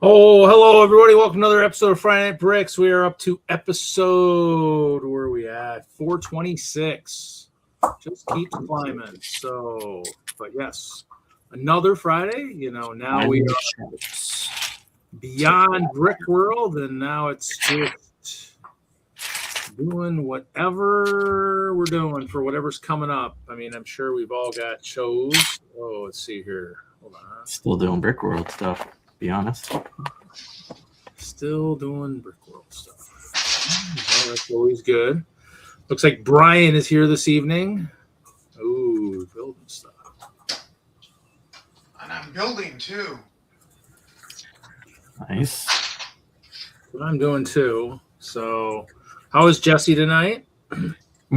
Oh, hello, everybody. Welcome to another episode of Friday Night Bricks. We are up to episode, where are we at? 426. Just keeps climbing. So, but yes, another Friday. You know, now we are beyond Brick World, and now it's just doing whatever we're doing for whatever's coming up. I mean, I'm sure we've all got shows. Oh, let's see here. Hold on. Still doing Brick World stuff. Be honest. Still doing Brick World stuff. Well, that's always good. Looks like Brian is here this evening. Ooh, building stuff. And I'm building too. Nice. That's what I'm doing too. So, how is Jesse tonight?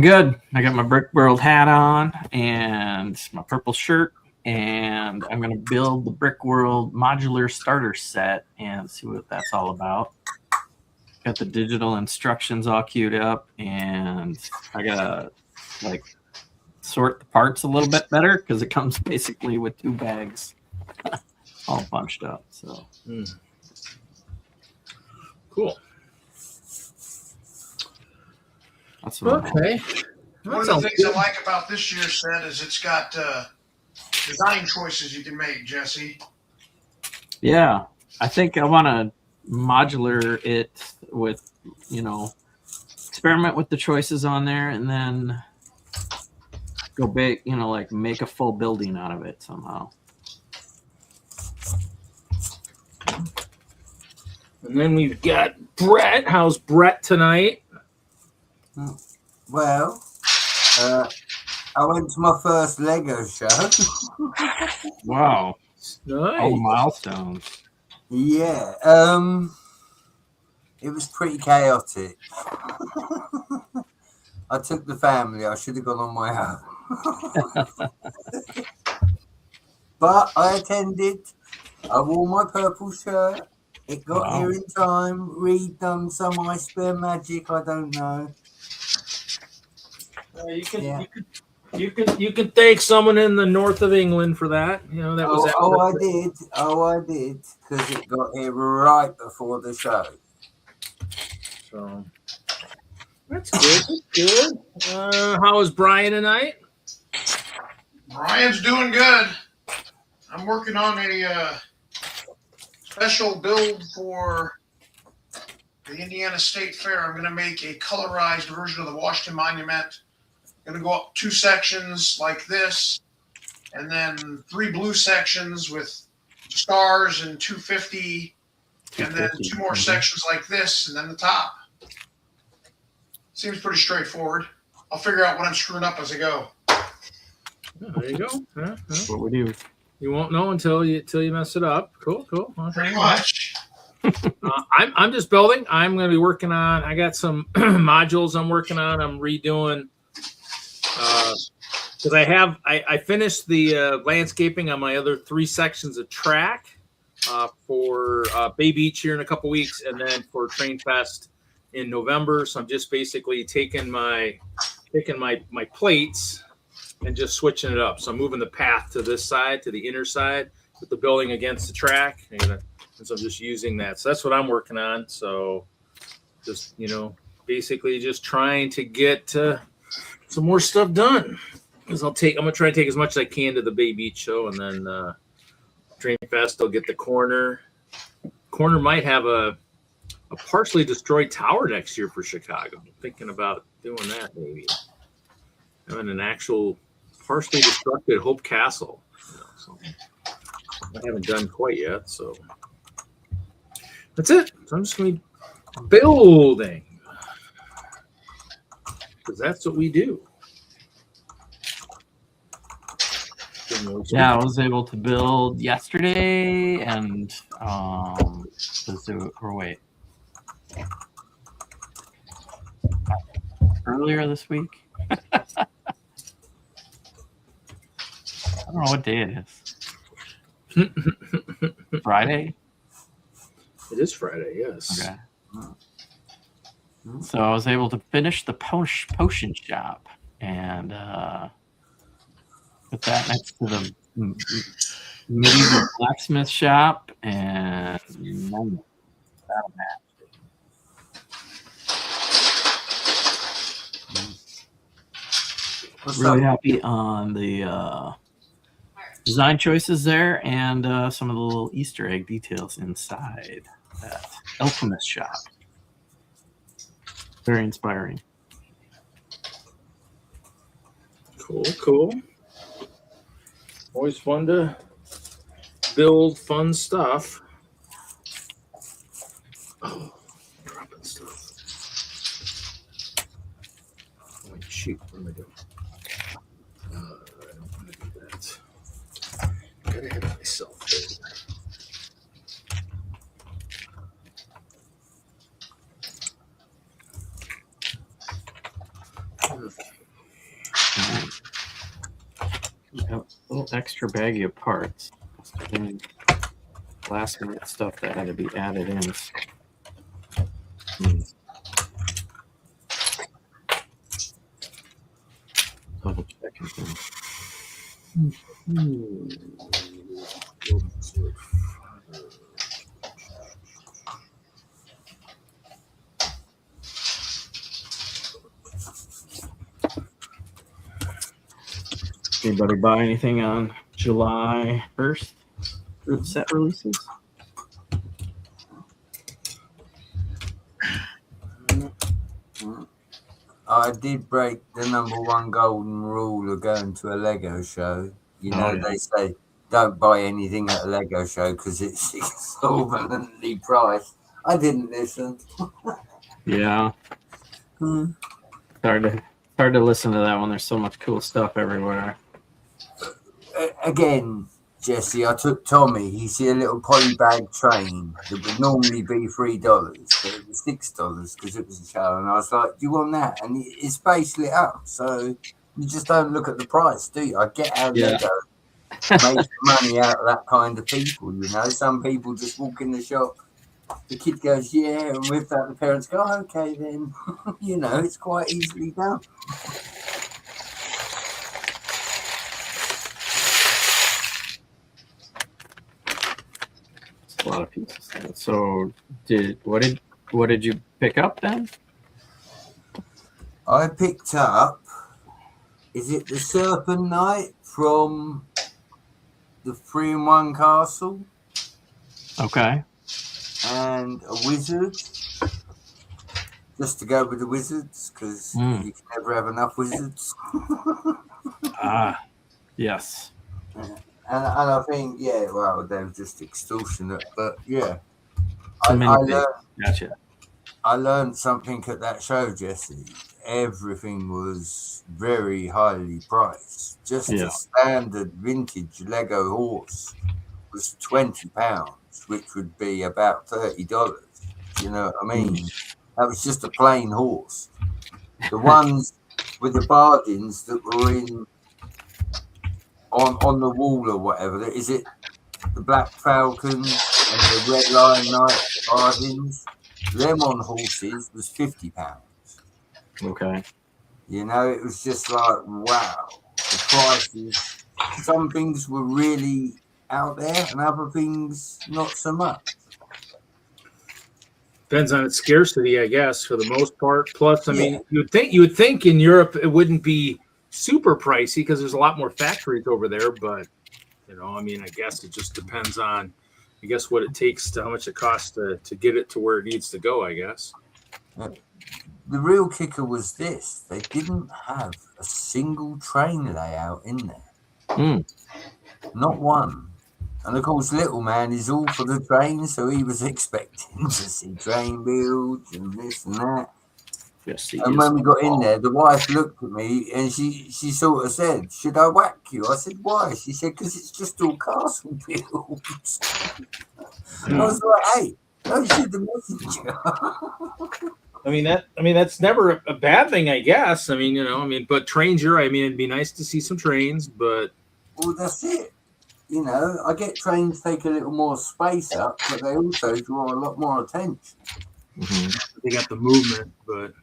Good. I got my Brick World hat on and my purple shirt, and I'm going to build the Brick World modular starter set and see what that's all about. Got the digital instructions all queued up, and I got to sort the parts a little bit better because it comes basically with 2 bags all bunched up. So Cool. that's what Okay. One of the things I like about this year's set is it's got design choices you can make, Jesse. Yeah, I think I want to modular it with, experiment with the choices on there and then go big, make a full building out of it somehow. And then we've got Brett. How's Brett tonight? Well, I went to my first Lego show. Wow. Nice. Oh, milestones. Yeah, it was pretty chaotic. I took the family. I should have gone on my own. But I attended. I wore my purple shirt. It got here in time. Reed done some I Spare magic. I don't know. You can thank someone in the north of England for that. That was. I did, because it got here right before the show. So that's good. That's good. How is Brian tonight? Brian's doing good. I'm working on a special build for the Indiana State Fair. I'm going to make a colorized version of the Washington Monument. I'm going to go up 2 sections like this, and then 3 blue sections with stars and 250, and then 2 more sections like this, and then the top. Seems pretty straightforward. I'll figure out what I'm screwing up as I go. Oh, there you go. That's what we do. You won't know until you mess it up. Cool. Okay. Pretty much. I'm just building. I'm going to be working on. I got some modules I'm working on. I'm redoing because I finished the landscaping on my other 3 sections of track for Bay Beach here in a couple weeks, and then for Train Fest in November. So I'm just basically taking my plates and just switching it up. So I'm moving the path to this side, to the inner side, with the building against the track. And so I'm just using that. So that's what I'm working on. So just, basically just trying to get some more stuff done. Because I'm going to try and take as much as I can to the Bay Beach show. And then Train Fest, I'll get the corner. Corner might have a partially destroyed tower next year for Chicago. I'm thinking about doing that maybe. Having an actual partially destructed Hope Castle. So I haven't done quite yet, so that's it. So I'm just going to be building, because that's what we do. Yeah, I was able to build yesterday and earlier this week. I don't know what day it is. Friday? It is Friday, yes. Okay. So I was able to finish the potion shop and put that next to the medieval blacksmith shop and $1.90. That'll match. Really happy on the design choices there and some of the little Easter egg details inside that Alchemist shop. Very inspiring. Cool. Always fun to build fun stuff. Oh, dropping stuff. Oh, shoot, what am I doing? I don't want to do that. Gotta hit myself there. Yep, a little extra baggie of parts. Last minute stuff that had to be added in. Double checking things. Anybody buy anything on July 1st for the set releases? I did break the #1 golden rule of going to a Lego show. You know, they say don't buy anything at a Lego show because it's exorbitantly priced. I didn't listen. Yeah. Hard to listen to that one. There's so much cool stuff everywhere. Again, Jesse, I took Tommy. He see a little polybag train that would normally be $3, but it was $6 because it was a show. And I was like, "Do you want that?" And it's basically up. So you just don't look at the price, do you? I get how Lego makes money out of that kind of people. You know, some people just walk in the shop. The kid goes, "Yeah," and with that, the parents go, "Okay, then." You know, it's quite easily done. It's a lot of pieces. So, what did you pick up then? I picked up. Is it the Serpent Knight from the 3-in-1 Castle? Okay. And a wizard, just to go with the wizards, because you can never have enough wizards. Yes. And I think, yeah, well, they're just extortionate, but yeah. I learned something at that show, Jesse. Everything was very highly priced. Just a standard vintage Lego horse was £20, which would be about $30. You know what I mean? That was just a plain horse. The ones with the bargains that were in on the wall or whatever, is it the Black Falcon and the Red Lion Knight bargains? Them on horses was £50. Okay. You know, it was just like, wow. The prices, some things were really out there and other things not so much. Depends on its scarcity, I guess, for the most part. Plus, I mean, you would think in Europe it wouldn't be super pricey because there's a lot more factories over there. But you know, I mean, I guess it just depends on, I guess, what it takes to how much it costs to get it to where it needs to go. I guess. The real kicker was this: they didn't have a single train layout in there. Not one. And of course, little man is all for the train, so he was expecting to see train builds and this and that. Yes, and when we got in there, the wife looked at me and she sort of said, "Should I whack you?" I said, "Why?" She said, "Because it's just all castle builds." I was like, "Hey, don't shoot the messenger." I mean that's never a bad thing, I guess. I mean, you know, but trains, you're right. I mean, it'd be nice to see some trains, but well, that's it. You know, I get trains take a little more space up, but they also draw a lot more attention. They got the movement, but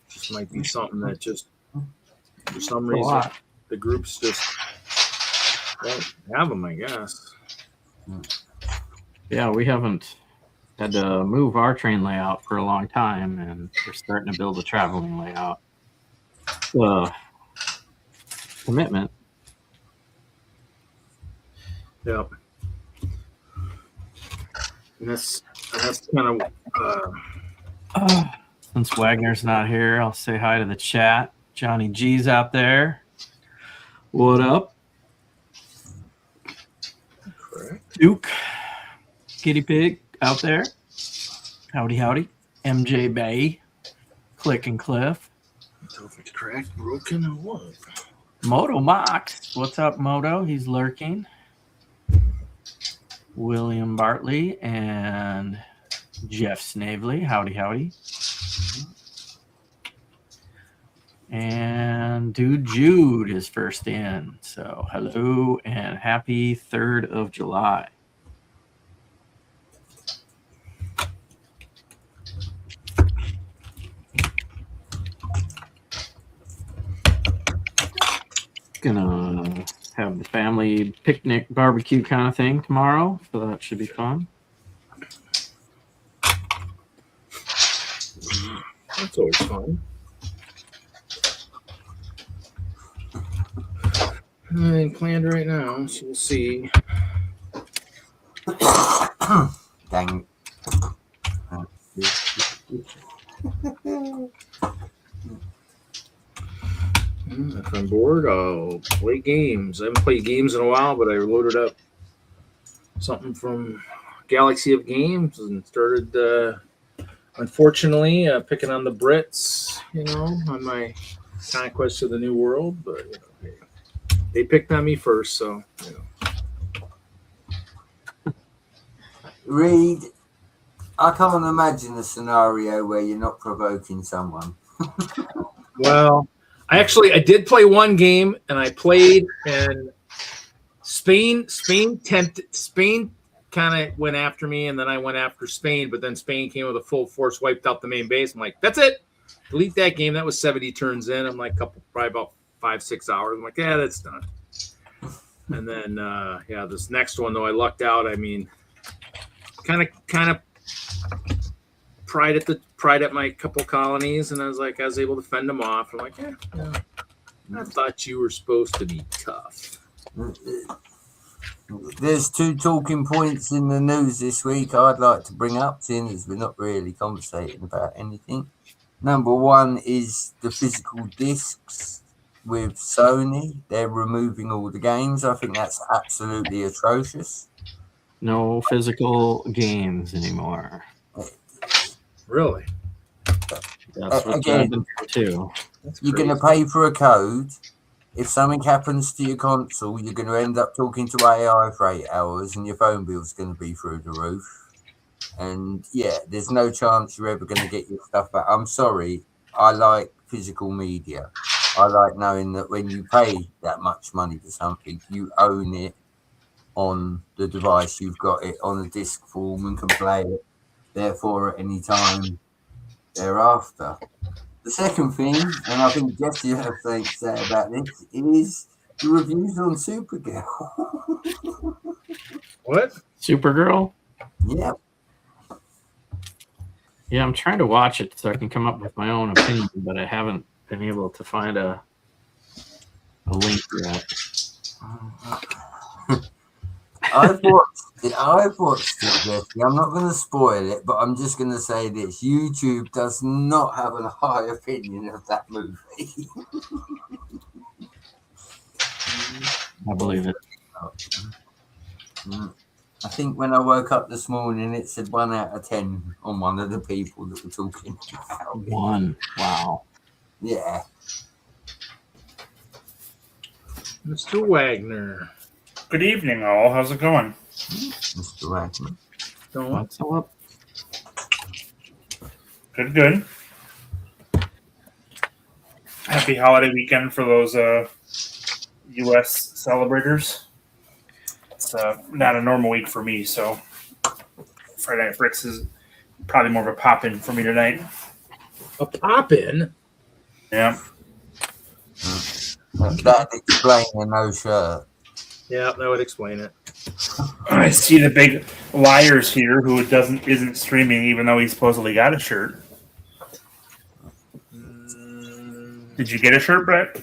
just might be something that just for some reason the groups just don't have them, I guess. Yeah, we haven't had to move our train layout for a long time, and we're starting to build a traveling layout. Commitment. Yep. And that's kind of Since Wagner's not here, I'll say hi to the chat. Johnny G's out there. What up? correct. Duke. Kitty Pig out there. Howdy, howdy. MJ Bay. Click and Cliff. If it's cracked, broken, or what? Moto Mox. What's up, Moto? He's lurking. William Bartley and Jeff Snavely. Howdy, howdy. And Dude Jude is first in. So hello and happy 3rd of July. Gonna have the family picnic barbecue kind of thing tomorrow, so that should be fun. That's always fun. Nothing planned right now, so we'll see. Dang. If I'm bored, I'll play games. I haven't played games in a while, but I loaded up something from Galaxy of Games and started, unfortunately, picking on the Brits, on my conquest of the New World. But they picked on me first, so. Reed, I can't imagine a scenario where you're not provoking someone. Well, I did play one game, and I played, and Spain kind of went after me, and then I went after Spain, but then Spain came with a full force, wiped out the main base. I'm like, that's it. Delete that game. That was 70 turns in. I'm like, probably about 5-6 hours. I'm like, yeah, that's done. And then, this next one, though, I lucked out. I mean, kind of pried at my couple colonies, and I was able to fend them off. I'm like, I thought you were supposed to be tough. There's 2 talking points in the news this week I'd like to bring up, seeing as we're not really conversating about anything. Number 1 is the physical discs with Sony. They're removing all the games. I think that's absolutely atrocious. No physical games anymore. Really? That's what I've been through too. You're going to pay for a code. If something happens to your console, you're going to end up talking to AI for 8 hours, and your phone bill's going to be through the roof. And there's no chance you're ever going to get your stuff back. I'm sorry. I like physical media. I like knowing that when you pay that much money for something, you own it on the device. You've got it on a disc form and can play it, therefore, at any time thereafter. The second thing, and I think Jesse has something to say about this, is the reviews on Supergirl. What? Supergirl? Yeah. Yeah, I'm trying to watch it so I can come up with my own opinion, but I haven't been able to find a link yet. I've watched it, Jesse. I'm not going to spoil it, but I'm just going to say this. YouTube does not have a high opinion of that movie. I believe it. I think when I woke up this morning, it said 1 out of 10 on one of the people that were talking about it. 1. Wow. Yeah. Mr. Wagner. Good evening, all. How's it going? Mr. Wagner. What's up? Good. Happy holiday weekend for those U.S. celebrators. It's not a normal week for me, so Friday Night Bricks is probably more of a pop-in for me tonight. A pop-in? Yeah. That explains the no shirt. Yeah, that would explain it. I see the big liars here who isn't streaming even though he supposedly got a shirt. Did you get a shirt, Brett?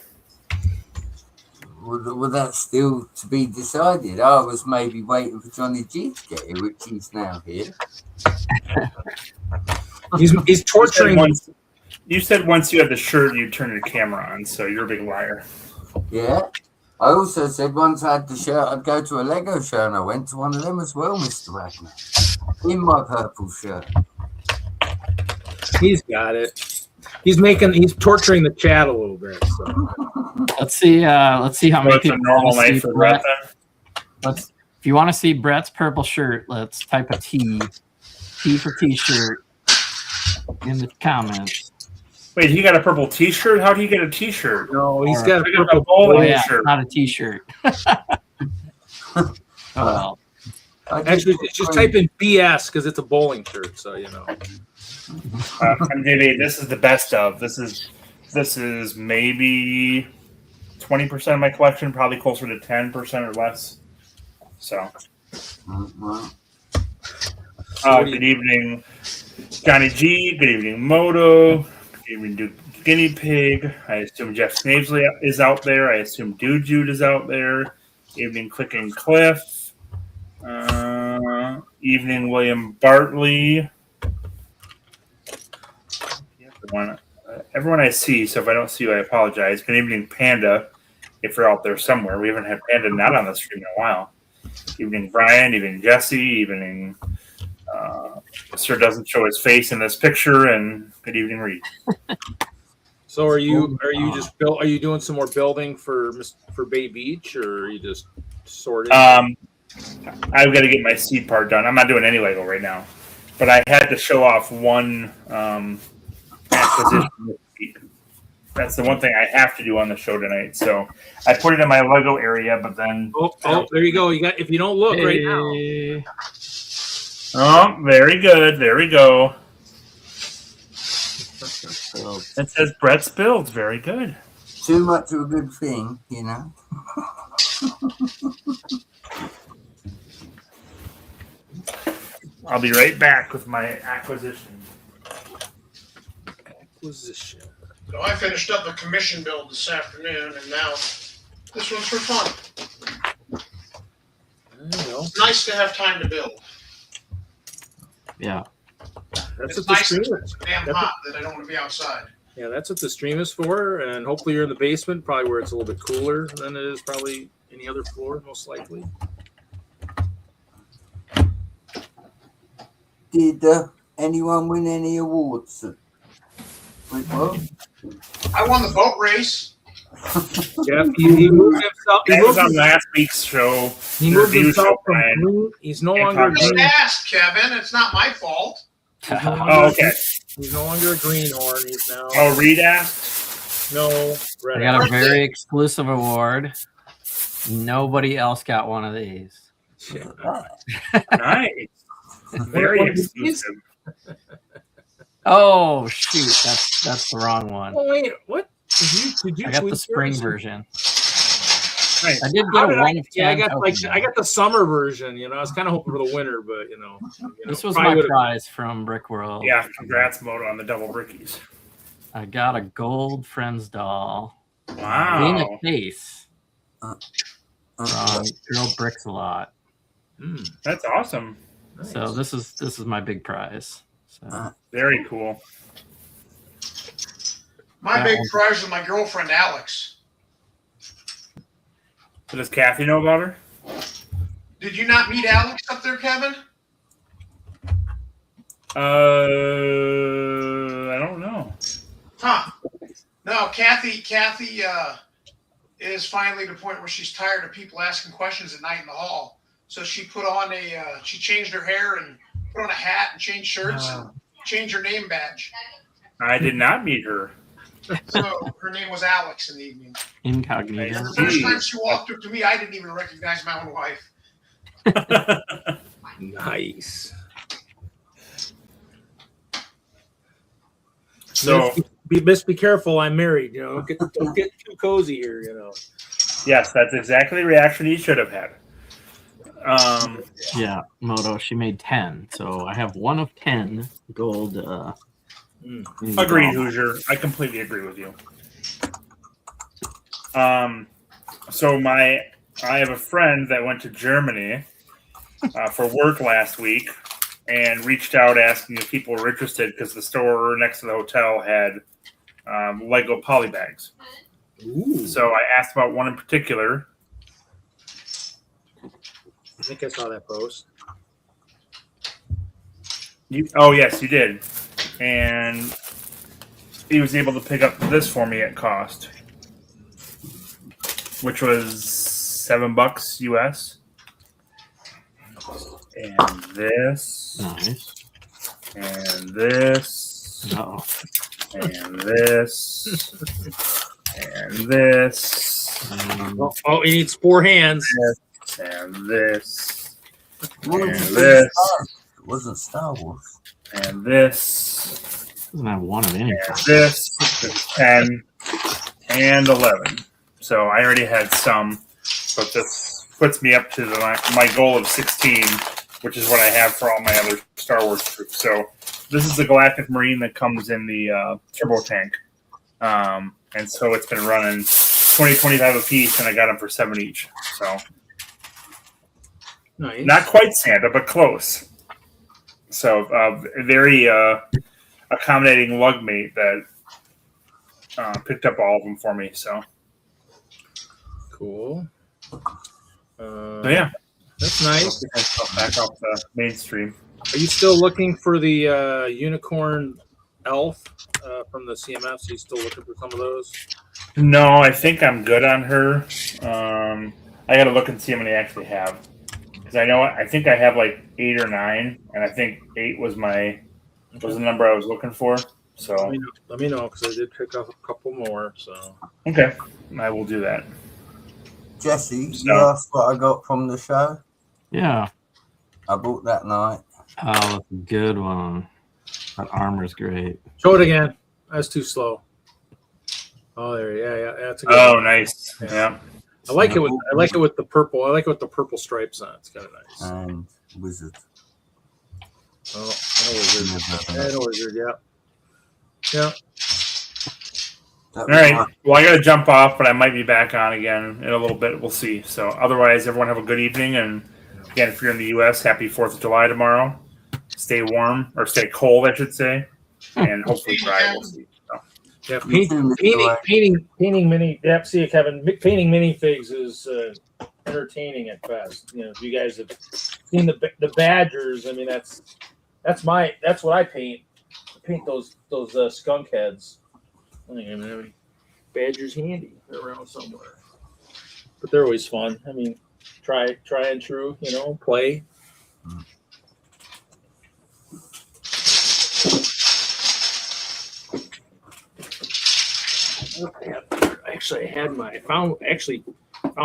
Well, that's still to be decided. I was maybe waiting for Johnny G to get here, which he's now here. He's torturing. You said once you had the shirt, you'd turn your camera on, so you're a big liar. Yeah. I also said once I had the shirt, I'd go to a Lego show, and I went to one of them as well, Mr. Wagner. In my purple shirt. He's got it. He's torturing the chat a little bit. So. Let's see how many people. A normal night for Brett. If you want to see Brett's purple shirt, let's type a T for T-shirt in the comments. Wait, he got a purple T-shirt? How do you get a T-shirt? No, he's got a purple bowling shirt. Not a T-shirt. Oh well. Actually, just type in BS because it's a bowling shirt. So you know. MJV, this is the best of. This is maybe 20% of my collection, probably closer to 10% or less. So, good evening, Johnny G. Good evening, Moto. Good evening, Duke Guinea Pig. I assume Jeff Snavesley is out there. I assume Dude Jude is out there. Evening, Click and Cliff. Evening, William Bartley. Everyone I see, so if I don't see you, I apologize. Good evening, Panda, if you're out there somewhere. We haven't had Panda not on the stream in a while. Evening, Brian. Evening, Jesse. Evening, Sir doesn't show his face in this picture. And good evening, Reed. So are you doing some more building for Bay Beach, or are you just sorting? I've got to get my seed part done. I'm not doing any Lego right now, but I had to show off one acquisition this week. That's the one thing I have to do on the show tonight. So I put it in my Lego area, but then there you go. You got, if you don't look right now. Oh, very good. There we go. It says Brett's build. Very good. Too much of a good thing, you know. I'll be right back with my acquisition. So I finished up a commission build this afternoon, and now this one's for fun. It's nice to have time to build. Yeah. That's It's what nice the and stream it's is. damn hot that I don't want to be outside. Yeah, that's what the stream is for, and hopefully you're in the basement, probably where it's a little bit cooler than it is probably any other floor, most likely. Did anyone win any awards? Wait, what? I won the boat race. Yeah, he moved himself. That was on last week's show. He moved Review himself show, from Brian. green. He's no longer a Just green. asked, Kevin. It's not my fault. Oh, okay. He's no longer a greenhorn. He's now Reed asked. no I red. got a very exclusive award. Nobody else got one of these. Nice. Very exclusive. Oh shoot, that's the wrong one. Oh wait, what? Did you I got the tweet spring yours? version. Nice. I did How get did a one of 10 I got token, I got the summer version. You know, I was kind of hoping for the winter, but you know This was probably my would've- prize from Brick World. Yeah, congrats, Moto, on the double brickies. I got a gold Friends doll in a Wow. case from Girl Bricks a Lot. That's awesome. Nice. So this is my big prize. So Very cool. My big prize was my girlfriend, Alex. So does Kathy know about her? Did you not meet Alex up there, Kevin? I don't know. Huh. No, Kathy is finally to the point where she's tired of people asking questions at night in the hall. So she put on she changed her hair and put on a hat and changed shirts and changed her name badge. I did not meet her. So her name was Alex in the evening. incognito. The first time she walked up to me, I didn't even recognize my own wife. Nice. So be careful. I'm married. You know, don't get too cozy here. You know. Yes, that's exactly the reaction you should have had. Yeah, Moto, she made 10. So I have 1 of 10 gold. Agreed, Hoosier. I completely agree with you. So I have a friend that went to Germany for work last week and reached out asking if people were interested because the store next to the hotel had Lego polybags. Ooh. So I asked about one in particular. I think I saw that post. Oh, yes, you did. And he was able to pick up this for me at cost, which was $7 US. And this. Nice. And this. Uh-oh. And this. And this. Oh, he needs 4 hands. And this. What And did you this. say? It wasn't Star Wars. And this. Doesn't have 1 of any. And this is 10 and 11. So I already had some, but this puts me up to my goal of 16, which is what I have for all my other Star Wars troops. So this is the Galactic Marine that comes in the turbo tank. And so it's been running 20, 25 a piece, and I got them for 7 each. So Nice. not quite Santa, but close. So very accommodating lug mate that picked up all of them for me. So Cool. so yeah, That's nice. back off the mainstream. Are you still looking for the unicorn elf from the CMFs? Are you still looking for some of those? No, I think I'm good on her. I got to look and see how many I actually have. Because I think I have like 8 or 9, and I think 8 was the number I was looking for. So let me know because I did pick up a couple more. So okay, I will do that. Jesse, you asked what I got from the show? Yeah. I bought that night. Oh, that's a good one. That armor's great. show it again. That's too slow. Oh, there, yeah, that's a good Oh, one. nice. Yeah. I like it with the purple. I like it with the purple stripes on it. It's kind of nice. And Wizard. Oh, I know Wizard. I know Wizard. Yeah. All right. Well, I got to jump off, but I might be back on again in a little bit. We'll see. So otherwise, everyone have a good evening. And again, if you're in the U.S., happy 4th of July tomorrow. Stay warm, or stay cold, I should say. And hopefully dry. We'll see. So. Yeah, painting mini. Yep, see you, Kevin. Painting minifigs is entertaining at best. You know, if you guys have seen the Badgers, I mean that's what I paint. I paint those skunk heads. I think I have any Badgers handy. They're around somewhere, but they're always fun. I mean, try and true. You know, play. I found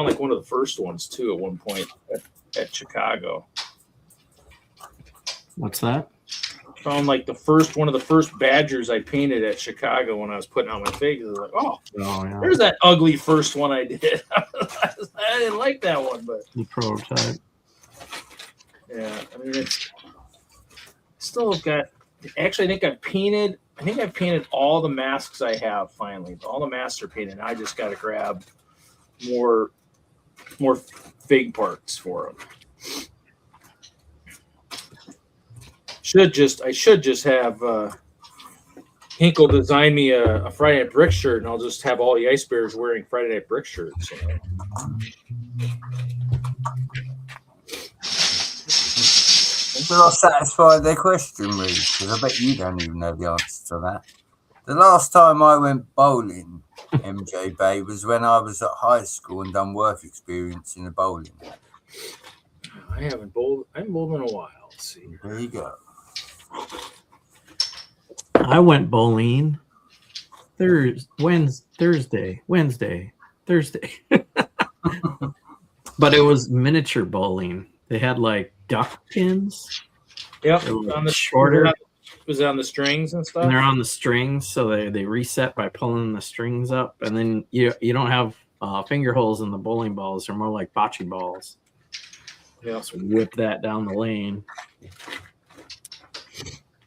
like one of the first ones too at one point at Chicago. What's that? Found like one of the first Badgers I painted at Chicago when I was putting out my figs. I was like, oh yeah. There's that ugly first one I did. I didn't like that one, but the prototype. Yeah, I mean it's still got. Actually, I think I've painted all the masks I have finally. All the masks are painted. I just got to grab more fig parts for them. I should just have Hinkle design me a Friday Night Brick shirt, and I'll just have all the Ice Bears wearing Friday Night Brick shirts. You know? Did I satisfy their question, Reed? Because I bet you don't even know the answer to that. The last time I went bowling, MJ Bay, was when I was at high school and done work experience in a bowling. I haven't bowled in a while. Let's see. There you go. I went bowling Thursday. But it was miniature bowling. They had like duck pins. Yep, on the shorter. Was it on the strings and stuff? And they're on the strings, so they reset by pulling the strings up, and then you don't have finger holes in the bowling balls. They're more like bocce balls. We also whip that down the lane.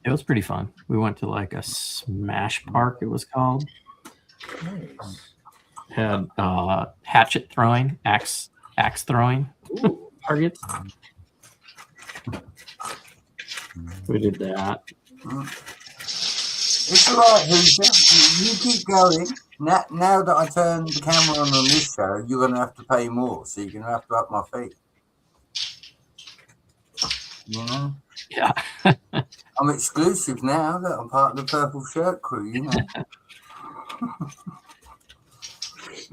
It was pretty fun. We went to like a smash park, it was called. Nice. Had hatchet throwing, axe throwing targets. We did that. It's all right, Hooter. You keep going. Now that I turn the camera on this show, you're going to have to pay more, so you're going to have to up my fee. You know? Yeah. I'm exclusive now that I'm part of the Purple Shirt crew, you know.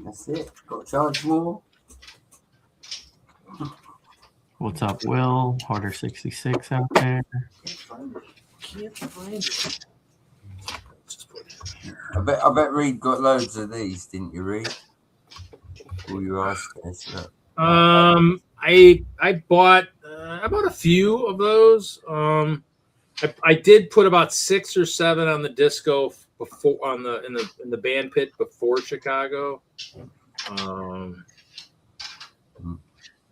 That's it. Got to charge more. What's up, Will? Harder 66 out there. Can't find it. I bet Reed got loads of these, didn't you, Reed? All your ice skates. I bought a few of those. I did put about 6 or 7 on the disco before in the band pit before Chicago. What's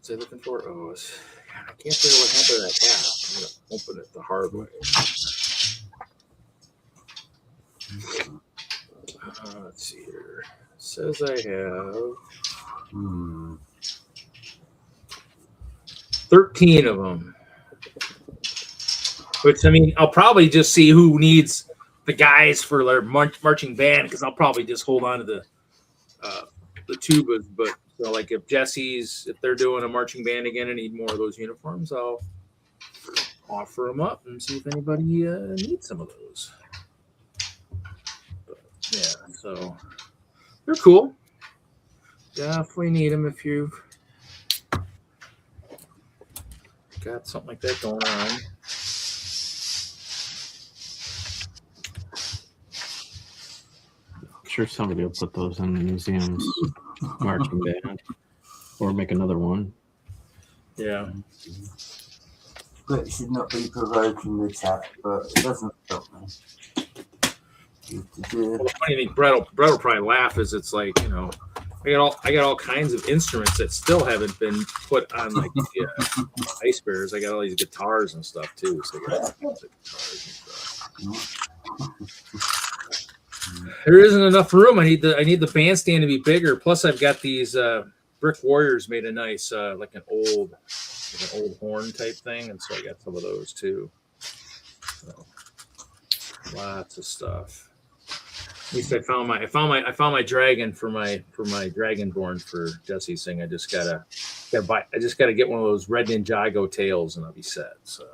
I looking for? Oh, I can't figure what happened to that hat. I'm gonna open it the hard way. Let's see here. It says I have 13 of them. Which, I mean, I'll probably just see who needs the guys for their marching band, because I'll probably just hold on to the tubas. But so, like, if they're doing a marching band again and need more of those uniforms, I'll offer them up and see if anybody needs some of those. But, yeah, so they're cool. Definitely need them if you've got something like that going on. I'm sure somebody will put those in the museum's marching band or make another one. Yeah. But it should not be provoking the chat, but it doesn't stop me. Well, the funny thing, Brett will probably laugh, is it's like, you know, I got all kinds of instruments that still haven't been put on like the ice bears. I got all these guitars and stuff too. So I got all kinds of guitars and stuff. There isn't enough room. I need the bandstand to be bigger. Plus, I've got these Brick Warriors made a nice like an old horn type thing, and so I got some of those too. So, lots of stuff. At least I found my dragon for my Dragonborn for Jesse's thing. I just gotta get one of those red Ninjago tails and I'll be set. So.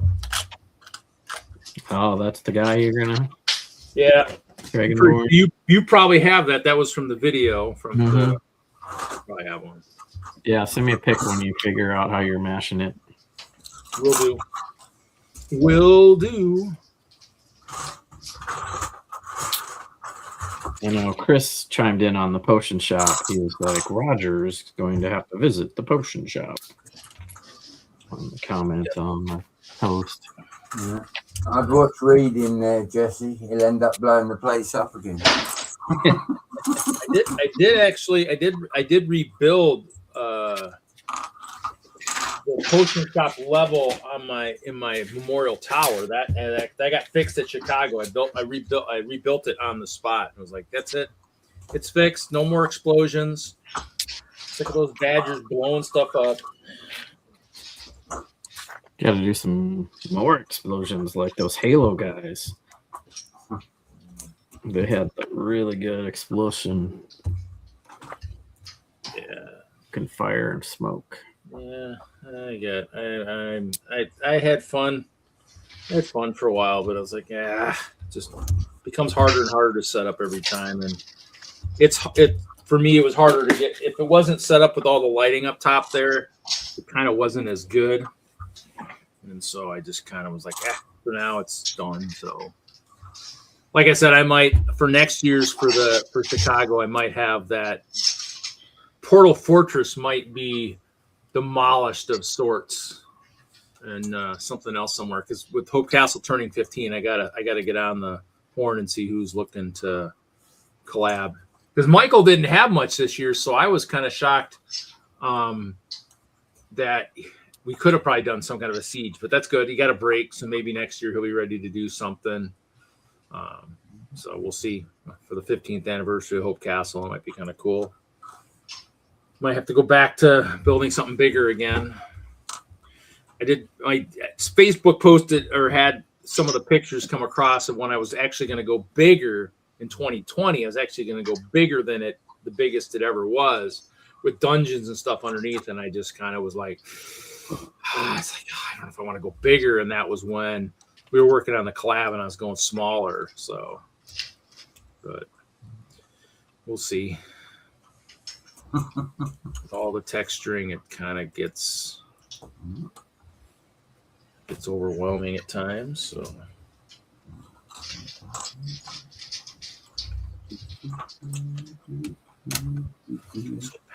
Oh, that's the guy you're gonna. Yeah. Dragonborn. You probably have that. That was from the video. Probably have one. Yeah, send me a pic when you figure out how you're mashing it. Will do. You know, Chris chimed in on the potion shop. He was like, Roger's going to have to visit the potion shop. On the comment on the post. Yeah. I've watched Reed in there, Jesse. He'll end up blowing the place up again. I did rebuild the potion shop level in my memorial tower. That got fixed at Chicago. I rebuilt it on the spot. I was like, that's it. It's fixed. No more explosions. Sick of those badgers blowing stuff up. Got to do some more explosions like those Halo guys. They had the really good explosion. Yeah. Can fire and smoke. Yeah, I had fun. I had fun for a while, but I was like, it just becomes harder and harder to set up every time, and for me it was harder to get. If it wasn't set up with all the lighting up top there, it kind of wasn't as good, and so I just kind of was like, for now it's done. So, like I said, I might for next year's for Chicago, I might have that Portal Fortress might be demolished of sorts, and something else somewhere, because with Hope Castle turning 15, I gotta get on the horn and see who's looking to collab because Michael didn't have much this year, so I was kind of shocked that we could have probably done some kind of a siege, but that's good. He got a break, so maybe next year he'll be ready to do something. So we'll see. For the 15th anniversary of Hope Castle, it might be kind of cool. Might have to go back to building something bigger again. My Facebook posted or had some of the pictures come across of when I was actually going to go bigger in 2020. I was actually going to go bigger than the biggest it ever was, with dungeons and stuff underneath. And I just kind of was like, I don't know if I want to go bigger. And that was when we were working on the collab and I was going smaller. So, but we'll see. With all the texturing, it kind of gets overwhelming at times. So.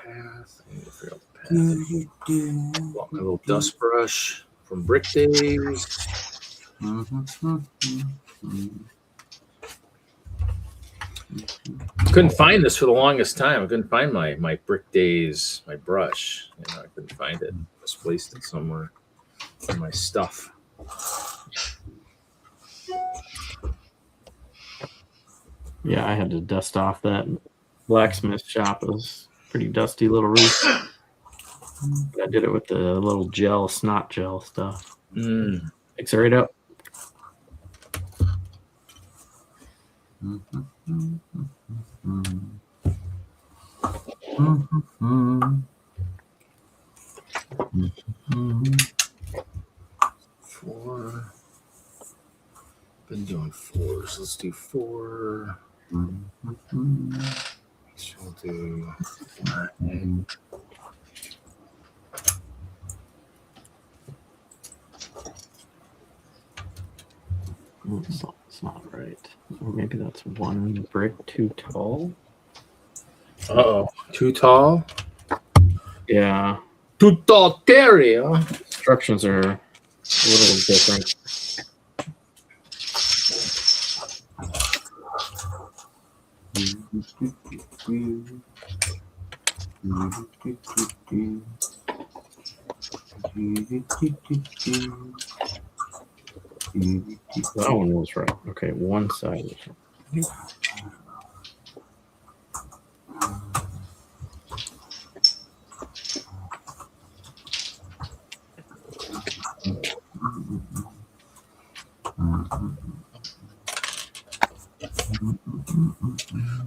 Path. My little dust brush from Brick Days. Couldn't find this for the longest time. I couldn't find my Brick Days, my brush. I couldn't find it. Misplaced it somewhere in my stuff. Yeah, I had to dust off that blacksmith shop. It was a pretty dusty little roof. I did it with the little snot gel stuff. Mix it right up. Four. Been doing 4, so let's do 4. So we'll do 9. It's not right. Or maybe that's one brick too tall. Uh-oh. Too tall? Yeah. Too tall, Terry, huh? Instructions are a little different. That one was right. Okay, one side was right.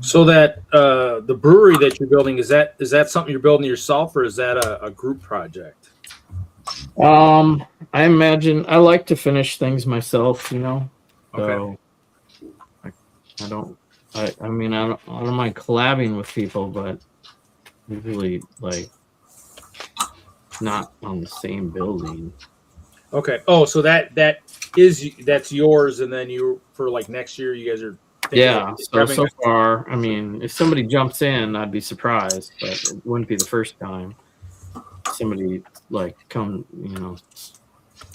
So that the brewery that you're building, is that something you're building yourself, or is that a group project? I imagine I like to finish things myself, So Okay. I don't mind collabing with people, but usually not on the same building. Okay. Oh, so that's yours, and then for next year, you guys are. Yeah. So far, if somebody jumps in, I'd be surprised, but it wouldn't be the first time somebody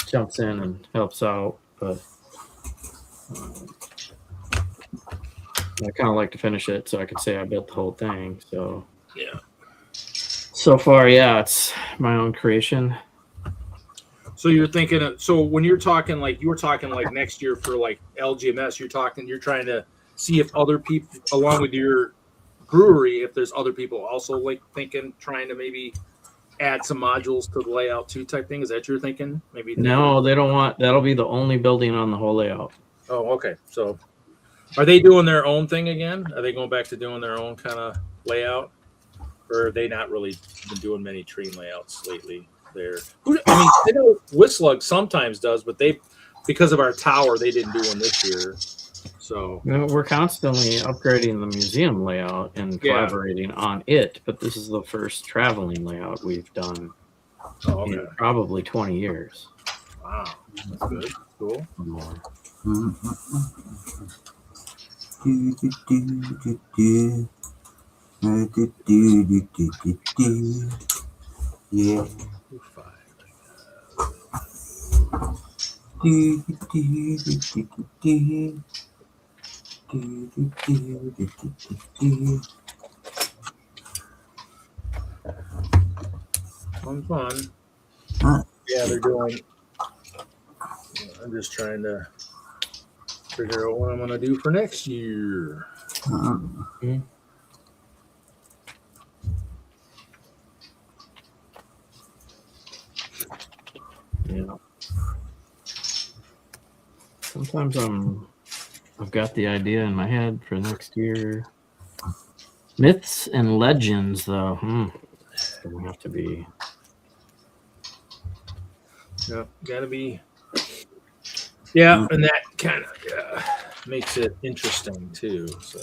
jumps in and helps out. But I kind of like to finish it so I could say I built the whole thing. So yeah. So far, yeah, it's my own creation. So you're thinking. So when you're talking you were talking next year for LGMS, you're trying to see if other people, along with your brewery, if there's other people also trying to maybe add some modules to the layout too, type thing. Is that you're thinking? Maybe. No, they don't want. That'll be the only building on the whole layout. Oh, okay. So, are they doing their own thing again? Are they going back to doing their own kind of layout, or are they not really been doing many train layouts lately? I know WISLUG sometimes does, but because of our tower, they didn't do one this year. So we're constantly upgrading the museum layout and collaborating on it, but this is the first traveling layout we've done in probably 20 years. Wow, that's good. Cool. Yeah. Fun. Huh. Yeah, they're doing. I'm just trying to figure out what I'm going to do for next year. Yeah. Sometimes I've got the idea in my head for next year. Myths and legends, though. It's gonna have to be. Yeah, gotta be. Yeah, and that kind of makes it interesting too. So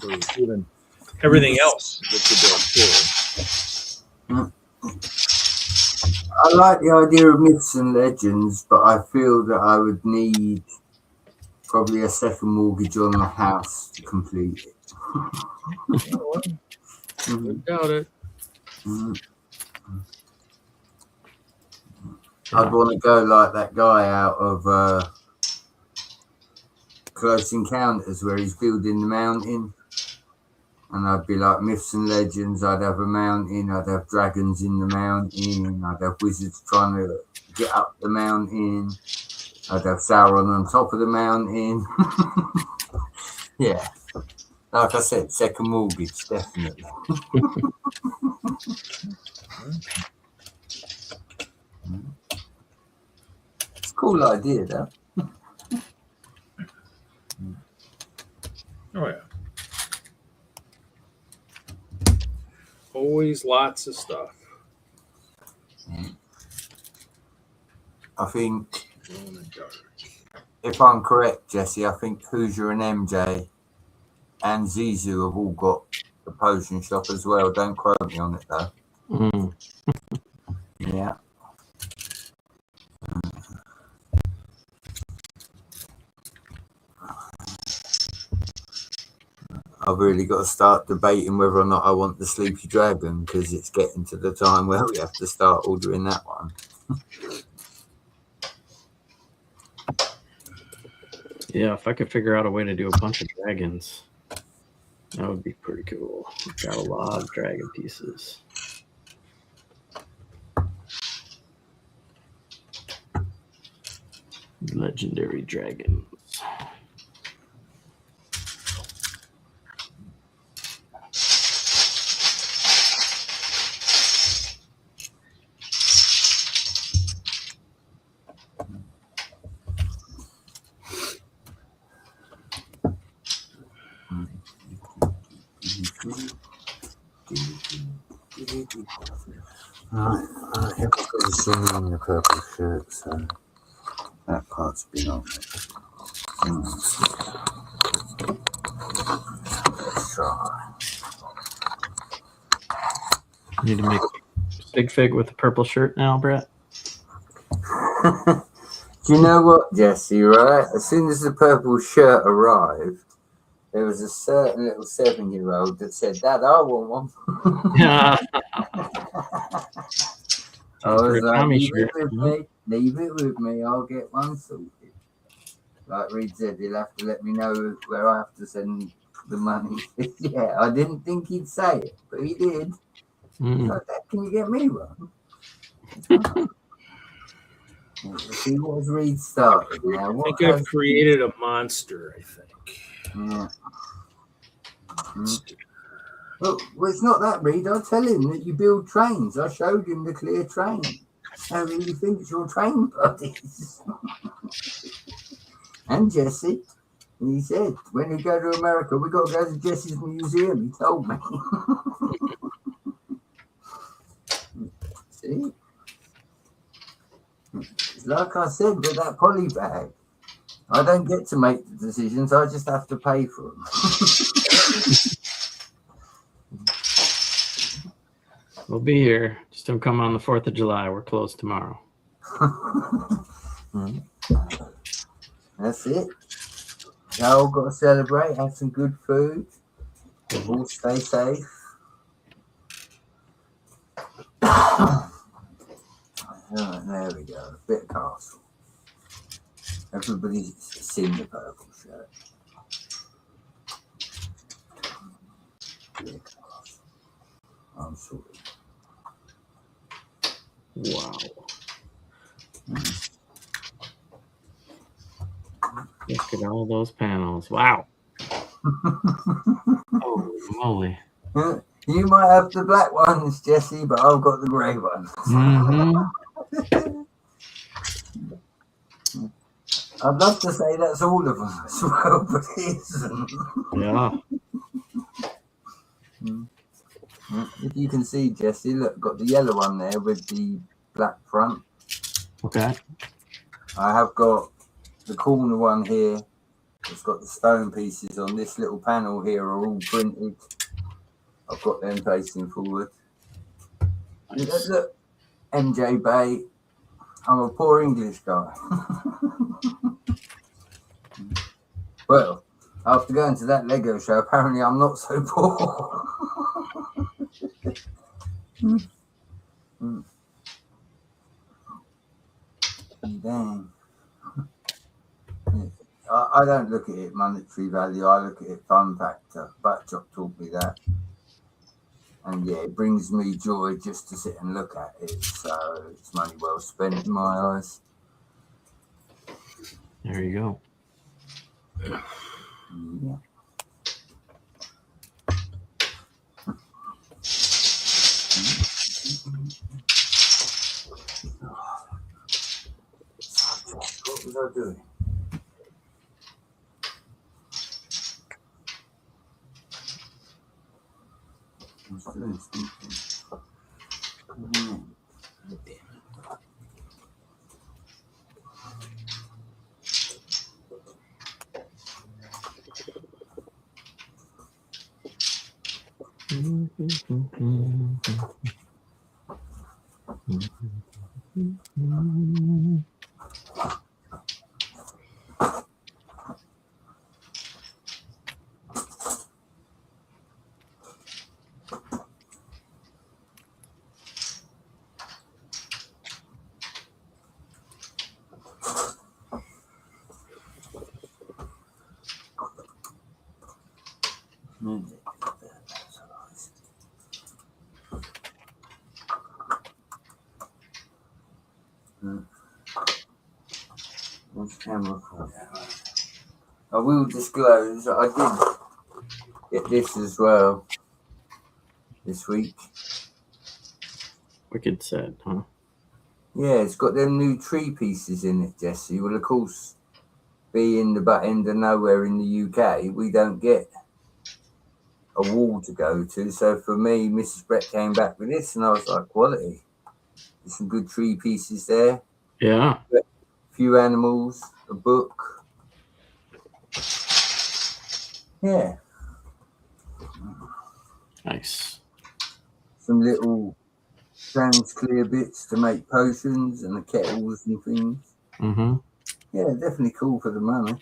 for even everything else that you build too. I like the idea of myths and legends, but I feel that I would need probably a second mortgage on the house to complete it. Doubt it. I'd want to go like that guy out of Close Encounters where he's building the mountain. And I'd be like myths and legends. I'd have a mountain. I'd have dragons in the mountain. I'd have wizards trying to get up the mountain. I'd have Sauron on top of the mountain. Yeah. Like I said, second mortgage, definitely. It's a cool idea, though. Oh yeah. Always lots of stuff. I think, if I'm correct, Jesse, I think Hoosier and MJ and Zizou have all got the potion shop as well. Don't quote me on it, though. Yeah. I've really got to start debating whether or not I want the Sleepy Dragon because it's getting to the time where we have to start ordering that one. Yeah, if I could figure out a way to do a bunch of dragons, that would be pretty cool. We've got a lot of dragon pieces. Legendary dragons. I haven't got the singing in the purple shirt, so that part's been on. Try. Need to make Big Fig with the purple shirt now, Brett. Do you know what, Jesse, right? As soon as the purple shirt arrived, there was a certain little 7-year-old that said, Dad, I want one. Yeah. I was like, leave shirt. it with me, I'll get one sorted. Like Reed said, he'll have to let me know where I have to send the money. Yeah, I didn't think he'd say it, but he did. Like, Dad, can you get me one? See what Reed started now. I think I've created a monster, I think. Yeah. Well, it's not that, Reed. I tell him that you build trains. I showed him the clear train. How he thinks your train buddies. And Jesse. And he said, when we go to America, we got to go to Jesse's museum. He told me. See? Like I said, with that poly bag, I don't get to make the decisions. I just have to pay for them. We'll be here. Just don't come on the 4th of July. We're closed tomorrow. That's it. Y'all got to celebrate, have some good food. All stay safe. There we go. A bit of castle. Everybody's seen the purple shirt. Bit of castle. I'm sorry. Wow. Look at all those panels. Wow. Holy moly. You might have the black ones, Jesse, but I've got the grey ones. I'd love to say that's all of them as well, but it isn't. Yeah. If you can see, Jesse, look, got the yellow one there with the black front. Okay. I have got the corner one here. It's got the stone pieces on this little panel here are all printed. I've got them facing forward. Nice. Look, MJ Bay. I'm a poor English guy. Well, after going to that Lego show, apparently I'm not so poor. Dang. I don't look at it monetary value. I look at it fun factor. Buckchop taught me that. And yeah, it brings me joy just to sit and look at it. So it's money well spent in my eyes. There you go. Yeah. What was I doing? I was doing something. Camera for I will disclose that I did get this as well this week. Wicked set, huh? Yeah, it's got them new tree pieces in it, Jesse. Well, of course, being the butt end of nowhere in the UK, we don't get a wall to go to. So for me, Mrs. Brett came back with this, and I was like, quality. There's some good tree pieces there. Yeah. A few animals, a book. Yeah. Nice. Some little trans clear bits to make potions and the kettles and things. Mm-hmm. Yeah, definitely cool for the money.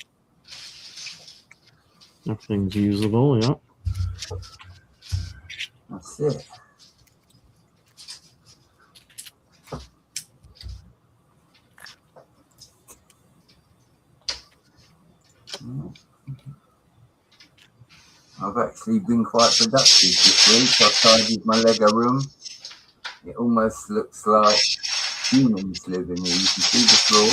Everything's usable, yeah. That's it. I've actually been quite productive this week. I've tidied my Lego room. It almost looks like humans live in here. You can see the floor.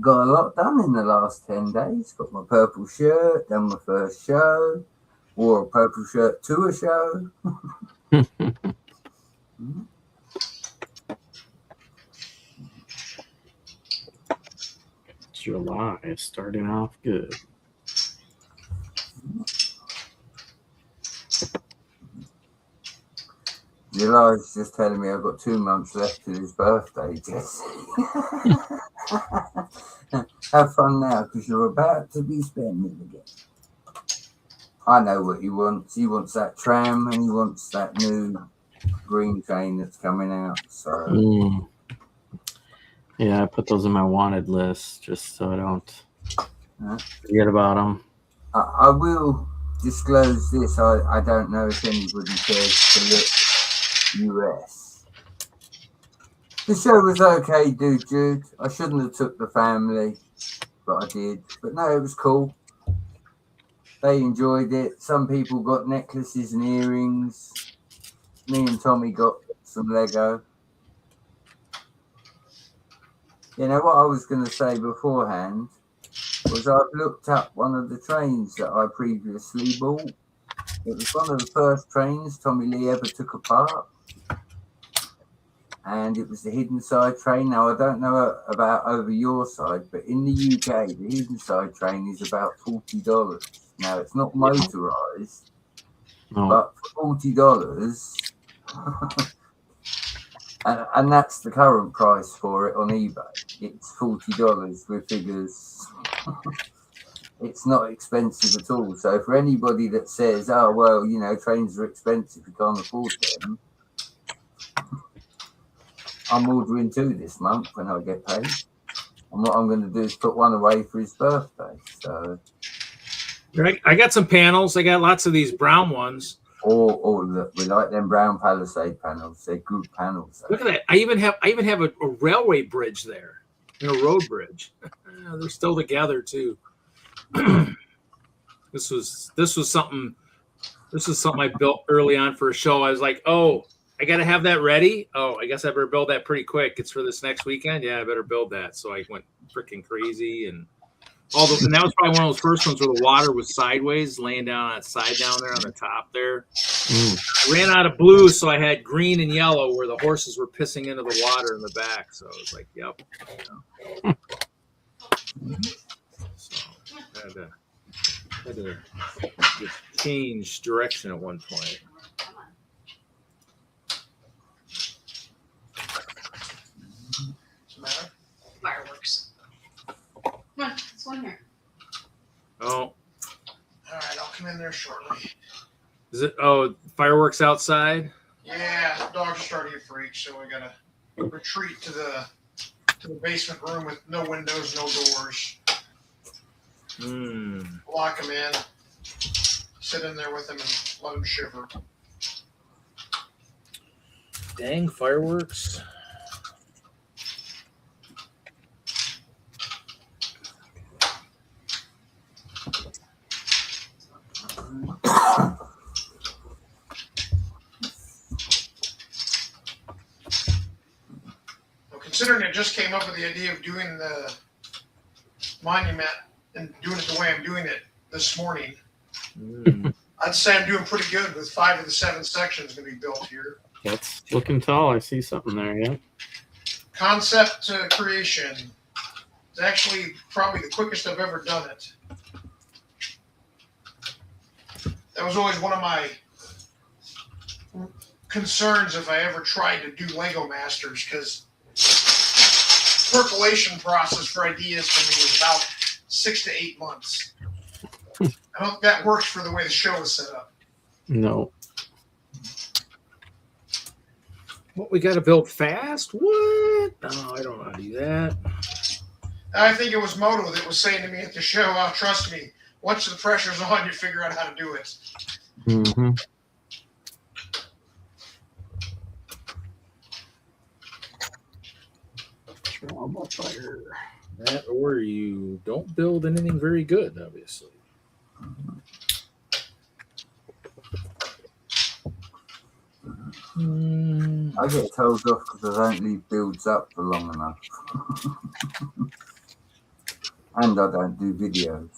Got a lot done in the last 10 days. Got my purple shirt, done my first show, wore a purple shirt to a show. July is starting off good. July's just telling me I've got 2 months left to his birthday, Jesse. Have fun now, because you're about to be spending again. I know what he wants. He wants that tram, and he wants that new green train that's coming out. So yeah, I put those in my wanted list just so I don't forget about them. I will disclose this. I don't know if anybody cares to look US. The show was okay, Jude. I shouldn't have took the family, but I did. But no, it was cool. They enjoyed it. Some people got necklaces and earrings. Me and Tommy got some Lego. You know what I was going to say beforehand was I've looked up one of the trains that I previously bought. It was one of the first trains Tommy Lee ever took apart. And it was the hidden side train. Now, I don't know about over your side, but in the UK, the hidden side train is about $40. Now, it's not motorized, No. but for $40, and that's the current price for it on eBay. It's $40 with figures. It's not expensive at all. So for anybody that says, oh, well, you know, trains are expensive, you can't afford them, I'm ordering 2 this month when I get paid. And what I'm going to do is put one away for his birthday. So, I got some panels. I got lots of these brown ones. or look, we like them brown Palisade panels. They're good panels. Look at that. I even have a railway bridge there, a road bridge. They're still together too. This was something I built early on for a show. I was like, oh, I got to have that ready. Oh, I guess I better build that pretty quick. It's for this next weekend. Yeah, I better build that. So I went freaking crazy and and that was probably one of those first ones where the water was sideways, laying down on its side down there on the top there. I ran out of blue, so I had green and yellow where the horses were pissing into the water in the back. So I was like, yep. So I had to change direction at one point. What's the matter? Fireworks. Come on, let's go in here. Oh, All right, I'll come in there shortly. is it? Oh, fireworks outside. Yeah, the dogs are starting to get freaked, so we gotta retreat to the basement room with no windows, no doors. Lock them in. Sit in there with them and let them shiver. Dang fireworks. Well, considering I just came up with the idea of doing the monument and doing it the way I'm doing it this morning, I'd say I'm doing pretty good with 5 of the 7 sections going to be built here. That's looking tall. I see something there, yeah. Concept to creation. It's actually probably the quickest I've ever done it. That was always one of my concerns if I ever tried to do Lego Masters, because percolation process for ideas for me is about 6 to 8 months. I don't think that works for the way the show is set up. No. What, we got to build fast? What? No, I don't know how to do that. I think it was Moto that was saying to me at the show, oh, trust me, once the pressure's on, you figure out how to do it. Mm-hmm. Fire. That or you don't build anything very good, obviously. I get told off because I don't leave builds up for long enough. And I don't do videos.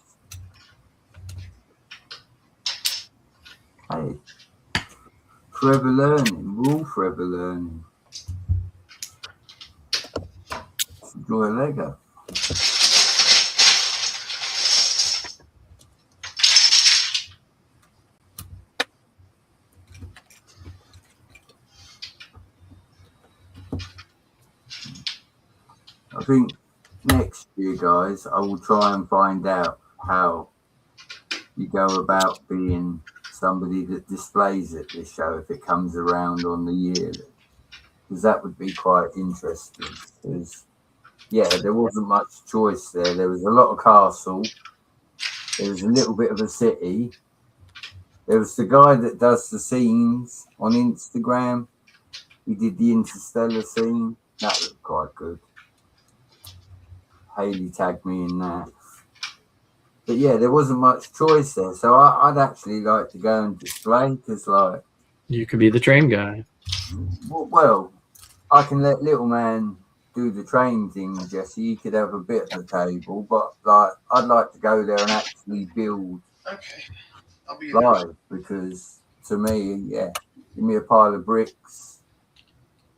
Hey, forever learning. We're all forever learning. Enjoy Lego. I think next year, guys, I will try and find out how you go about being somebody that displays at this show if it comes around on the year, because that would be quite interesting. Because yeah, there wasn't much choice there. There was a lot of castle. There was a little bit of a city. There was the guy that does the scenes on Instagram. He did the Interstellar scene. That looked quite good. Haley tagged me in that. But yeah, there wasn't much choice there. So I'd actually like to go and display because, like, You could be the train guy. well, I can let little man do the train thing, Jesse. You could have a bit of the table, but like, I'd like to go there and actually build Okay. I'll be there. live because to me, yeah, give me a pile of bricks,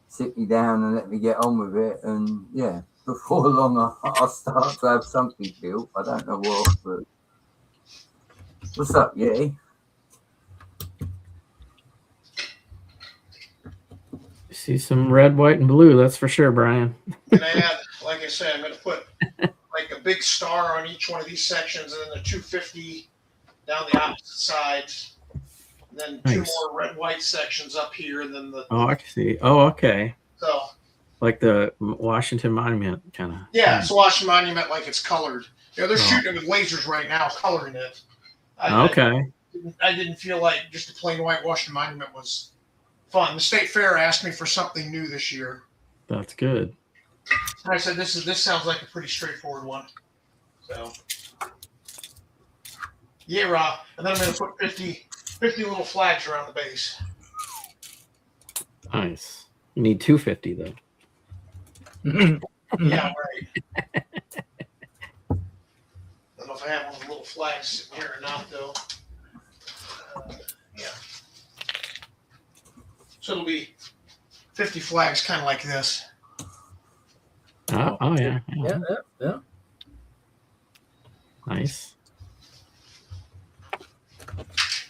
sit me down and let me get on with it. And yeah, before long, I'll start to have something built. I don't know what, but what's up, Yeti? See some red, white, and blue. That's for sure, Brian. And add, like I said, I'm going to put like a big star on each one of these sections, and then the 250 down the opposite sides, and then two Nice. more red, white sections up here, and then the Oh, I can see. Oh, okay. so Like the Washington Monument kind of. yeah, it's Washington Monument like it's colored. You know, they're Oh. shooting it with lasers right now, coloring it. Okay. I didn't feel like just a plain white Washington Monument was fun. The state fair asked me for something new this year. That's good. And I said, this sounds like a pretty straightforward one. So, yeah, Rob. And then I'm going to put 50 little flags around the base. Nice. You need 250 though. Yeah, right. I don't know if I have one of the little flags sitting here or not, though. Yeah. So it'll be 50 flags, kind of like this. Oh yeah. Yeah. Nice.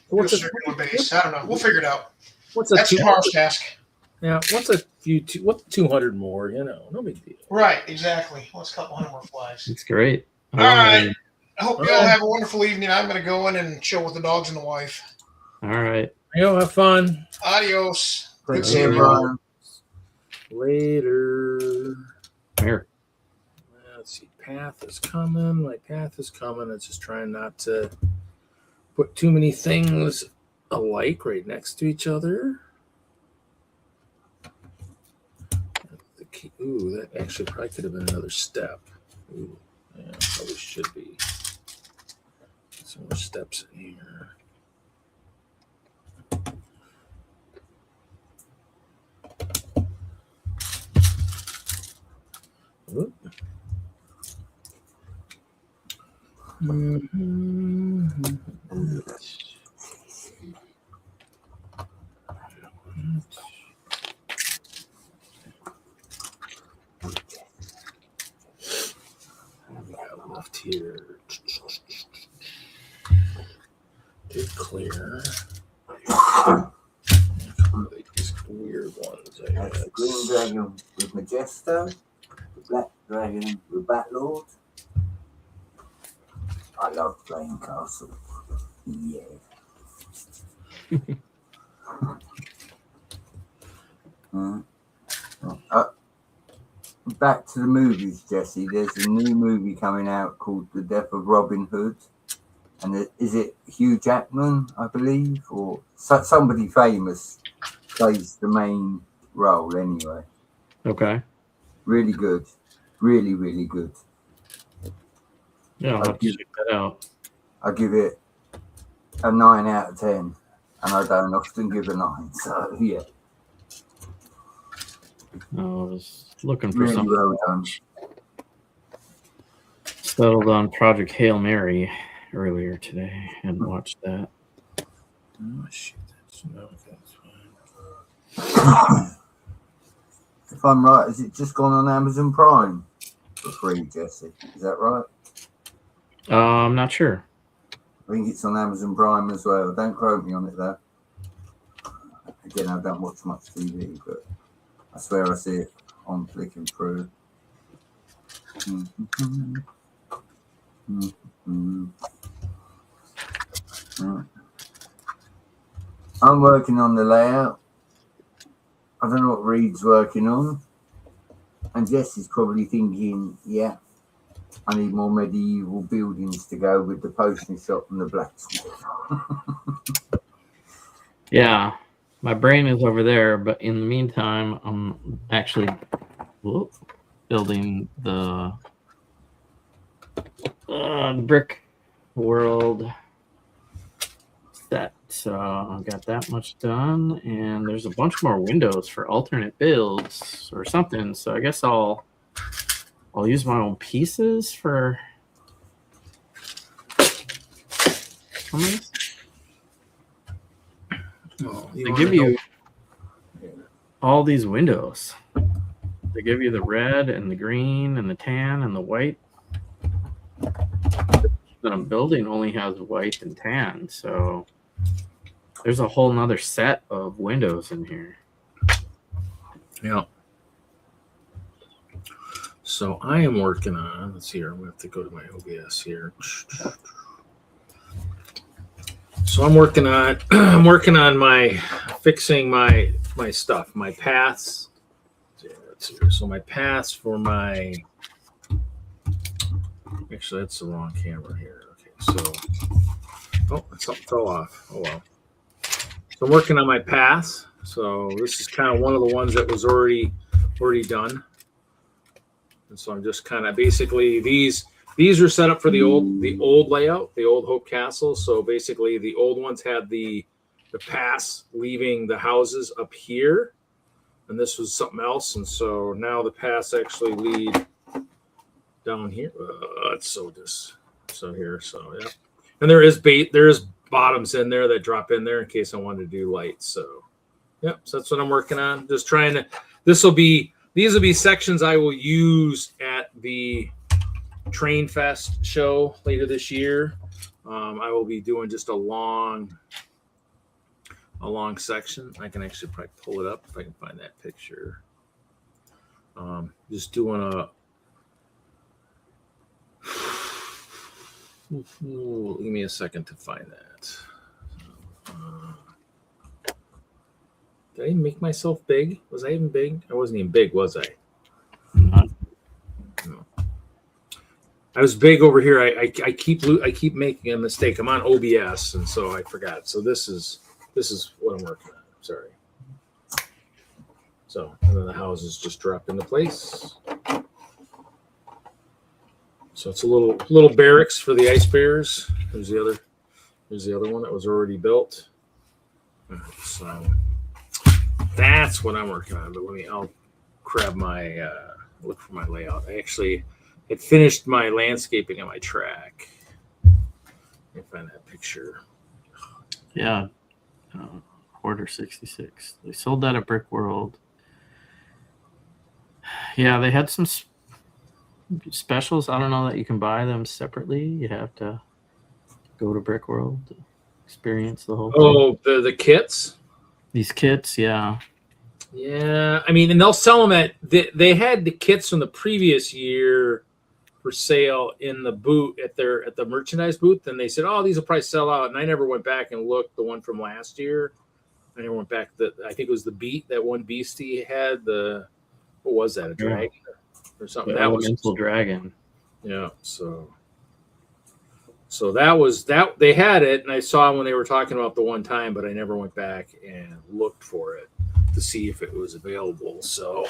What's Do a, a circular base. I don't know. We'll figure it out. what's a That's 200? tomorrow's task. Yeah, what's 200 more? You know, no big deal. Right, exactly. Well, it's a couple hundred more flags. It's great. All right. I hope you all Okay. have a wonderful evening. I'm going to go in and chill with the dogs and the wife. All right. Yo, have fun. Adios. Take Good care, seeing you. Brian. Later. Here. Let's see. Path is coming. My path is coming. It's just trying not to put too many things alike right next to each other. The key. Ooh, that actually probably could have been another step. Ooh, yeah, probably should be. Some more steps in here. Oop. What we got left here? Did clear. These weird ones. I That's the had. green dragon with Majesto, the black dragon with Batlord. I love playing Castle. Yeah. Back to the movies, Jesse. There's a new movie coming out called The Death of Robin Hood. And is it Hugh Jackman, I believe? Or somebody famous plays the main role anyway. Okay. Really good. Really, really good. Yeah, I'll have to check that out. I give it a 9 out of 10. And I don't often give a 9. So, yeah. I was looking for Really something. well done. Settled on Project Hail Mary earlier today and watched that. Oh, shit. That's fine. If I'm right, has it just gone on Amazon Prime for free, Jesse? Is that right? I'm not sure. I think it's on Amazon Prime as well. Don't quote me on it though. Again, I don't watch much TV, but I swear I see it on flicking through. I'm working on the layout. I don't know what Reed's working on. And Jesse's probably thinking, yeah, I need more medieval buildings to go with the potion shop and the blacksmith. Yeah, my brain is over there, but in the meantime, I'm actually building the brick world set. So I've got that much done, and there's a bunch more windows for alternate builds or something. So I guess I'll use my own pieces for some of this. Oh, They give you all these windows. They give you the red and the green and the tan and the white. That I'm building only has white and tan, so there's a whole nother set of windows in here. Yeah. So I am working on, let's see here, I'm going to have to go to my OBS here. So I'm working on fixing my stuff, my paths. Let's see here. So my paths for my, actually that's the wrong camera here. Okay, so, oh, something fell off. Oh well. So I'm working on my paths. So this is kind of one of the ones that was already done. And so I'm just kind of basically these were set up for the old layout, the old Hope Castle. So basically the old ones had the paths leaving the houses up here, and this was something else. And so now the paths actually lead down here. So here, so yeah. And there is bottoms in there that drop in there in case I wanted to do lights. So yeah, so that's what I'm working on. Just trying to. These will be sections I will use at the Train Fest show later this year. I will be doing just a long section. I can actually probably pull it up if I can find that picture. Just doing a. Give me a second to find that. Did I make myself big? Was I even big? I wasn't even big, was I? No. I was big over here. I keep making a mistake. I'm on OBS, and so I forgot. So this is what I'm working on. Sorry. So and then the houses just drop into place. So it's a little barracks for the ice bears. There's the other one that was already built. So that's what I'm working on. But I'll grab my look for my layout. I actually had finished my landscaping on my track. Let me find that picture. Yeah, Quarter 66. They sold that at Brick World. Yeah, they had some specials. I don't know that you can buy them separately. You have to go to Brick World to experience the whole thing. Oh, the kits? These kits, yeah. Yeah, I mean, and they'll sell them at. They had the kits from the previous year for sale in the booth at the merchandise booth, and they said, "Oh, these will probably sell out." And I never went back and looked. The one from last year, I never went back. I think it was that one beastie had the. What was that? A dragon or something? The that elemental dragon. Yeah. So that was that. They had it, and I saw when they were talking about the one time, but I never went back and looked for it to see if it was available. So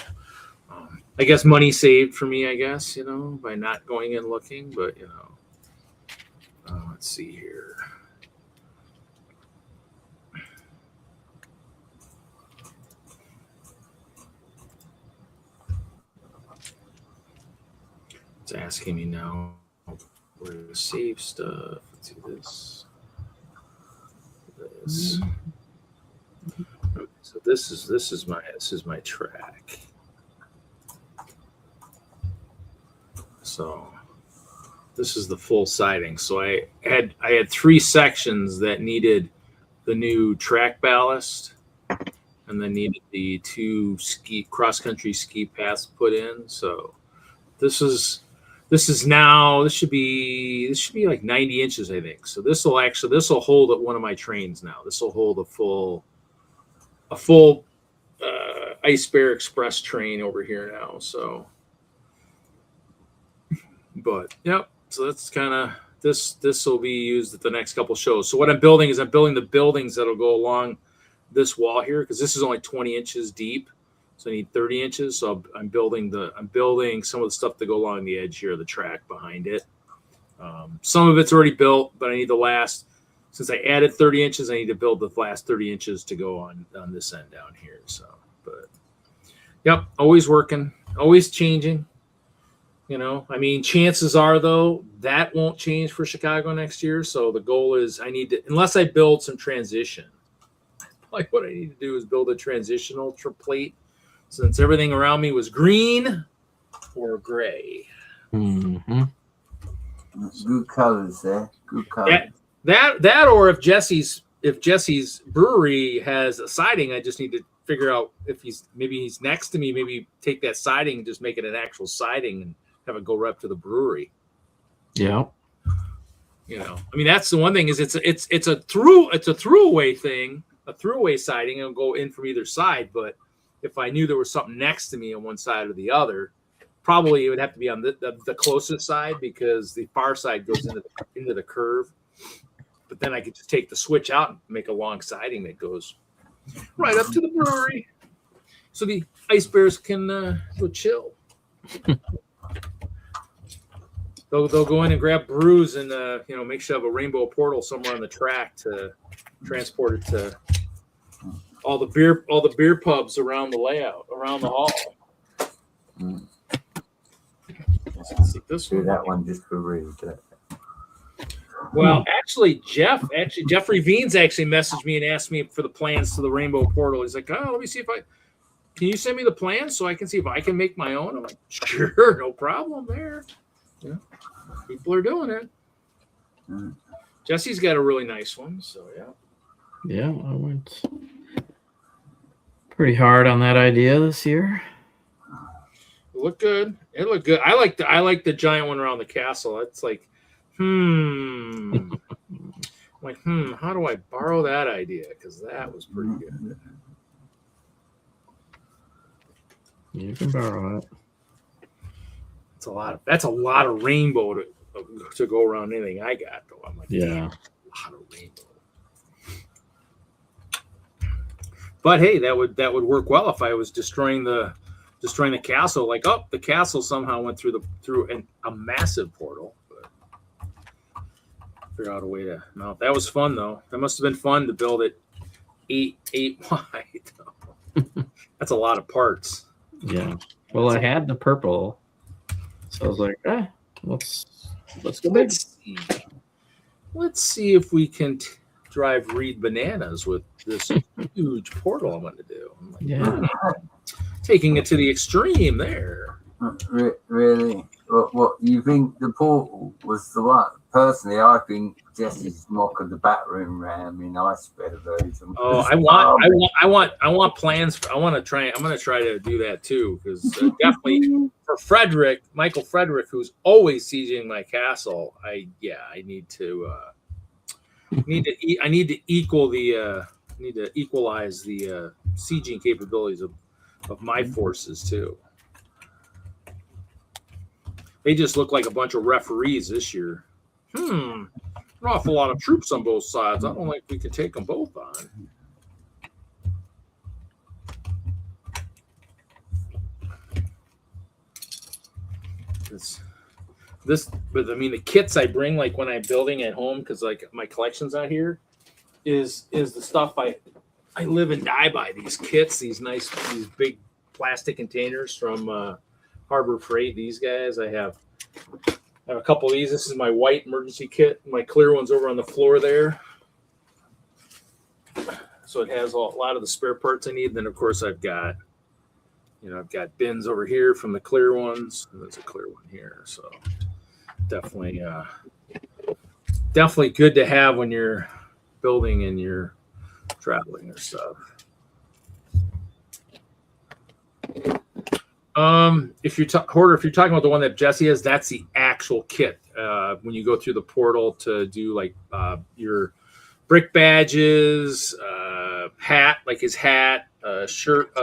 I guess money saved for me, I guess, by not going and looking, but let's see here. It's asking me now where to save stuff. Let's do this. Okay, so this is my track. So this is the full siding. So I had 3 sections that needed the new track ballast, and then needed the 2 cross-country ski paths put in. So this should be like 90 inches, I think. So this will hold one of my trains now. This will hold a full Ice Bear Express train over here now. So, but yep. So that's kind of this will be used at the next couple shows. So what I'm building is the buildings that'll go along this wall here, because this is only 20 inches deep. So I need 30 inches. So I'm building some of the stuff to go along the edge here, the track behind it. Some of it's already built, but I need the last. Since I added 30 inches, I need to build the last 30 inches to go on this end down here. So, but yep, always working, always changing. You know, I mean, chances are though that won't change for Chicago next year. So the goal is I need to, unless I build some transition, like what I need to do is build a transitional plate since everything around me was green or gray. Mm-hmm. Good colors there. Good colors. That or if Jesse's brewery has a siding, I just need to figure out if he's next to me, maybe take that siding and just make it an actual siding and have it go right up to the brewery. Yeah. You know, I mean that's the one thing is it's a throughaway thing, a throughaway siding, and it'll go in from either side. But if I knew there was something next to me on one side or the other, probably it would have to be on the closest side because the far side goes into the curve. But then I could just take the switch out and make a long siding that goes right up to the brewery, so the ice bears can go chill. They'll go in and grab brews and make sure I have a rainbow portal somewhere on the track to transport it to all the beer pubs around the layout around the hall. Let's see this one. That one just for real. Well, actually, Jeffrey Veens actually messaged me and asked me for the plans to the Rainbow Portal. He's like, "Oh, let me see if can you send me the plans so I can see if I can make my own?" I'm like, "Sure, no problem there." Yeah, people are doing it. Jesse's got a really nice one, so yeah. Yeah, I went pretty hard on that idea this year. It looked good. It looked good. I like the giant one around the castle. It's like, I'm like, how do I borrow that idea? Because that was pretty good. You can borrow it. That's a lot of rainbow to go around anything I got though. I'm like, yeah, a lot of rainbow. But hey, that would work well if I was destroying the castle. Like, the castle somehow went through a massive portal. Figure out a way to mount. That was fun though. That must have been fun to build it 8 wide. That's a lot of parts. Yeah. Well, I had the purple, so I was like, let's go big. Let's see if we can drive Reed bananas with this huge portal I'm going to do. I'm like, Yeah. Taking it to the extreme there. Really? What you think the portal was the one? Personally, I think Jesse's mock of the Batroom Ram in Ice Bear version. Oh, I want plans. I'm going to try to do that too, because definitely for Michael Frederick, who's always sieging my castle. I need to equalize the sieging capabilities of my forces too. They just look like a bunch of referees this year. An awful lot of troops on both sides. I don't think we could take them both on. But I mean, the kits I bring, like when I'm building at home, because like my collection's out here, is the stuff I live and die by. These kits, these big plastic containers from Harbor Freight. These guys, I have a couple of these. This is my white emergency kit. My clear one's over on the floor there. So it has a lot of the spare parts I need. Then of course I've got bins over here from the clear ones. And there's a clear one here. So definitely good to have when you're building and you're traveling or stuff. If you're talking about the one that Jesse has, that's the actual kit. When you go through the portal to do like your brick badges, hat, like his hat, shirt,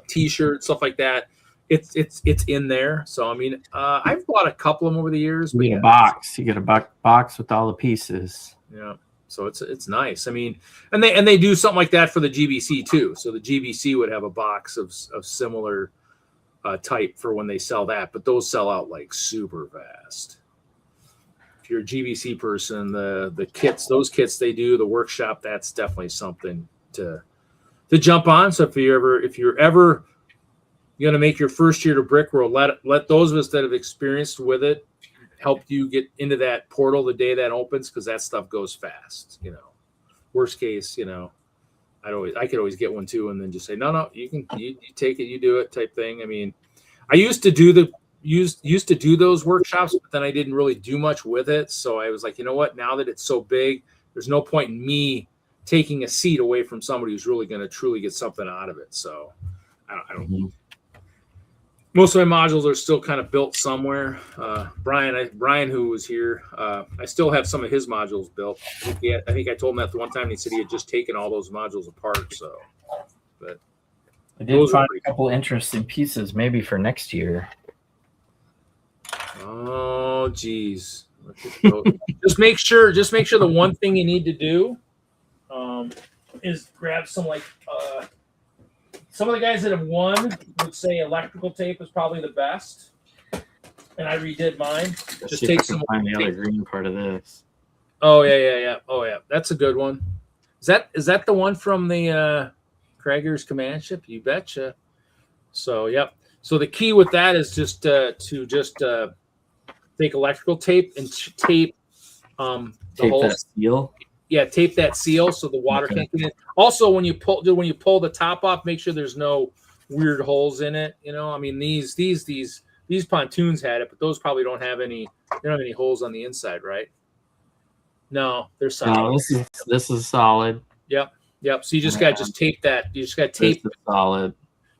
t-shirt, stuff like that. It's in there. So I mean, I've bought a couple of them over the years. You get a box. You get a box with all the pieces. Yeah. So it's nice. I mean, and they do something like that for the GBC too. So the GBC would have a box of similar type for when they sell that, but those sell out like super fast. if you're a GBC person, the kits, those kits they do, the workshop, that's definitely something to jump on. So if you're ever going to make your first year to Brick World, let those of us that have experienced with it help you get into that portal the day that opens, because that stuff goes fast. Worst case, I could always get one too, and then just say no, you take it, you do it type thing. I mean, I used to do those workshops, but then I didn't really do much with it. So I was like, you know what? Now that it's so big, there's no point in me taking a seat away from somebody who's really going to truly get something out of it. So I don't. Most of my modules are still kind of built somewhere. Brian, who was here, I still have some of his modules built. I think I told him that the one time, and he said he had just taken all those modules apart. So, but I did find a couple interesting pieces, maybe for next year. Oh, geez. Just make sure the one thing you need to do is grab some some of the guys that have won would say electrical tape is probably the best, and I redid mine. Just take some. Find the other green part of this. Oh yeah. Oh yeah, that's a good one. Is that the one from the Krager's command ship? You betcha. So yep. So the key with that is just to take electrical tape and tape the holes. That seal. Yeah, tape that seal so the water can't get in. Also, when you pull the top off, make sure there's no weird holes in it. I mean, these pontoons had it, but those probably don't have any. They don't have any holes on the inside, right? No, they're solid. No, this is solid. Yep. So you just got to tape that. You just got to tape. This is solid.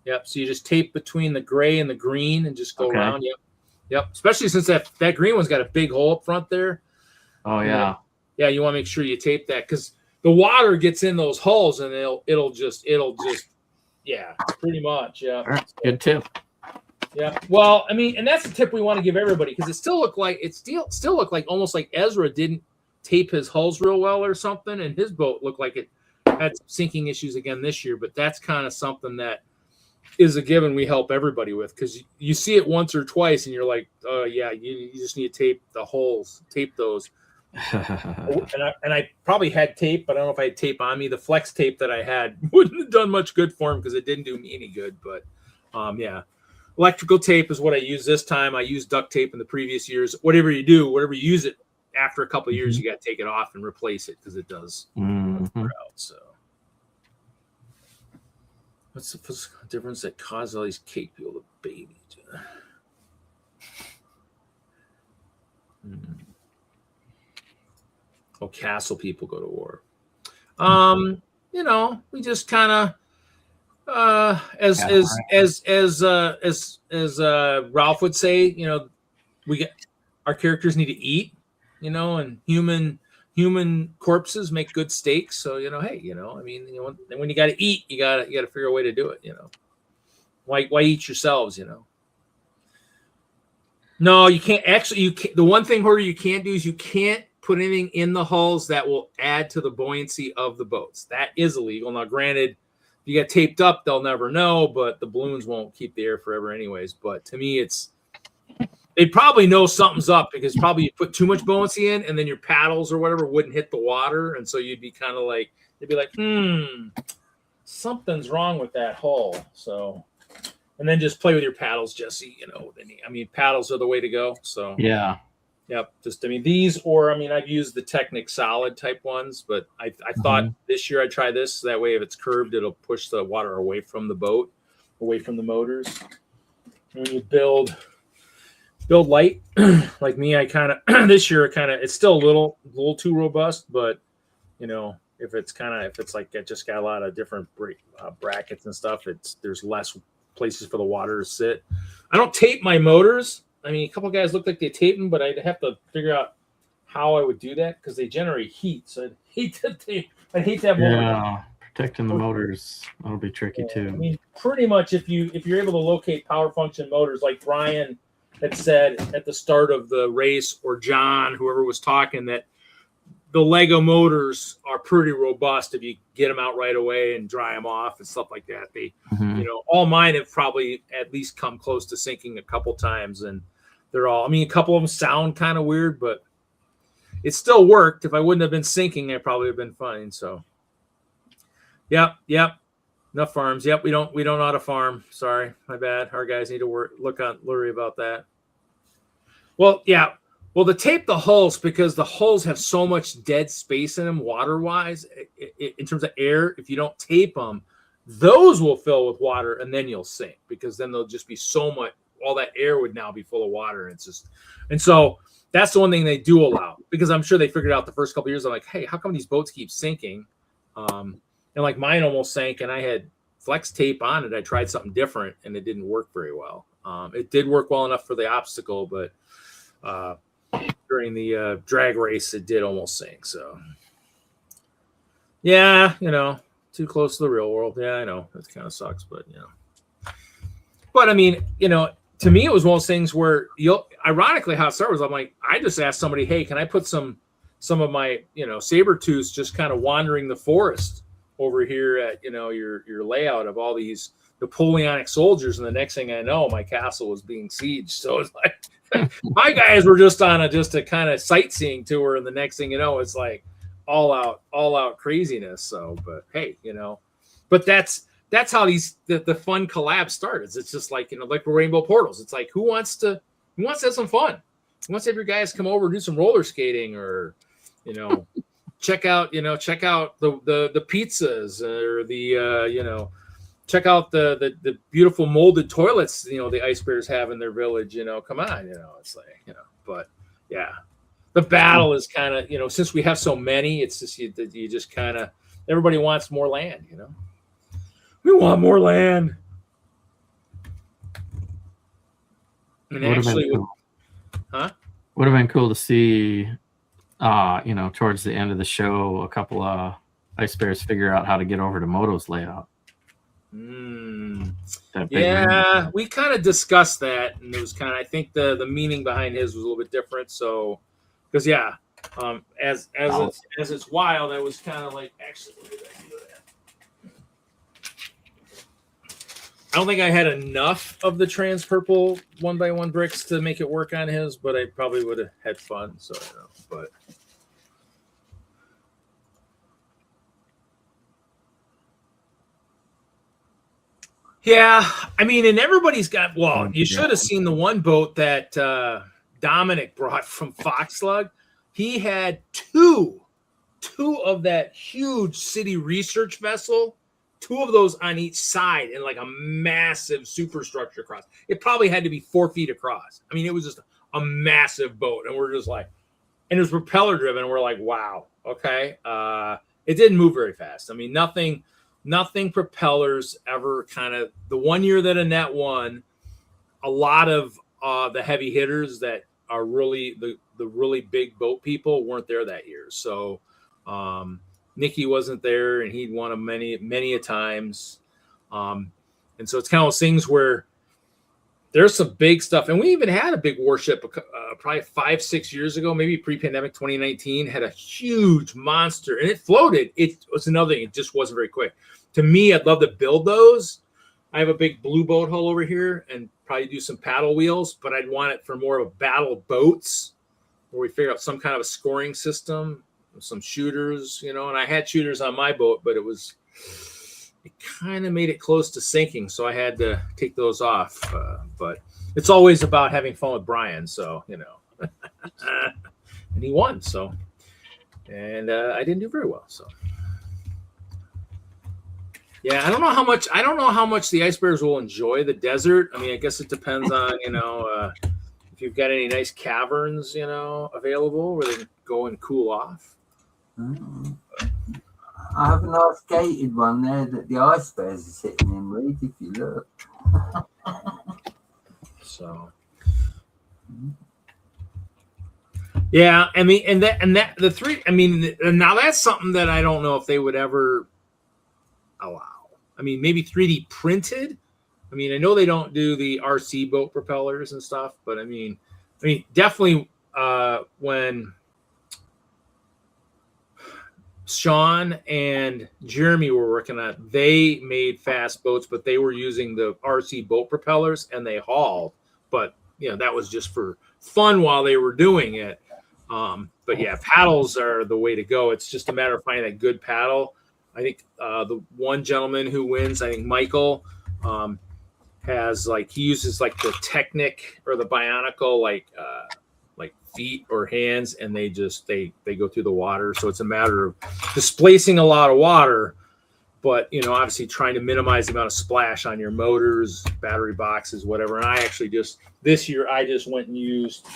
Yep. So you just tape between the gray and the green and just go around. Yep. Especially since that green one's got a big hole up front there. Oh yeah. Yeah, you want to make sure you tape that, because the water gets in those holes and it'll just yeah, pretty much. Yeah. All right, good tip. Yeah. Well, I mean, and that's the tip we want to give everybody, because it still looked like almost like Ezra didn't tape his hulls real well or something, and his boat looked like it had some sinking issues again this year. But that's kind of something that is a given we help everybody with, because you see it once or twice and you're like, oh yeah, you just need to tape the holes, tape those. and I probably had tape, but I don't know if I had tape on me. The flex tape that I had wouldn't have done much good for him, because it didn't do me any good. But yeah, electrical tape is what I use this time. I used duct tape in the previous years. Whatever you use it, after a couple of years, you got to take it off and replace it, because it does wear out. So what's the physical difference that causes all these cake people to baby? Oh, castle people go to war. We just kind of as Ralph would say, we get our characters need to eat, and human corpses make good steaks. So hey, I mean, when you got to eat, you got to figure a way to do it. Why eat yourselves? No, you can't. Actually, the one thing where you can't do is you can't put anything in the hulls that will add to the buoyancy of the boats. That is illegal. Now, granted, if you get taped up, they'll never know, but the balloons won't keep the air forever anyways. But to me, they'd probably know something's up, because probably you put too much buoyancy in, and then your paddles or whatever wouldn't hit the water. And so you'd be kind of like, they'd be like, something's wrong with that hull. So, and then just play with your paddles, Jesse. I mean, paddles are the way to go. So yeah. Yep. These, or I've used the Technic solid type ones, but I thought this year I'd try this. So that way, if it's curved, it'll push the water away from the boat, away from the motors. And when you build light, like me, I kind of this year it's still a little too robust, but if it's like it just got a lot of different brackets and stuff, there's less places for the water to sit. I don't tape my motors. I mean, a couple of guys look like they tape them, but I'd have to figure out how I would do that, because they generate heat. So I'd hate to have more. Yeah, protecting the motors, that'll be tricky too. I mean, pretty much if you're able to locate power function motors, like Brian had said at the start of the race, or John, whoever was talking, that the Lego motors are pretty robust if you get them out right away and dry them off and stuff like that. They, all mine have probably at least come close to sinking a couple times, and they're all. I mean, a couple of them sound kind of weird, but it still worked. If I wouldn't have been sinking, I probably have been fine. So, yep. Enough farms. Yep, we don't know how to farm. Sorry, my bad. Our guys need to worry about that. Well, yeah. Well, to tape the hulls, because the hulls have so much dead space in them water-wise, in terms of air, if you don't tape them, those will fill with water and then you'll sink, because then there'll just be so much, all that air would now be full of water. And so that's the one thing they do allow, because I'm sure they figured out the first couple of years, they're like, hey, how come these boats keep sinking? And like mine almost sank, and I had flex tape on it. I tried something different and it didn't work very well. It did work well enough for the obstacle, but during the drag race, it did almost sink. So, yeah, too close to the real world. Yeah, I know that kind of sucks, but But I mean, to me, it was one of those things where ironically, how it started was, I'm like, I just asked somebody, hey, can I put some of my saber tooths just kind of wandering the forest over here at your layout of all these Napoleonic soldiers, and the next thing I know, my castle was being sieged. So it's like my guys were just on a kind of sightseeing tour, and the next thing you know, it's like all out craziness. So, but hey, but that's how the fun collab starts. It's just like like Rainbow Portals. It's like who wants to have some fun? Who wants to have your guys come over and do some roller skating, or check out the pizzas, or the check out the beautiful molded toilets the Ice Bears have in their village. Come on, it's like but yeah, the battle is kind of since we have so many, it's just you just kind of, everybody wants more land. We want more land. And actually, would have been cool to see, towards the end of the show, a couple of Ice Bears figure out how to get over to Moto's layout. Yeah, we kind of discussed that, and it was kind of, I think the meaning behind his was a little bit different. So, because as it's wild, I was kind of like, actually, what did I do that? I don't think I had enough of the trans purple 1x1 bricks to make it work on his, but I probably would have had fun. So, but. Yeah, I mean, and everybody's got, well, you should have seen the one boat that Dominic brought from FOXLUG. He had two of that huge city research vessel, two of those on each side, and like a massive superstructure across. It probably had to be 4 feet across. I mean, it was just a massive boat, and we're just like, and it was propeller driven, and we're like, wow, okay. It didn't move very fast. I mean, nothing propellers ever kind of, the one year that Annette won, a lot of the heavy hitters that are really the really big boat people weren't there that year. So Nikki wasn't there, and he'd won them many a times. And so it's kind of those things where there's some big stuff. And we even had a big warship probably 5-6 years ago, maybe pre-pandemic 2019, had a huge monster, and it floated. It was another thing. It just wasn't very quick. To me, I'd love to build those. I have a big blue boat hull over here and probably do some paddle wheels, but I'd want it for more of a battle boats where we figure out some kind of a scoring system, some shooters, and I had shooters on my boat, but it kind of made it close to sinking, so I had to take those off. But it's always about having fun with Brian, so, and he won, so, and I didn't do very well, so. Yeah, I don't know how much the Ice Bears will enjoy the desert. I mean, I guess it depends on, if you've got any nice caverns, available where they can go and cool off. I have a nice gated one there that the Ice Bears are sitting in, Reed, if you look. So, yeah, I mean, and that the three, I mean, now that's something that I don't know if they would ever allow. I mean, maybe 3D printed. I mean, I know they don't do the RC boat propellers and stuff, but I mean, definitely when Sean and Jeremy were working on it, they made fast boats, but they were using the RC boat propellers, and they hauled. But that was just for fun while they were doing it. But yeah, paddles are the way to go. It's just a matter of finding a good paddle. I think the one gentleman who wins, I think Michael, has like he uses like the Technic or the Bionicle like feet or hands, and they go through the water. So it's a matter of displacing a lot of water, but obviously trying to minimize the amount of splash on your motors, battery boxes, whatever. And I actually this year I just went and used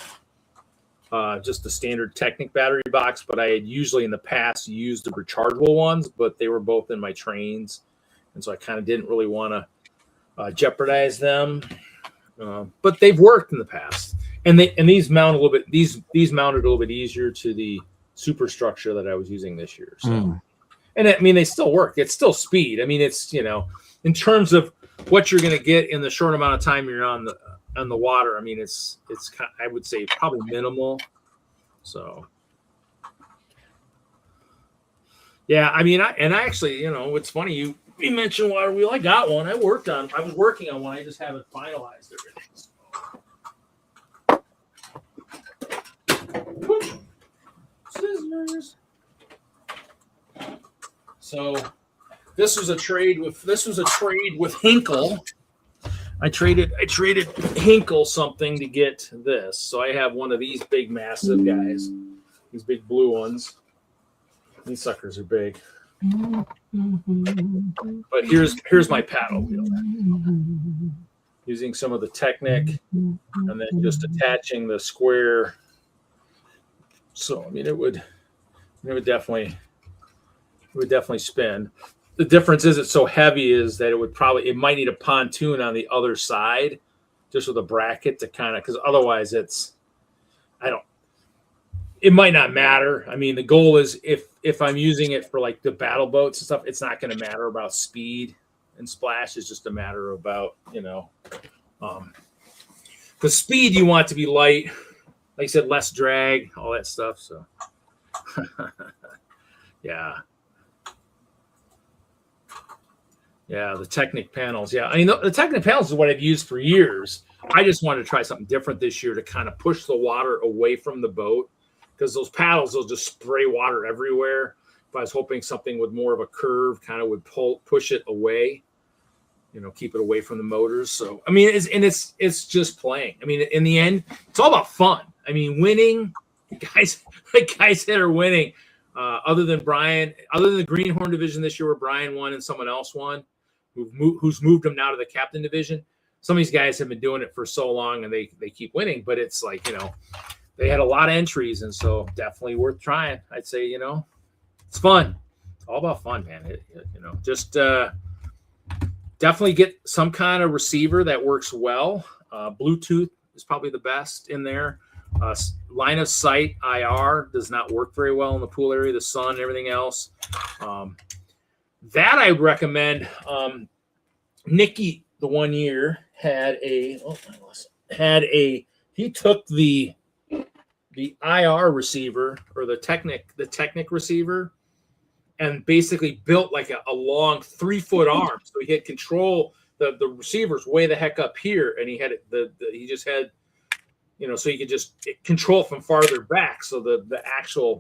just the standard Technic battery box, but I had usually in the past used the rechargeable ones, but they were both in my trains, and so I kind of didn't really want to jeopardize them. But they've worked in the past, and these mount a little bit. These mounted a little bit easier to the superstructure that I was using this year. So, and I mean they still work. It's still speed. I mean it's in terms of what you're going to get in the short amount of time you're on the water. I mean it's I would say probably minimal. So yeah, I mean I actually it's funny you mentioned water wheel. I got one. I was working on one. I just haven't finalized everything. Scissors. So this was a trade with Hinkle. I traded Hinkle something to get this. So I have one of these big, massive guys. These big blue ones. These suckers are big. But here's my paddle wheel. Using some of the Technic and then just attaching the square. So I mean it would definitely spin. The difference is it's so heavy is that it might need a pontoon on the other side, just with a bracket to kind of, because otherwise it might not matter. I mean, the goal is if I'm using it for like the battle boats and stuff, it's not going to matter about speed and splash. It's just a matter about, because speed you want to be light, like I said, less drag, all that stuff. So yeah. Yeah, the Technic panels. Yeah, I mean, the Technic panels is what I've used for years. I just wanted to try something different this year to kind of push the water away from the boat, because those paddles will just spray water everywhere. If I was hoping something with more of a curve kind of would push it away, keep it away from the motors. So, I mean, it's just playing. I mean, in the end, it's all about fun. I mean, winning, guys that are winning, other than the Greenhorn division this year where Brian won and someone else won, who's moved them now to the captain division. Some of these guys have been doing it for so long and they keep winning, but it's like, they had a lot of entries, and so definitely worth trying. I'd say, it's fun. It's all about fun, man. Just definitely get some kind of receiver that works well. Bluetooth is probably the best in there. Line of sight IR does not work very well in the pool area, the sun and everything else. That I would recommend. Nikki, the 1 year, he took the IR receiver or the Technic receiver and basically built like a long 3-foot arm. So he had control. The receiver's way the heck up here, and he had he just had, so you could just control from farther back. So the actual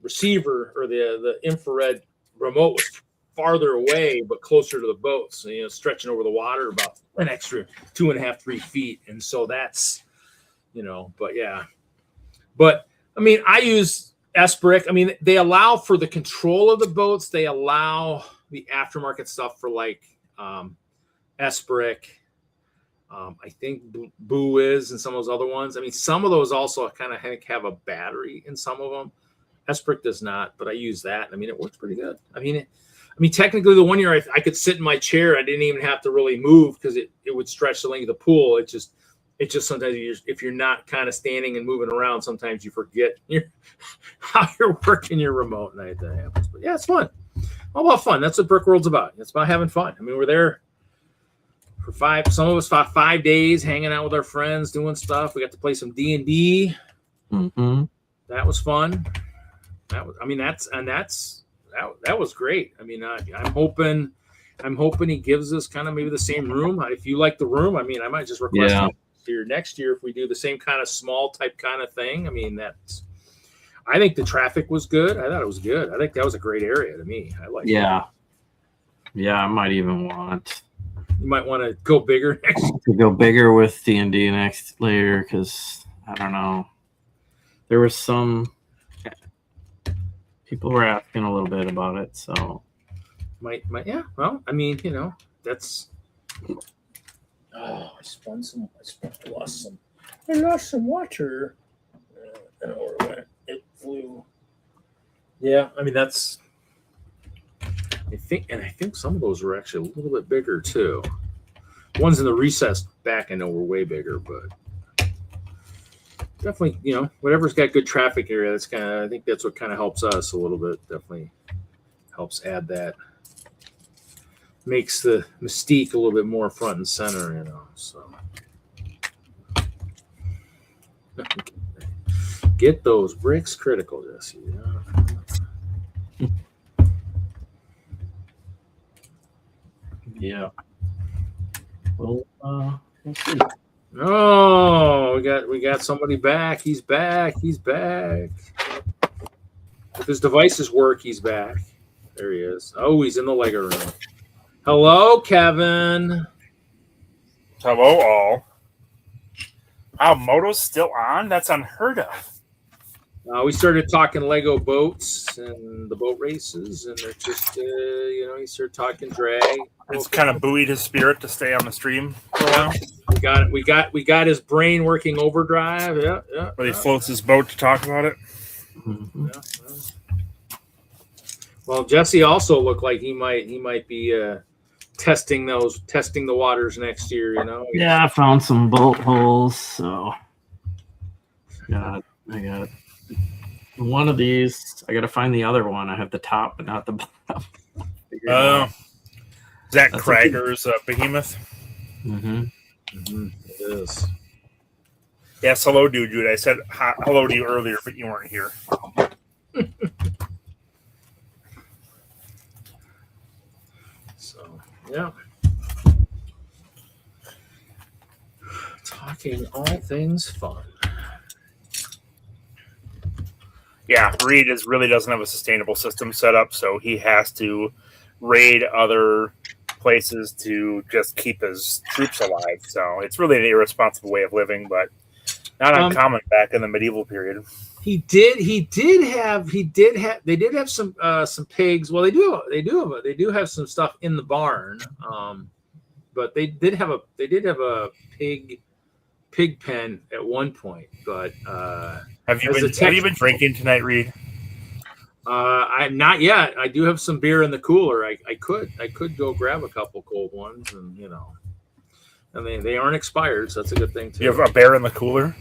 receiver or the infrared remote was farther away, but closer to the boat. So, stretching over the water about an extra 2.5-3 feet. And so that's, but yeah. But I mean, I use S-Brick. I mean, they allow for the control of the boats. They allow the aftermarket stuff for like S-Brick. I think Boo is and some of those other ones. I mean, some of those also kind of have a battery in some of them. S-Brick does not, but I use that. I mean, it works pretty good. I mean, technically the 1 year I could sit in my chair. I didn't even have to really move because it would stretch the length of the pool. It just sometimes if you're not kind of standing and moving around, sometimes you forget how you're working your remote, and that happens. But yeah, it's fun. All about fun. That's what Brick World's about. It's about having fun. I mean, we're there for some of us 5 days, hanging out with our friends, doing stuff. We got to play some D&D. Mm-hmm. That was fun. That was great. I mean, I'm hoping he gives us kind of maybe the same room. If you like the room, I mean, I might just request it here next year if we do the same kind of small type kind of thing. I mean, I think the traffic was good. I thought it was good. I think that was a great area to me. I like. Yeah. Yeah, I might even want You might want to go bigger next. to go bigger with D&D next later because I don't know. There was some people were asking a little bit about it, so Might yeah. Well, I mean, that's. Oh, I lost some water. I don't know where it went. It flew. Yeah, I mean that's. I think some of those were actually a little bit bigger too. Ones in the recess back I know were way bigger, but definitely, whatever's got good traffic area, that's I think that's what kind of helps us a little bit. Definitely helps add that. Makes the mystique a little bit more front and center, so. Get those bricks critical, Jesse. yeah. Well, we'll see. Oh, we got somebody back. He's back. If his devices work, he's back. There he is. Oh, he's in the Lego room. Hello, Kevin. Hello, all. Wow, Moto's still on? That's unheard of. We started talking Lego boats and the boat races, and they're just, he started talking drag. It's kind of buoyed his spirit to stay on the stream for a while. We got his brain working overdrive. Yeah. But he floats his boat to talk about it. Mm-hmm. Yeah. Well, Jesse also looked like he might be testing the waters next year. Yeah, I found some bolt holes, so I got one of these. I got to find the other one. I have the top, but not the bottom. Zach That's Krager's behemoth. Mm-hmm. It is. Yes, hello, dude. I said hello to you earlier, but you weren't here. So, yeah. Talking all things fun. Yeah, Reed really doesn't have a sustainable system set up, so he has to raid other places to just keep his troops alive. So it's really an irresponsible way of living, but not uncommon back in the medieval period. They did have some pigs. Well, they do have some stuff in the barn. But they did have a pig pen at one point. But have you been drinking tonight, Reed? I'm not yet. I do have some beer in the cooler. I could go grab a couple cold ones, and and they aren't expired, so that's a good thing too. You have a bear in the cooler?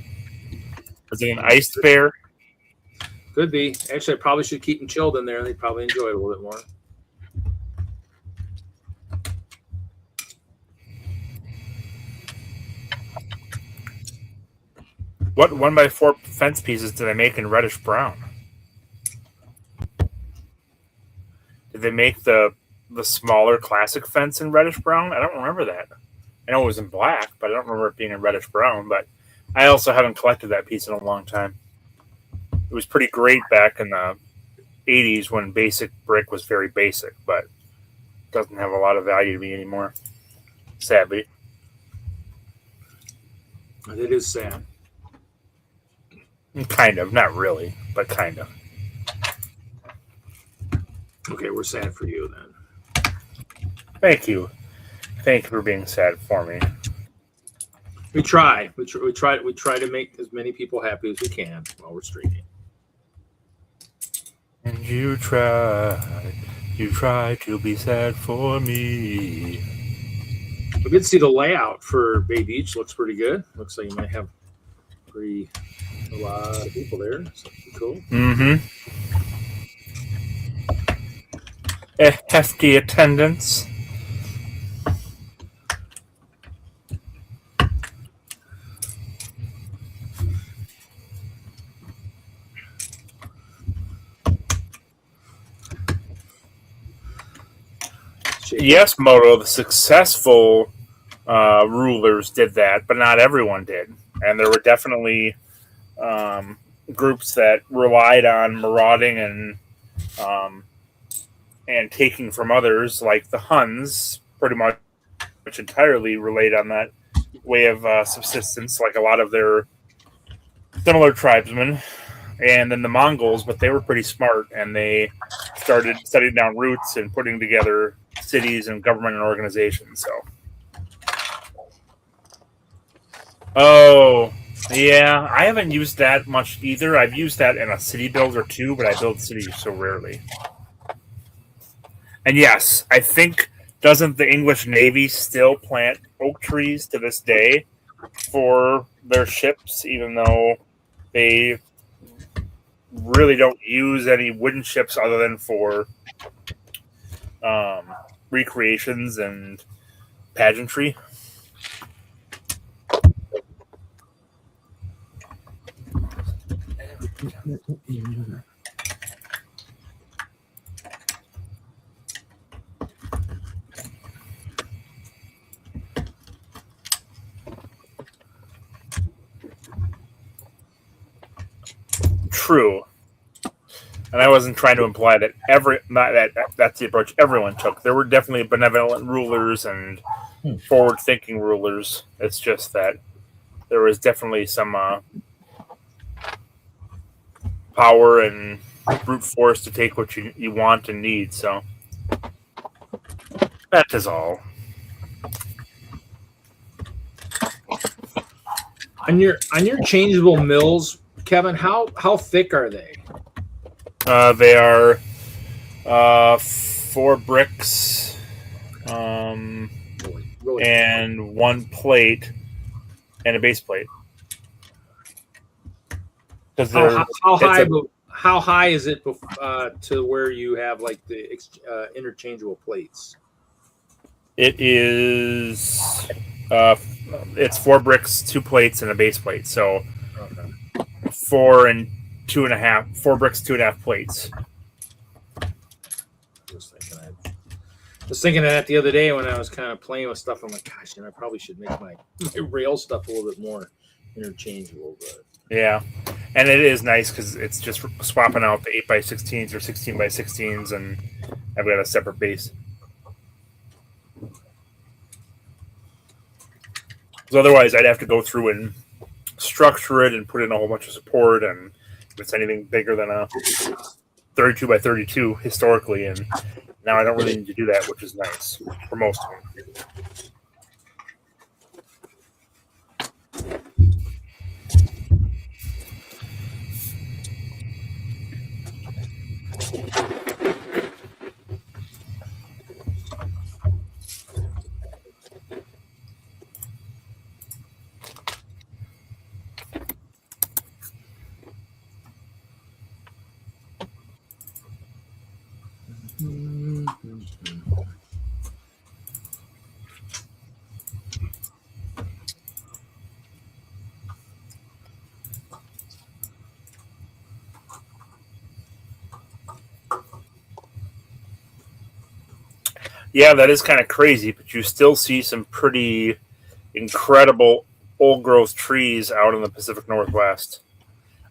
Is it an iced bear? Could be. Actually, I probably should keep them chilled in there. They'd probably enjoy it a little bit more. What 1x4 fence pieces do they make in reddish brown? Did they make the smaller classic fence in reddish brown? I don't remember that. I know it was in black, but I don't remember it being in reddish brown. But I also haven't collected that piece in a long time. It was pretty great back in the 80s when basic brick was very basic, but doesn't have a lot of value to me anymore, sadly. It is sad. Kind of, not really, but kind of. Okay, we're sad for you then. Thank you. Thank you for being sad for me. We try. We try to make as many people happy as we can while we're streaming. And you try to be sad for me. We did see the layout for Bay Beach. Looks pretty good. Looks like you might have a lot of people there. Something cool. Mm-hmm. A hefty attendance. Yes, Moto, the successful rulers did that, but not everyone did. And there were definitely groups that relied on marauding and taking from others, like the Huns, pretty much entirely relied on that way of subsistence, like a lot of their similar tribesmen. And then the Mongols, but they were pretty smart, and they started setting down roots and putting together cities and government and organizations. So, oh yeah, I haven't used that much either. I've used that in a city build or two, but I build cities so rarely. And yes, I think, doesn't the English Navy still plant oak trees to this day for their ships, even though they really don't use any wooden ships other than for recreations and pageantry? True. And I wasn't trying to imply that that's the approach everyone took. There were definitely benevolent rulers and forward-thinking rulers. It's just that there was definitely some power and brute force to take what you want and need. So that is all. On your changeable mills, Kevin, how thick are they? They are 4 bricks Really and 1 plate and a base plate. Because how high is it to where you have like the interchangeable plates? It is it's 4 bricks, 2 plates, and a base plate. So 4 and 2.5, 4 bricks, 2.5 plates. Was thinking of that the other day when I was kind of playing with stuff. I'm like, gosh, and I probably should make my rail stuff a little bit more interchangeable. But yeah, and it is nice because it's just swapping out the 8x16s or 16x16s, and I've got a separate base. Because otherwise, I'd have to go through and structure it and put in a whole bunch of support, and if it's anything bigger than a 32x32 historically, and now I don't really need to do that, which is nice for most of them. Yeah, that is kind of crazy, but you still see some pretty incredible old growth trees out in the Pacific Northwest.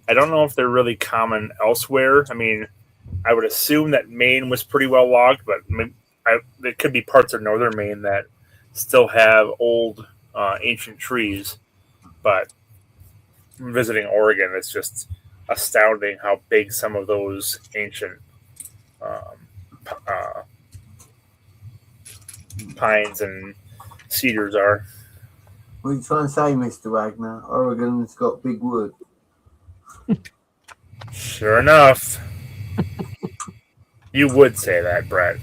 I don't know if they're really common elsewhere. I mean, I would assume that Maine was pretty well logged, but there could be parts of northern Maine that still have old, ancient trees. But visiting Oregon, it's just astounding how big some of those ancient pines and cedars are. What are you trying to say, Mr. Wagner? Oregon's got big wood. Sure enough. You would say that, Brett.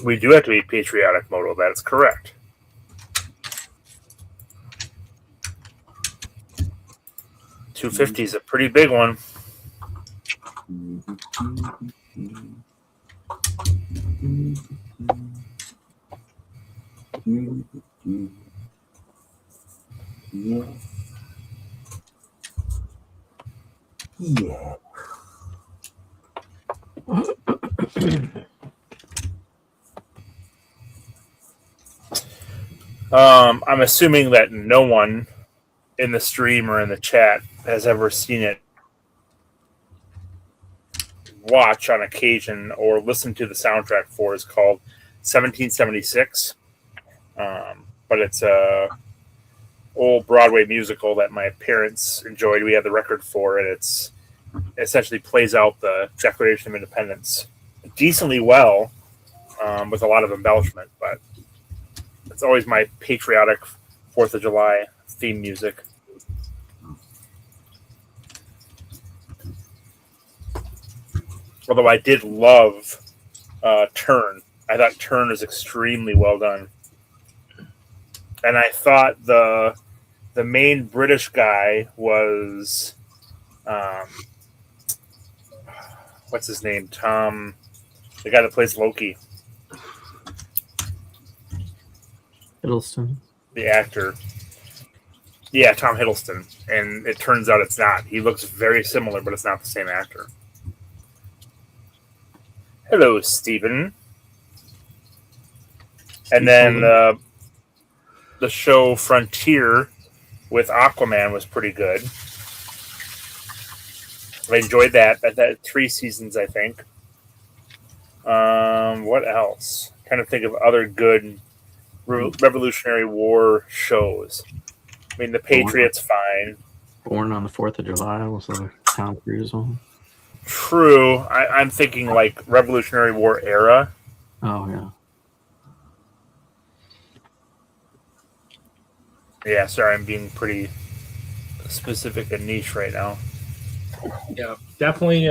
We do have to be patriotic, Moto. That is correct. $250 is a pretty big one. Yeah. I'm assuming that no one in the stream or in the chat has ever seen it. Watch on occasion or listen to the soundtrack for is called 1776. But it's a old Broadway musical that my parents enjoyed. We had the record for it. It's essentially plays out the Declaration of Independence decently well, with a lot of embellishment, but it's always my patriotic 4th of July theme music. Although I did love Turn. I thought Turn was extremely well done. And I thought the main British guy was what's his name? Tom, the guy that plays Loki, Hiddleston. the actor. Yeah, Tom Hiddleston. And it turns out it's not. He looks very similar, but it's not the same actor. Hello, Stephen. And then the show Frontier with Aquaman was pretty good. I enjoyed that. That had 3 seasons, I think. What else? I'm trying to think of other good Revolutionary War shows. I mean, The Patriot's fine. Born on the 4th of July was a Tom Cruise one. True. I'm thinking like Revolutionary War era. Oh, yeah. Yeah, sorry, I'm being pretty specific and niche right now. Yeah, definitely.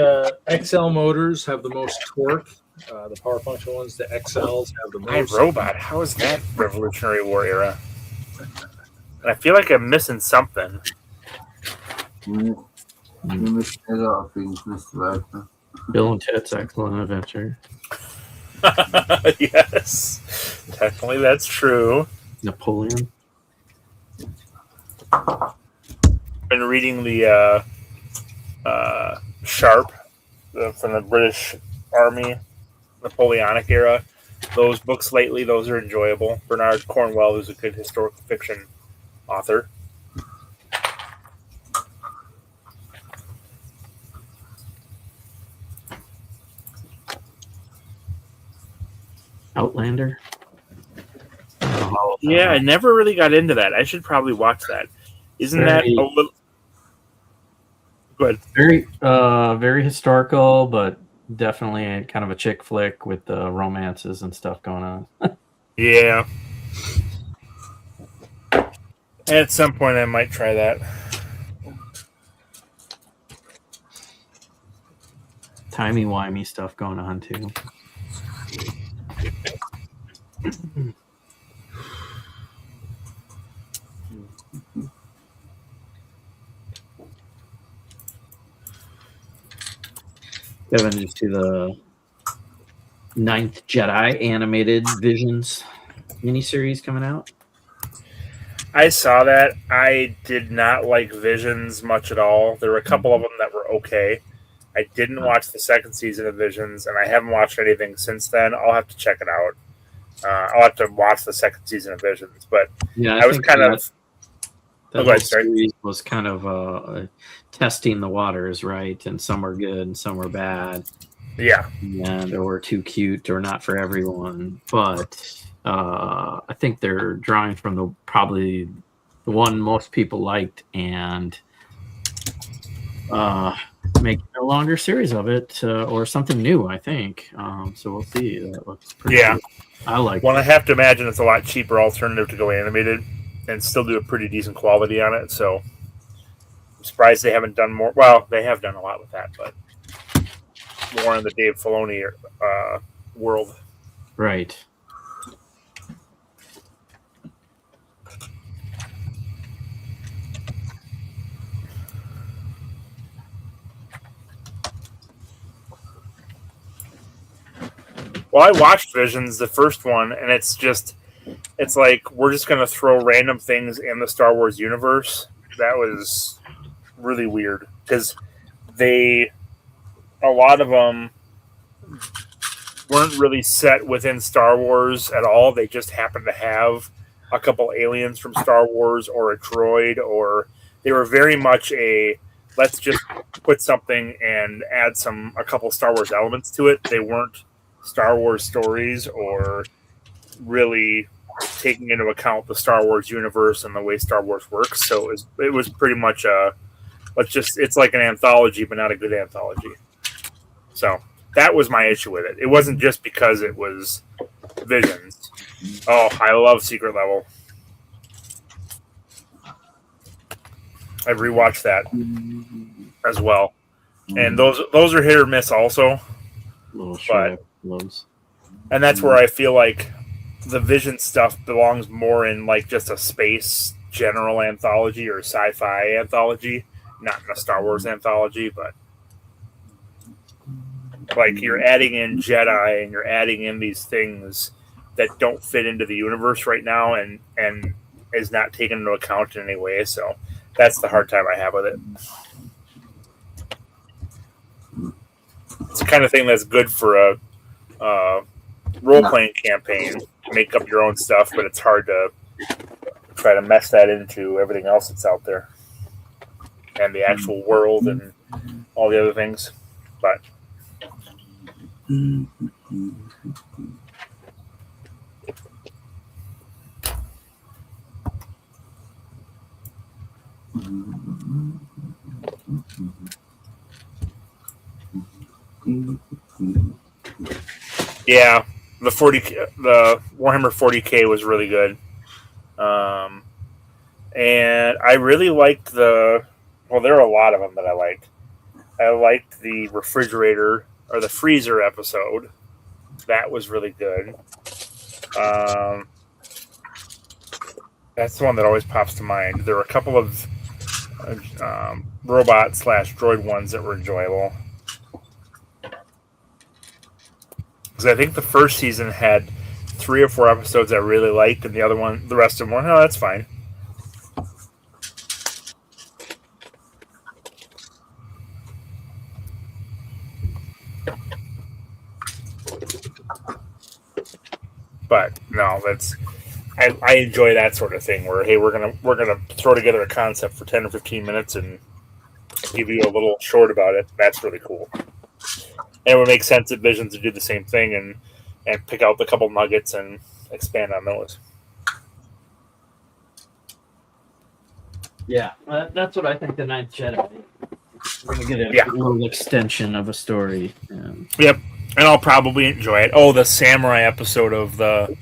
XL motors have the most torque. The power function ones, the XLs have the My most. Robot, how is that Revolutionary War era? And I feel like I'm missing something. You missed a lot of things, Mr. Wagner. Bill and Ted's Excellent Adventure. Yes, technically that's true. Napoleon. Been reading the Sharp from the British Army, Napoleonic era. Those books lately, those are enjoyable. Bernard Cornwell, who's a good historical fiction author. Outlander. Yeah, I never really got into that. I should probably watch that. Isn't that a little... Go ahead. Very historical, but definitely kind of a chick flick with the romances and stuff going on. Yeah. At some point, I might try that. Timey-wimey stuff going on, too. Kevin, did you see the 9th Jedi animated Visions miniseries coming out? I saw that. I did not like Visions much at all. There were a couple of them that were okay. I didn't watch the 2nd season of Visions, and I haven't watched anything since then. I'll have to check it out. I'll have to watch the 2nd season of Visions. But yeah, I was kind of... That whole series was kind of testing the waters, right? And some were good and some were bad. Yeah. And or too cute or not for everyone. But I think they're drawing from probably the one most people liked and making a longer series of it or something new, I think. So we'll see. That looks pretty cool. I like Well, I have to imagine it's a lot cheaper alternative to go animated and still do a pretty decent quality on it. So I'm surprised they haven't done more. Well, they have done a lot with that, but more in the Dave Filoni world. Right. Well, I watched Visions, the first one, and it's like we're just going to throw random things in the Star Wars universe. That was really weird because a lot of them weren't really set within Star Wars at all. They just happened to have a couple aliens from Star Wars or a droid, or they were very much a let's just put something and add a couple Star Wars elements to it. They weren't Star Wars stories or really taking into account the Star Wars universe and the way Star Wars works. So it was pretty much it's like an anthology, but not a good anthology. So that was my issue with it. It wasn't just because it was Visions. Oh, I love Secret Level. I've rewatched that as well, and those are hit or miss also. Little short episodes. And that's where I feel like the Vision stuff belongs more in like just a space general anthology or sci-fi anthology, not in a Star Wars anthology. But like you're adding in Jedi and you're adding in these things that don't fit into the universe right now and is not taken into account in any way. So that's the hard time I have with it. It's the kind of thing that's good for a role-playing campaign to make up your own stuff, but it's hard to try to mesh that into everything else that's out there and the actual world and all the other things. But yeah, the Warhammer 40K was really good, and I really liked there are a lot of them that I liked. I liked the refrigerator or the freezer episode. That was really good. That's the one that always pops to mind. There were a couple of robot/droid ones that were enjoyable. Because I think the first season had 3 or 4 episodes I really liked, and the rest of them were, that's fine. But no, I enjoy that sort of thing where, hey, we're gonna throw together a concept for 10 or 15 minutes and give you a little short about it. That's really cool. And it would make sense at Visions to do the same thing and pick out the couple nuggets and expand on those. Yeah, that's what I think the Ninth Jedi. We're going to get a little extension of a story. Yep, and I'll probably enjoy it. Oh, the samurai episode of the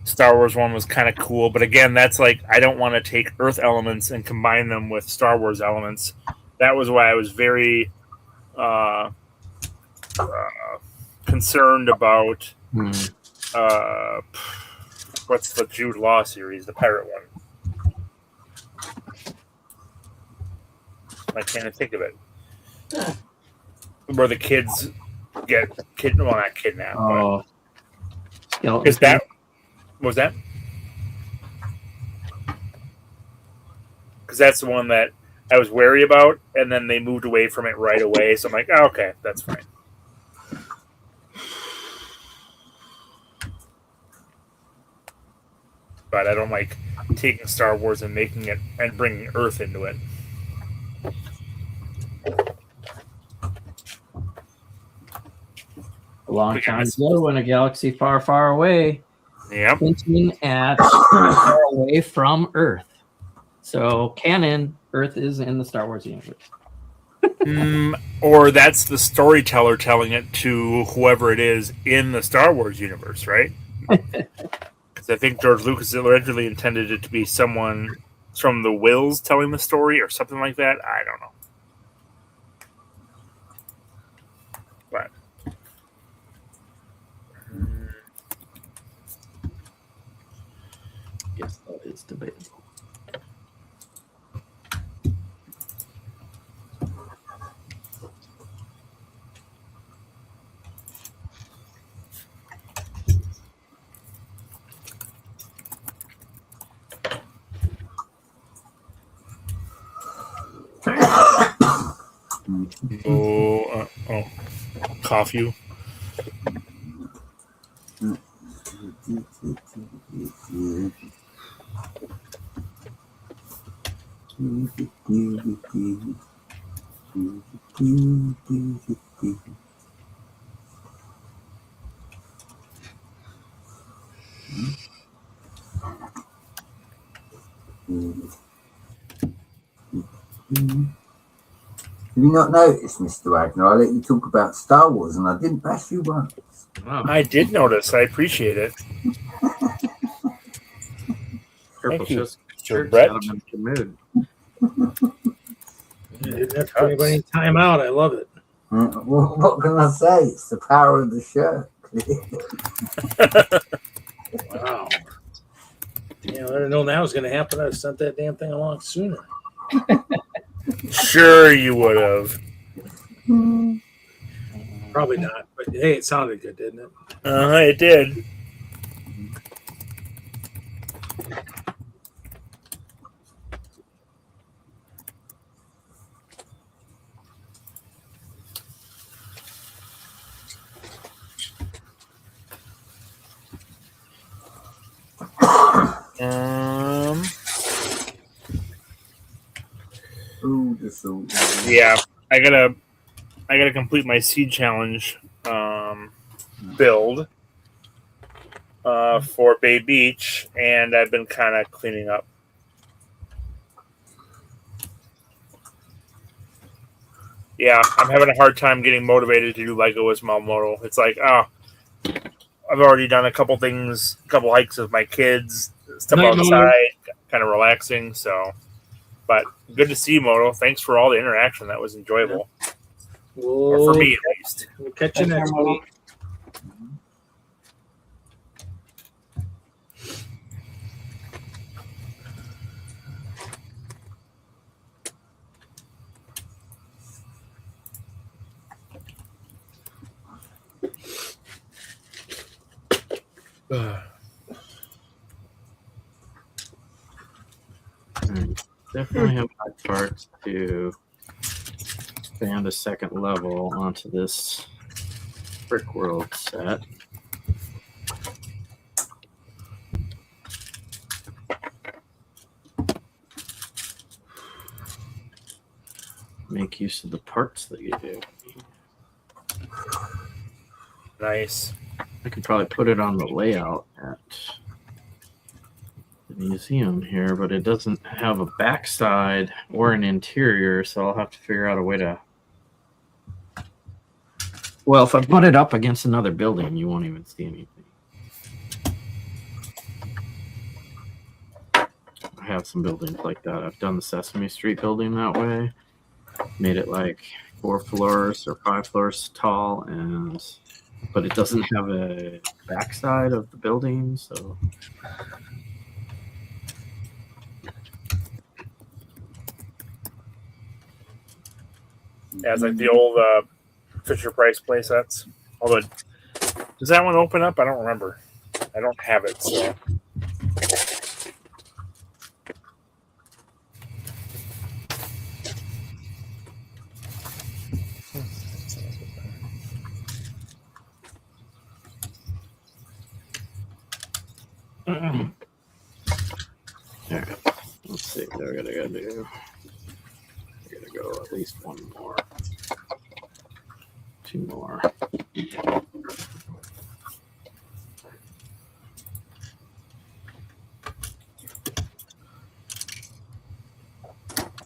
Star Wars one was kind of cool. But again, that's like, I don't want to take Earth elements and combine them with Star Wars elements. That was why I was very concerned about what's the Jude Law series, the pirate one. I can't think of it. Where the kids get not kidnapped. Oh, Is that? Was that? Because that's the one that I was wary about, and then they moved away from it right away. So I'm like, oh, okay, that's fine. But I don't like taking Star Wars and making it and bringing Earth into it. A long time ago in a galaxy far, far away. Yep. Hinting at far away from Earth. So, canon, Earth is in the Star Wars universe. Or that's the storyteller telling it to whoever it is in the Star Wars universe, right? Because I think George Lucas originally intended it to be someone from the Wills telling the story or something like that. I don't know. But Yes, that is debatable. Cough you. Have you not noticed, Mr. Wagner? I let you talk about Star Wars and I didn't bash you once. Oh, I did notice. I appreciate it. purple Thank you, shirt Brett. got him in the mood. You didn't have to put anybody in time out. I love it. Well, what can I say? It's the power of the shirt. Wow. Yeah, I didn't know that was going to happen. I'd have sent that damn thing along sooner. Sure, you would have. Probably not, but hey, it sounded good, didn't it? It did. Yeah, I gotta complete my seed challenge build for Bay Beach, and I've been kind of cleaning up. Yeah, I'm having a hard time getting motivated to do Lego with Moto. It's like, I've already done a couple things, a couple hikes with my kids, stuff Night, outside, kind of relaxing. So, but good to see you, Moto. Thanks for all the interaction. That was enjoyable. Or for me, at least. We'll catch you next week. Definitely have my parts to expand a second level onto this Brick World set. Make use of the parts that you do. Nice. I could probably put it on the layout at the museum here, but it doesn't have a backside or an interior, so I'll have to figure out a way to. Well, if I put it up against another building, you won't even see anything. I have some buildings like that. I've done the Sesame Street building that way. Made it like 4 floors or 5 floors tall, but it doesn't have a backside of the building, so. Yeah, it's like the old Fisher Price playsets. Although, does that one open up? I don't remember. I don't have it, so. Alright, let's see what I gotta do. I gotta go at least one more. 2 more.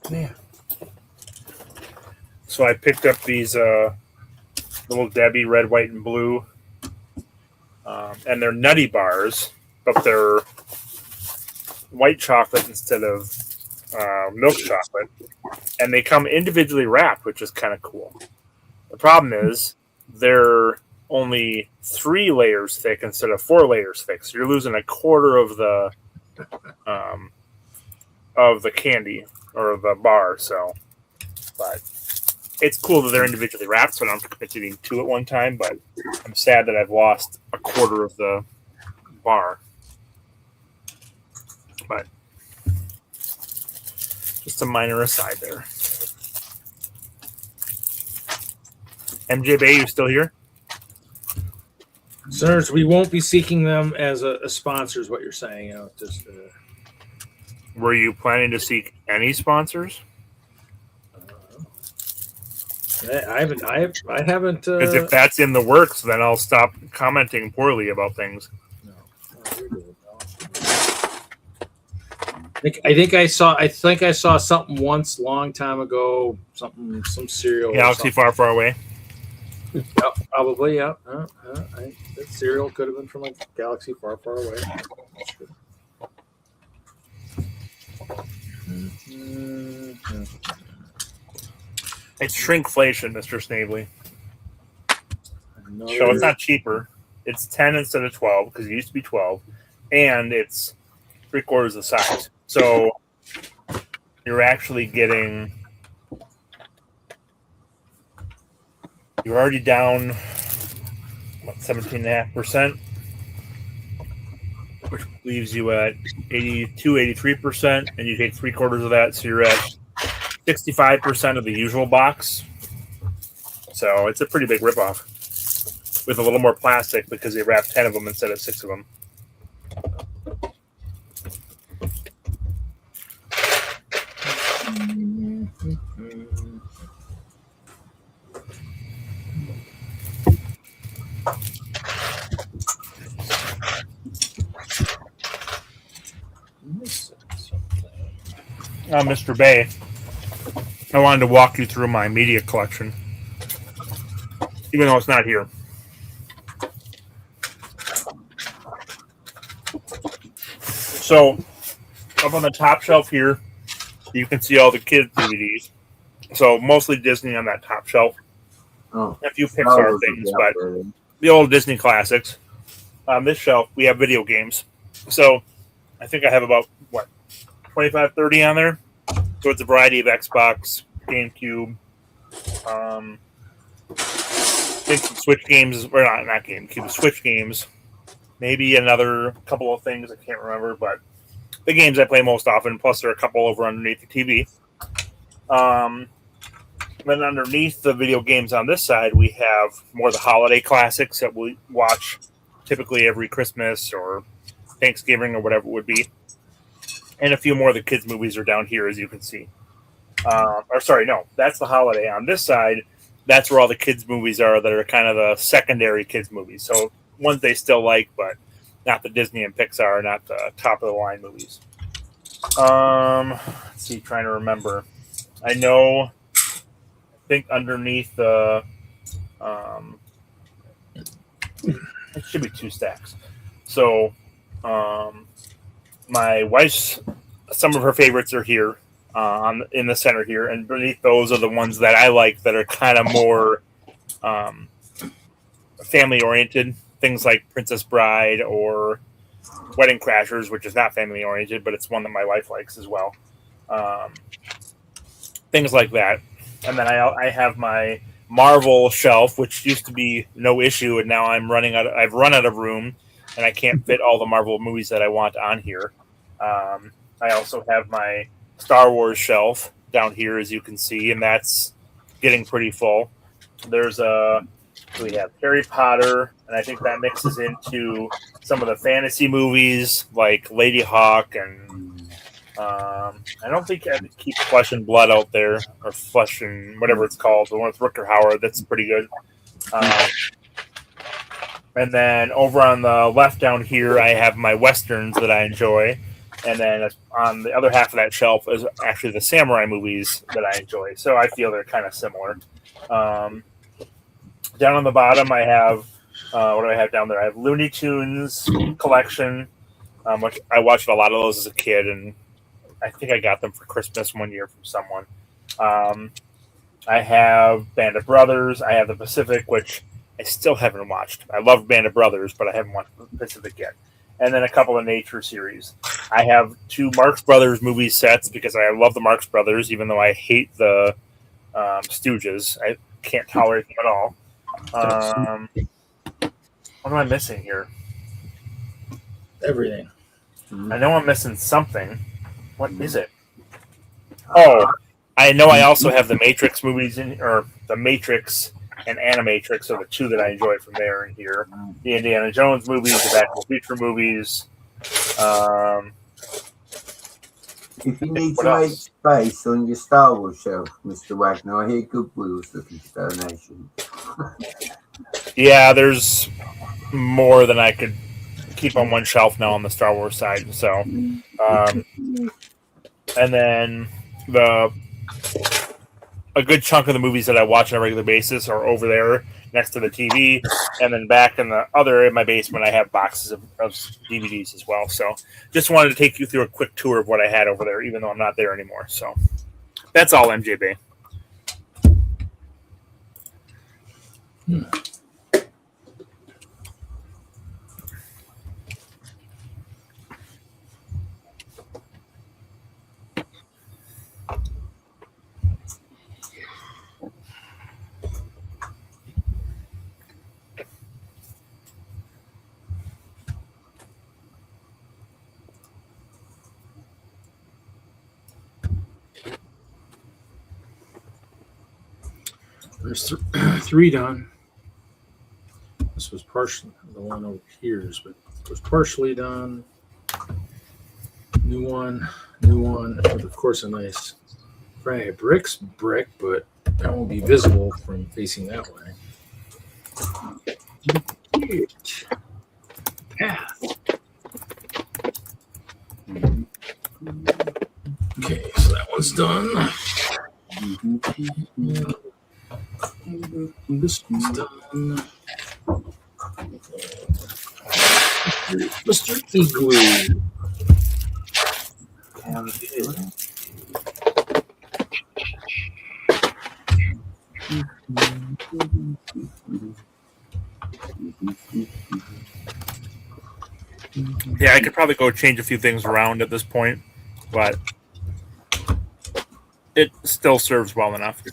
Yeah. So I picked up these little Debbie red, white, and blue, and they're nutty bars, but they're white chocolate instead of milk chocolate, and they come individually wrapped, which is kind of cool. The problem is they're only 3 layers thick instead of 4 layers thick, so you're losing a quarter of the candy or the bar. So, but it's cool that they're individually wrapped, so I don't have to commit to eating 2 at one time. But I'm sad that I've lost a quarter of the bar. But just a minor aside there. MJ Bay, you still here? Sirs, we won't be seeking them as a sponsor, is what you're saying. Just Were you planning to seek any sponsors? I haven't. Because if that's in the works, then I'll stop commenting poorly about things. No, you're good. I think I saw something once, long time ago. Some cereal. Galaxy Far, Far Away. Yep, probably. Yeah. That cereal could have been from a galaxy far, far away. It's shrinkflation, Mr. Snavely. Another- So it's not cheaper. It's 10 instead of 12 because it used to be 12, and it's 3/4 the size. So you're actually getting. You're already down 17.5%, which leaves you at 83%, and you take 3/4 of that, so you're at 65% of the usual box. So it's a pretty big ripoff with a little more plastic because they wrap 10 of them instead of 6 of them. Mr. Bay, I wanted to walk you through my media collection, even though it's not here. So, up on the top shelf here, you can see all the kids' DVDs. So, mostly Disney on that top shelf. Oh. A few Pixar things, but the old Disney classics. On this shelf, we have video games. So, I think I have about, 25, 30 on there. So it's a variety of Xbox, GameCube, I think some Switch games, or not GameCube, Switch games. Maybe another couple of things I can't remember, but the games I play most often, plus there are a couple over underneath the TV. Then underneath the video games on this side, we have more of the holiday classics that we watch typically every Christmas or Thanksgiving or whatever it would be. And a few more of the kids' movies are down here, as you can see. That's the holiday. On this side, that's where all the kids' movies are that are kind of the secondary kids' movies. So ones they still like, but not the Disney and Pixar, not the top-of-the-line movies. Let's see, trying to remember. I think underneath the... it should be 2 stacks. So... my wife's, some of her favorites are here in the center here, and beneath those are the ones that I like that are kind of more family oriented. Things like Princess Bride or Wedding Crashers, which is not family oriented, but it's one that my wife likes as well. Things like that. And then I have my Marvel shelf, which used to be no issue, and now I've run out of room. And I can't fit all the Marvel movies that I want on here. I also have my Star Wars shelf down here, as you can see, and that's getting pretty full. We have Harry Potter, and I think that mixes into some of the fantasy movies like Lady Hawk, and I don't think I keep Flesh and Blood out there, or Flesh and whatever it's called, the one with Rutger Hauer. That's pretty good. And then over on the left down here, I have my Westerns that I enjoy. And then on the other half of that shelf is actually the samurai movies that I enjoy. So I feel they're kind of similar. Down on the bottom, I have, what do I have down there? I have Looney Tunes collection, which I watched a lot of those as a kid. And I think I got them for Christmas one year from someone. I have Band of Brothers. I have the Pacific, which I still haven't watched. I love Band of Brothers, but I haven't watched Pacific yet. And then a couple of nature series. I have 2 Marx Brothers movie sets because I love the Marx Brothers, even though I hate the Stooges. I can't tolerate them at all. What am I missing here? Everything. I know I'm missing something. What is it? Oh, I know I also have the Matrix movies or the Matrix and Animatrix are the two that I enjoy from there and here. The Indiana Jones movies, the Back to the Future movies. If you need What to make else? space on your Star Wars shelf, Mr. Wagner, I hear Goodwill's looking for donations. Yeah, there's more than I could keep on one shelf now on the Star Wars side. So, and then a good chunk of the movies that I watch on a regular basis are over there next to the TV, and then back in the other in my basement, I have boxes of DVDs as well. So, just wanted to take you through a quick tour of what I had over there, even though I'm not there anymore. So, that's all, MJB. There's 3 done. This was partially the one over here, but it was partially done. New one, with of course a nice Friday brick, but that won't be visible from facing that way. Path. Okay, so that one's done. This one's done. Mr. Igloo. Yeah, I could probably go change a few things around at this point, but it still serves well enough.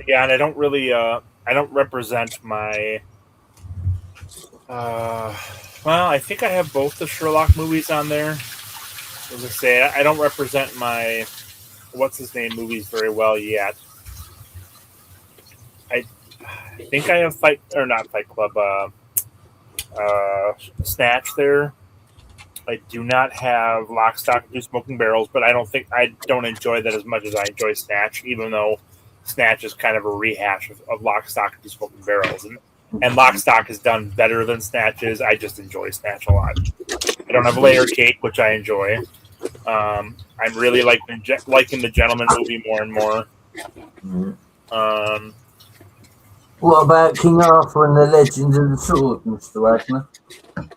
Yeah, and I don't really, I don't represent my, well, I think I have both the Sherlock movies on there. As I say, I don't represent my, what's his name movies very well yet. I think I have Fight Club, Snatch there. I do not have Lock, Stock, and Two Smoking Barrels, but I don't enjoy that as much as I enjoy Snatch, even though Snatch is kind of a rehash of Lock, Stock, and Two Smoking Barrels. And Lock, Stock is done better than Snatch is. I just enjoy Snatch a lot. I don't have Layer Cake, which I enjoy. I'm really liking the Gentleman movie more and more. What about King Arthur and the Legend of the Sword, Mr. Wagner?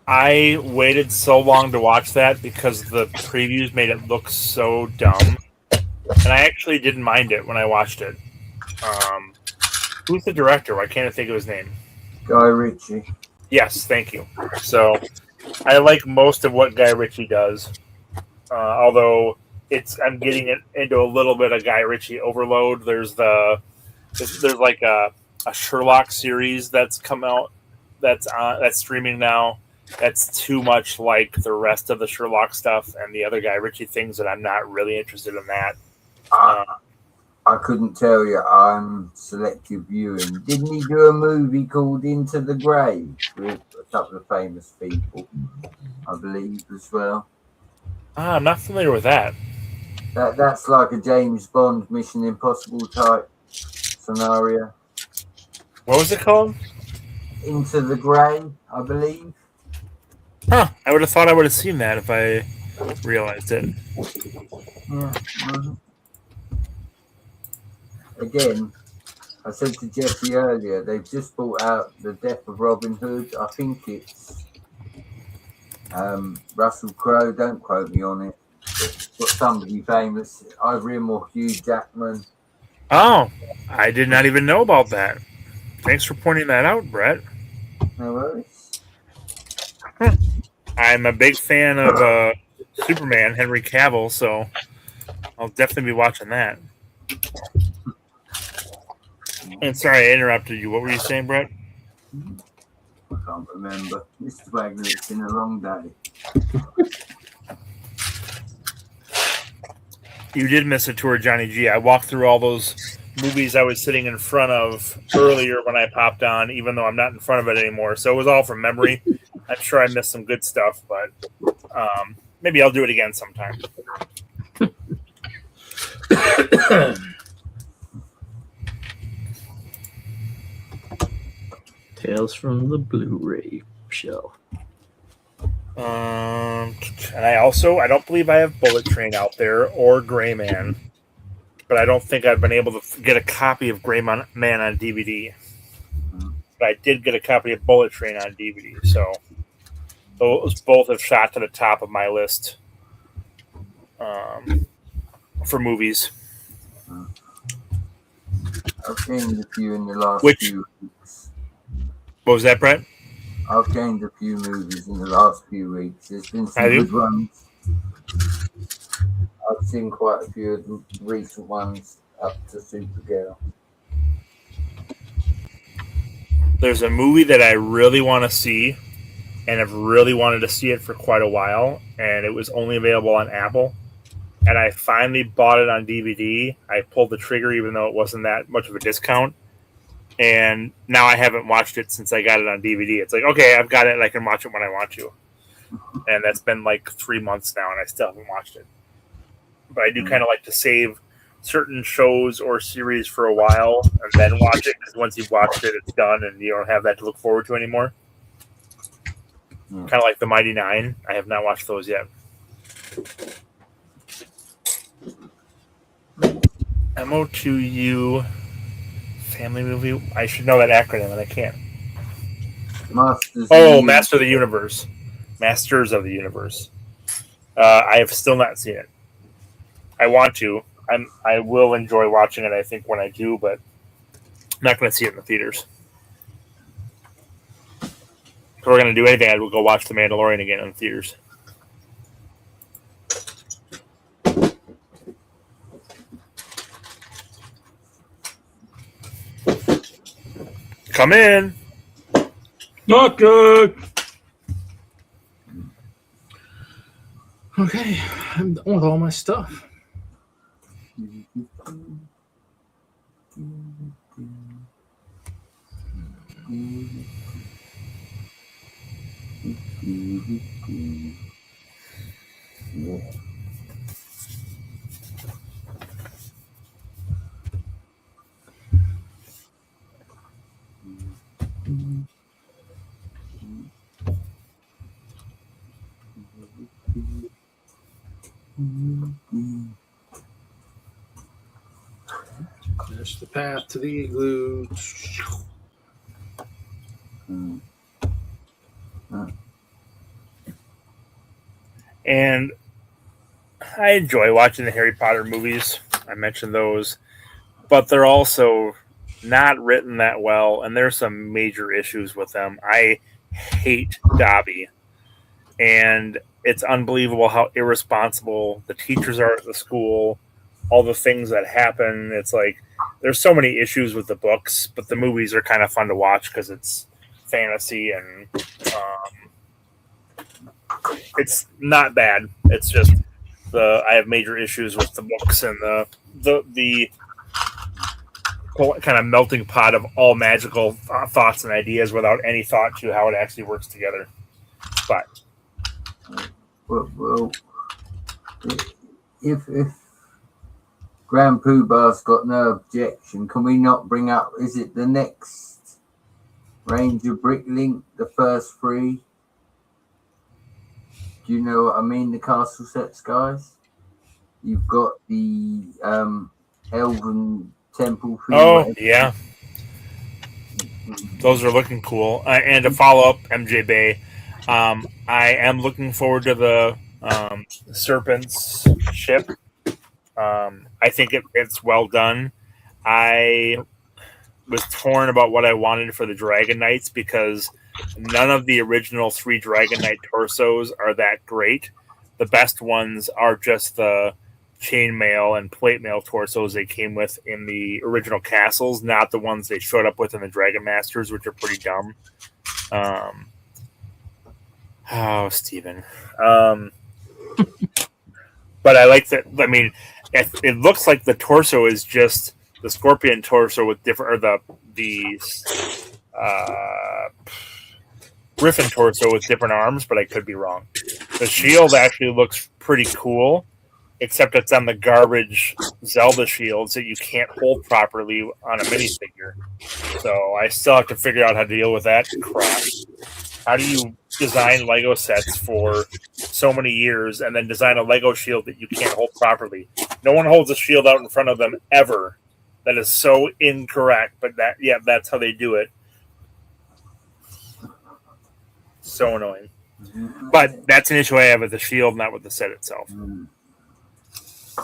I waited so long to watch that because the previews made it look so dumb. And I actually didn't mind it when I watched it. Who's the director? Why can't I think of his name? Guy Ritchie. Yes, thank you. So I like most of what Guy Ritchie does. Although I'm getting it into a little bit of Guy Ritchie overload. There's like a Sherlock series that's come out that's streaming now. That's too much like the rest of the Sherlock stuff and the other Guy Ritchie things that I'm not really interested in that. I couldn't tell you. I'm selective viewing. Didn't he do a movie called Into the Grave with a couple of famous people, I believe, as well? I'm not familiar with that. That's like a James Bond Mission Impossible type scenario. What was it called? Into the Grave, I believe. Huh. I would have thought I would have seen that if I realized it. Yeah. Again, I said to Jesse earlier, they've just brought out The Death of Robin Hood. I think it's Russell Crowe. Don't quote me on it. But got somebody famous, either him or Hugh Jackman. Oh, I did not even know about that. Thanks for pointing that out, Brett. No worries. I'm a big fan of Superman, Henry Cavill, so I'll definitely be watching that. And sorry, I interrupted you. What were you saying, Brett? I can't remember. Mr. Wagner, it's been a long day. You did miss a tour of Johnny G. I walked through all those movies I was sitting in front of earlier when I popped on, even though I'm not in front of it anymore. So it was all from memory. I'm sure I missed some good stuff, but maybe I'll do it again sometime. Tales from the Blu-ray shelf. And I don't believe I have Bullet Train out there or Gray Man, but I don't think I've been able to get a copy of Gray Man on DVD. But I did get a copy of Bullet Train on DVD, so those both have shot to the top of my list for movies. I've gained a few in the last few weeks. What was that, Brett? I've gained a few movies in the last few weeks. There's been some good ones. I've seen quite a few of the recent ones up to Supergirl. There's a movie that I really want to see, and I've really wanted to see it for quite a while, and it was only available on Apple. And I finally bought it on DVD. I pulled the trigger even though it wasn't that much of a discount. And now I haven't watched it since I got it on DVD. It's like, okay, I've got it and I can watch it when I want to. And that's been like 3 months now and I still haven't watched it. But I do kind of like to save certain shows or series for a while and then watch it, because once you've watched it, it's done and you don't have that to look forward to anymore. Kind of like the Mighty Nine. I have not watched those yet. MO2U family movie. I should know that acronym, and I can't. Master of the Universe. Masters of the Universe. I have still not seen it. I want to. I will enjoy watching it, I think, when I do, but I'm not going to see it in the theaters. If we're going to do anything, I will go watch The Mandalorian again in the theaters. Come in. Not good. Okay, I'm done with all my stuff. There's the path to the igloo. And I enjoy watching the Harry Potter movies. I mentioned those, but they're also not written that well, and there's some major issues with them. I hate Dobby, and it's unbelievable how irresponsible the teachers are at the school, all the things that happen. It's like there's so many issues with the books, but the movies are kind of fun to watch because it's fantasy and it's not bad. It's just I have major issues with the books and the kind of melting pot of all magical thoughts and ideas without any thought to how it actually works together. But well if Grand Poobah's got no objection, can we not bring up, is it the next Ranger Bricklink, the first 3? Do you know what I mean? The castle sets, guys. You've got the Elven Temple. Oh, yeah. Those are looking cool. And to follow up MJ Bay, I am looking forward to the Serpent's ship. I think it's well done. I was torn about what I wanted for the Dragon Knights because none of the original 3 Dragon Knight torsos are that great. The best ones are just the chainmail and plate mail torsos they came with in the original castles, not the ones they showed up with in the Dragon Masters, which are pretty dumb. Steven. But I like that. I mean, it looks like the torso is just the Scorpion torso with different, or the Griffin torso with different arms, but I could be wrong. The shield actually looks pretty cool, except it's on the garbage Zelda shields that you can't hold properly on a minifigure. So I still have to figure out how to deal with that crap. How do you design Lego sets for so many years and then design a Lego shield that you can't hold properly? No one holds a shield out in front of them ever. That is so incorrect, but that's how they do it. So annoying. But that's an issue I have with the shield, not with the set itself.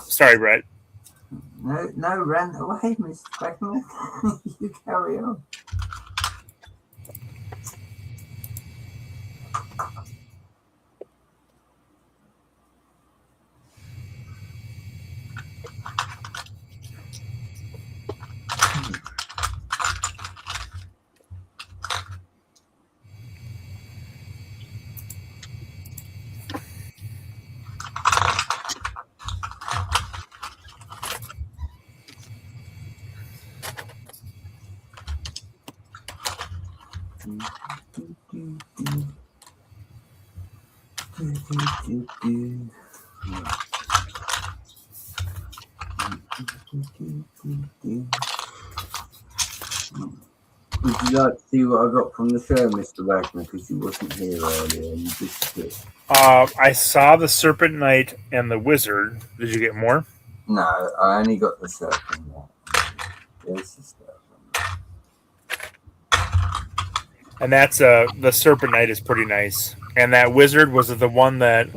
Sorry, Brett. No, rant away, Mr. Wagner. You carry on. Would you like to see what I got from the show, Mr. Wagner? Because you wasn't here earlier and you disappeared. I saw the Serpent Knight and the Wizard. Did you get more? No, I only got the Serpent Knight. There's the Serpent Knight. And that's the Serpent Knight is pretty nice. And that Wizard was the one that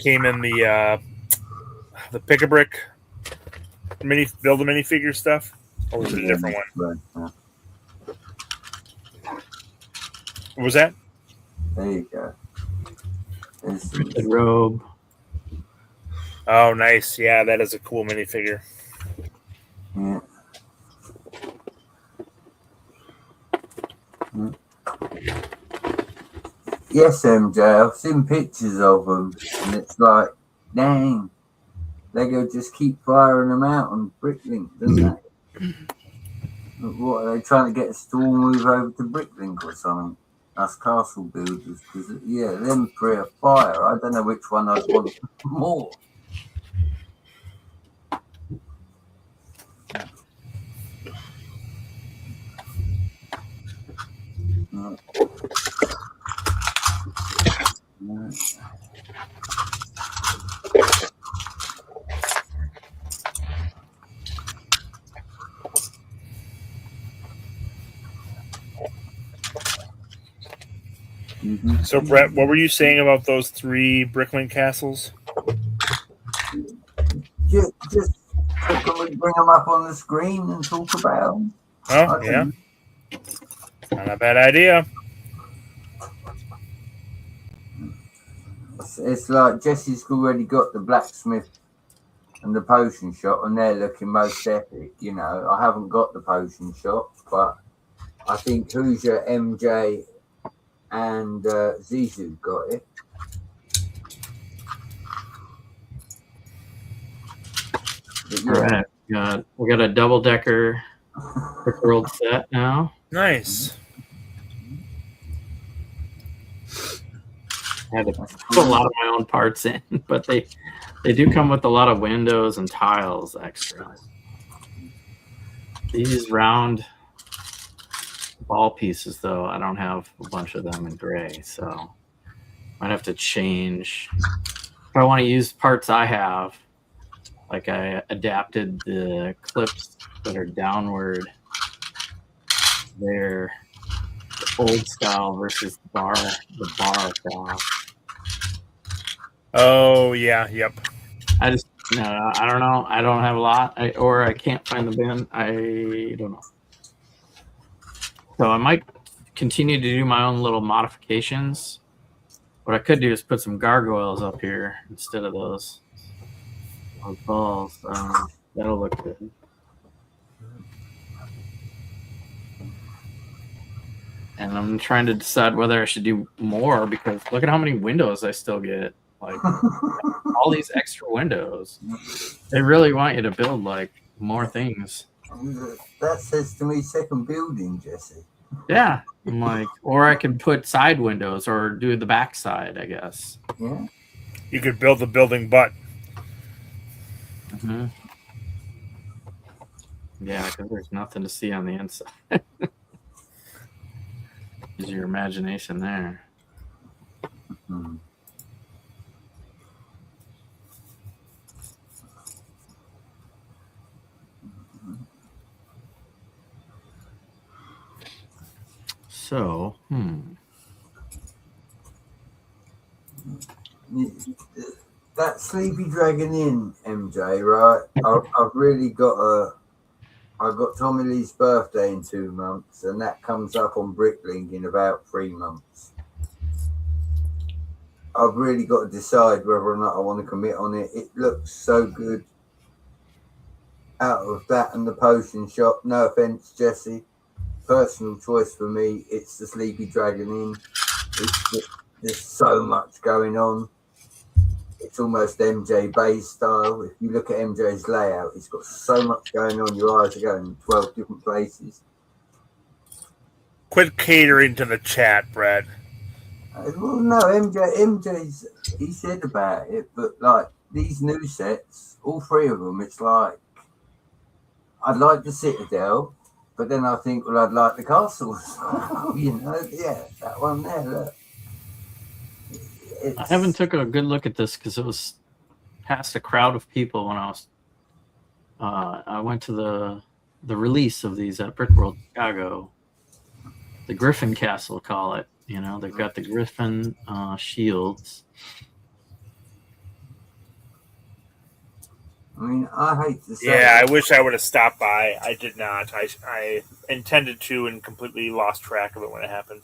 came in the pick-a-brick build a minifigure stuff, or was it a different one? Right. What was that? There you go. The robe. Oh, nice. Yeah, that is a cool minifigure. Yeah. Yes, MJ, I've seen pictures of them, and it's like, dang, Lego just keep firing them out on Bricklink, don't they? What, are they trying to get us to all move over to Bricklink or something? Us castle builders, because, yeah, them 3 are fire. I don't know which one I'd want more. So, Brett, what were you saying about those 3 Bricklink castles? Just can we bring them up on the screen and talk about them? Oh, yeah. Not a bad idea. It's like Jesse's already got the blacksmith and the potion shop, and they're looking most epic. You know, I haven't got the potion shop, but I think Hoosier, MJ, and Zizou got it. But All right, we got a double decker Brick World set now. Nice. I had to put a lot of my own parts in, but they do come with a lot of windows and tiles extra. These round ball pieces, though, I don't have a bunch of them in gray, so might have to change. If I want to use parts I have, like I adapted the clips that are downward. They're the old style versus the bar style. Oh yeah, yep. I don't know. I don't have a lot, or I can't find the bin. I don't know. So I might continue to do my own little modifications. What I could do is put some gargoyles up here instead of those balls. That'll look good. And I'm trying to decide whether I should do more, because look at how many windows I still get. Like all these extra windows. They really want you to build like more things. That says to me second building, Jesse. Yeah. I'm like, or I can put side windows or do the back side, I guess. Yeah. You could build the building butt. Mm-hmm. Yeah, because there's nothing to see on the inside. Use your imagination there. Mm-hmm. So, That Sleepy Dragon Inn, MJ, right? I've really got I've got Tommy Lee's birthday in 2 months, and that comes up on Bricklink in about 3 months. I've really got to decide whether or not I want to commit on it. It looks so good out of that and the potion shop. No offense, Jesse. Personal choice for me, it's the Sleepy Dragon Inn. There's so much going on. It's almost MJ Bay's style. If you look at MJ's layout, it's got so much going on. Your eyes are going 12 different places. Quit catering to the chat, Brad. Well, no, MJ's, he said about it, but like these new sets, all 3 of them, it's like, I'd like the Citadel, but then I think, well, I'd like the castle. You know, yeah, that one there, look. I haven't took a good look at this because it was past a crowd of people when I went to the release of these at Brick World Chicago. The Griffin Castle, call it. You know, they've got the Griffin shields. I mean, I hate to say Yeah, it. I wish I would have stopped by. I did not. I intended to and completely lost track of it when it happened.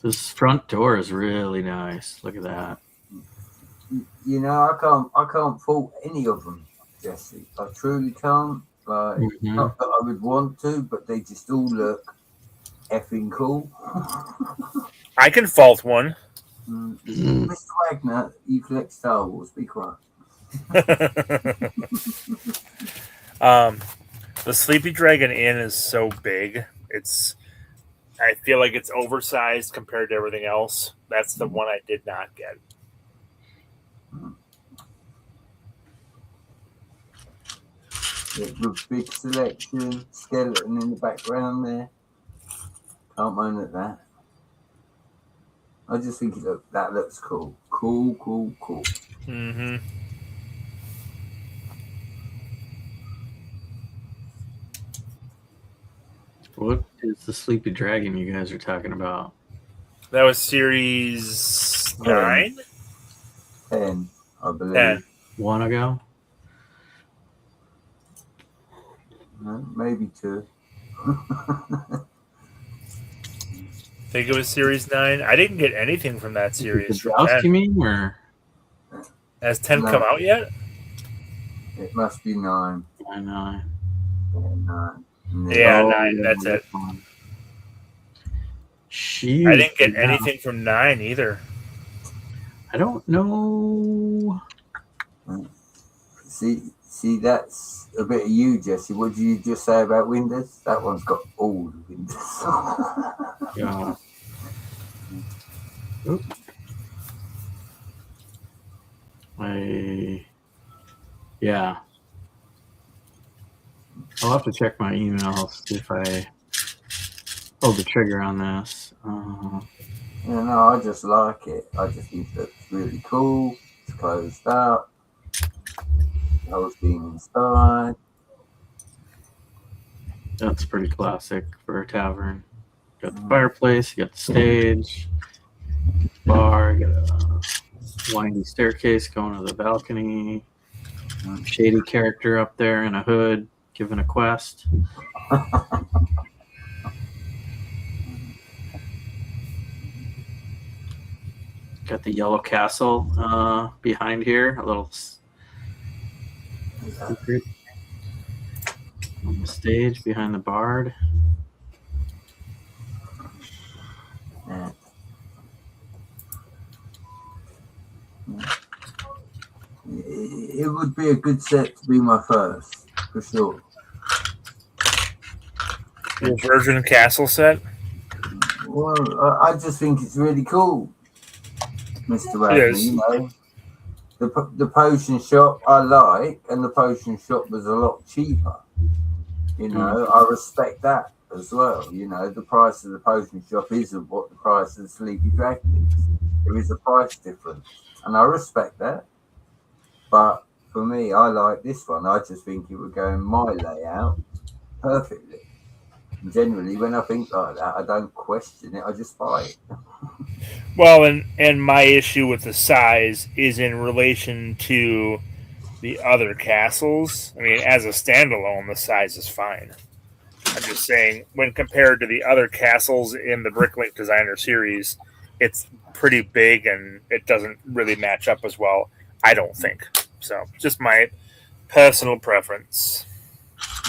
This front door is really nice. Look at that. You know, I can't fault any of them, Jesse. I truly can't. Like, not that I would want to, but they just all look effing cool. I can fault one. Mr. Wagner, you collect Star Wars. Be quiet. The Sleepy Dragon Inn is so big. I feel like it's oversized compared to everything else. That's the one I did not get. Yeah, with big selection, skeleton in the background there. Can't moan at that. I just think that looks cool. Cool. Mm-hmm. What is the Sleepy Dragon you guys are talking about? That was series 9? 10, I believe. 10. One ago? No, maybe 2. think it was Series 9. I didn't get anything from that series. The From Joust, 10. you mean? Or Has 10 No. come out yet? It must be 9. I know. Yeah, 9. Yeah, 9. That's this it. one. Shoot, I didn't get yeah. anything from 9 either. I don't know. See, that's a bit of you, Jesse. What did you just say about Windows? That one's got all the Windows. Yeah. Oop. Yeah. I'll have to check my emails, see if I pulled the trigger on this. Yeah, no, I just like it. I just think that's really cool. It's closed up. I was being inside. That's pretty classic for a tavern. Got the fireplace, you got the stage, bar, you got a windy staircase going to the balcony, shady character up there in a hood giving a quest. Got the yellow castle behind here, a little secret on the stage behind the bard. Yeah. It would be a good set to be my first, for sure. Your Virgin Castle set? Well, I just think it's really cool, Mr. Wagner. Yes. You know, the potion shop I like, and the potion shop was a lot cheaper. You know, I respect that as well. You know, the price of the potion shop isn't what the price of the Sleepy Dragon is. There is a price difference, and I respect that. But for me, I like this one. I just think it would go in my layout perfectly. And generally, when I think like that, I don't question it. I just buy it. Well, and my issue with the size is in relation to the other castles. I mean, as a standalone, the size is fine. I'm just saying, when compared to the other castles in the Bricklink Designer series, it's pretty big and it doesn't really match up as well, I don't think. So, just my personal preference.